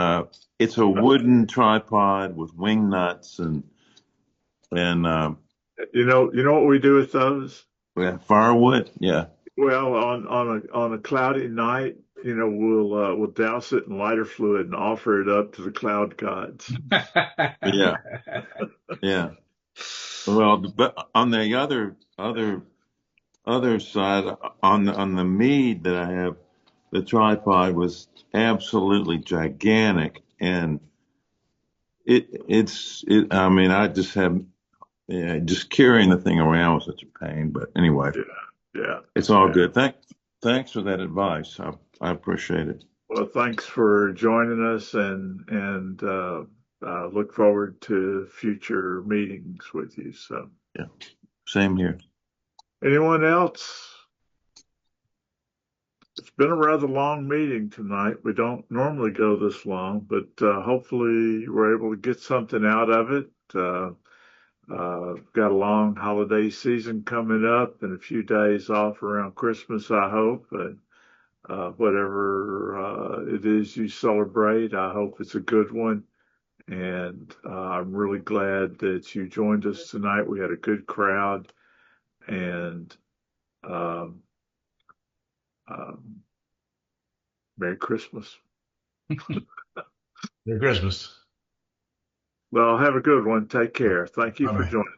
it's a wooden tripod with wing nuts and you know what we do with those? firewood. Yeah, Well, on a cloudy night, we'll douse it in lighter fluid and offer it up to the cloud gods. yeah, yeah. Well, but on the other side, on the mead that I have, the tripod was absolutely gigantic, and I mean, I just have, yeah, just carrying the thing around was such a pain. But anyway, Yeah, yeah, it's all yeah. good. Thanks for that advice. I appreciate it. Well, thanks for joining us, and look forward to future meetings with you. So, Yeah, same here. anyone else? It's been a rather long meeting tonight. We don't normally go this long, but hopefully we're able to get something out of it. Got a long holiday season coming up and a few days off around Christmas, I hope. And whatever it is you celebrate, I hope it's a good one. And I'm really glad that you joined us tonight. We had a good crowd, and um, um, Merry Christmas. Merry Christmas. Well, have a good one. Take care. Thank you for Bye-bye. joining.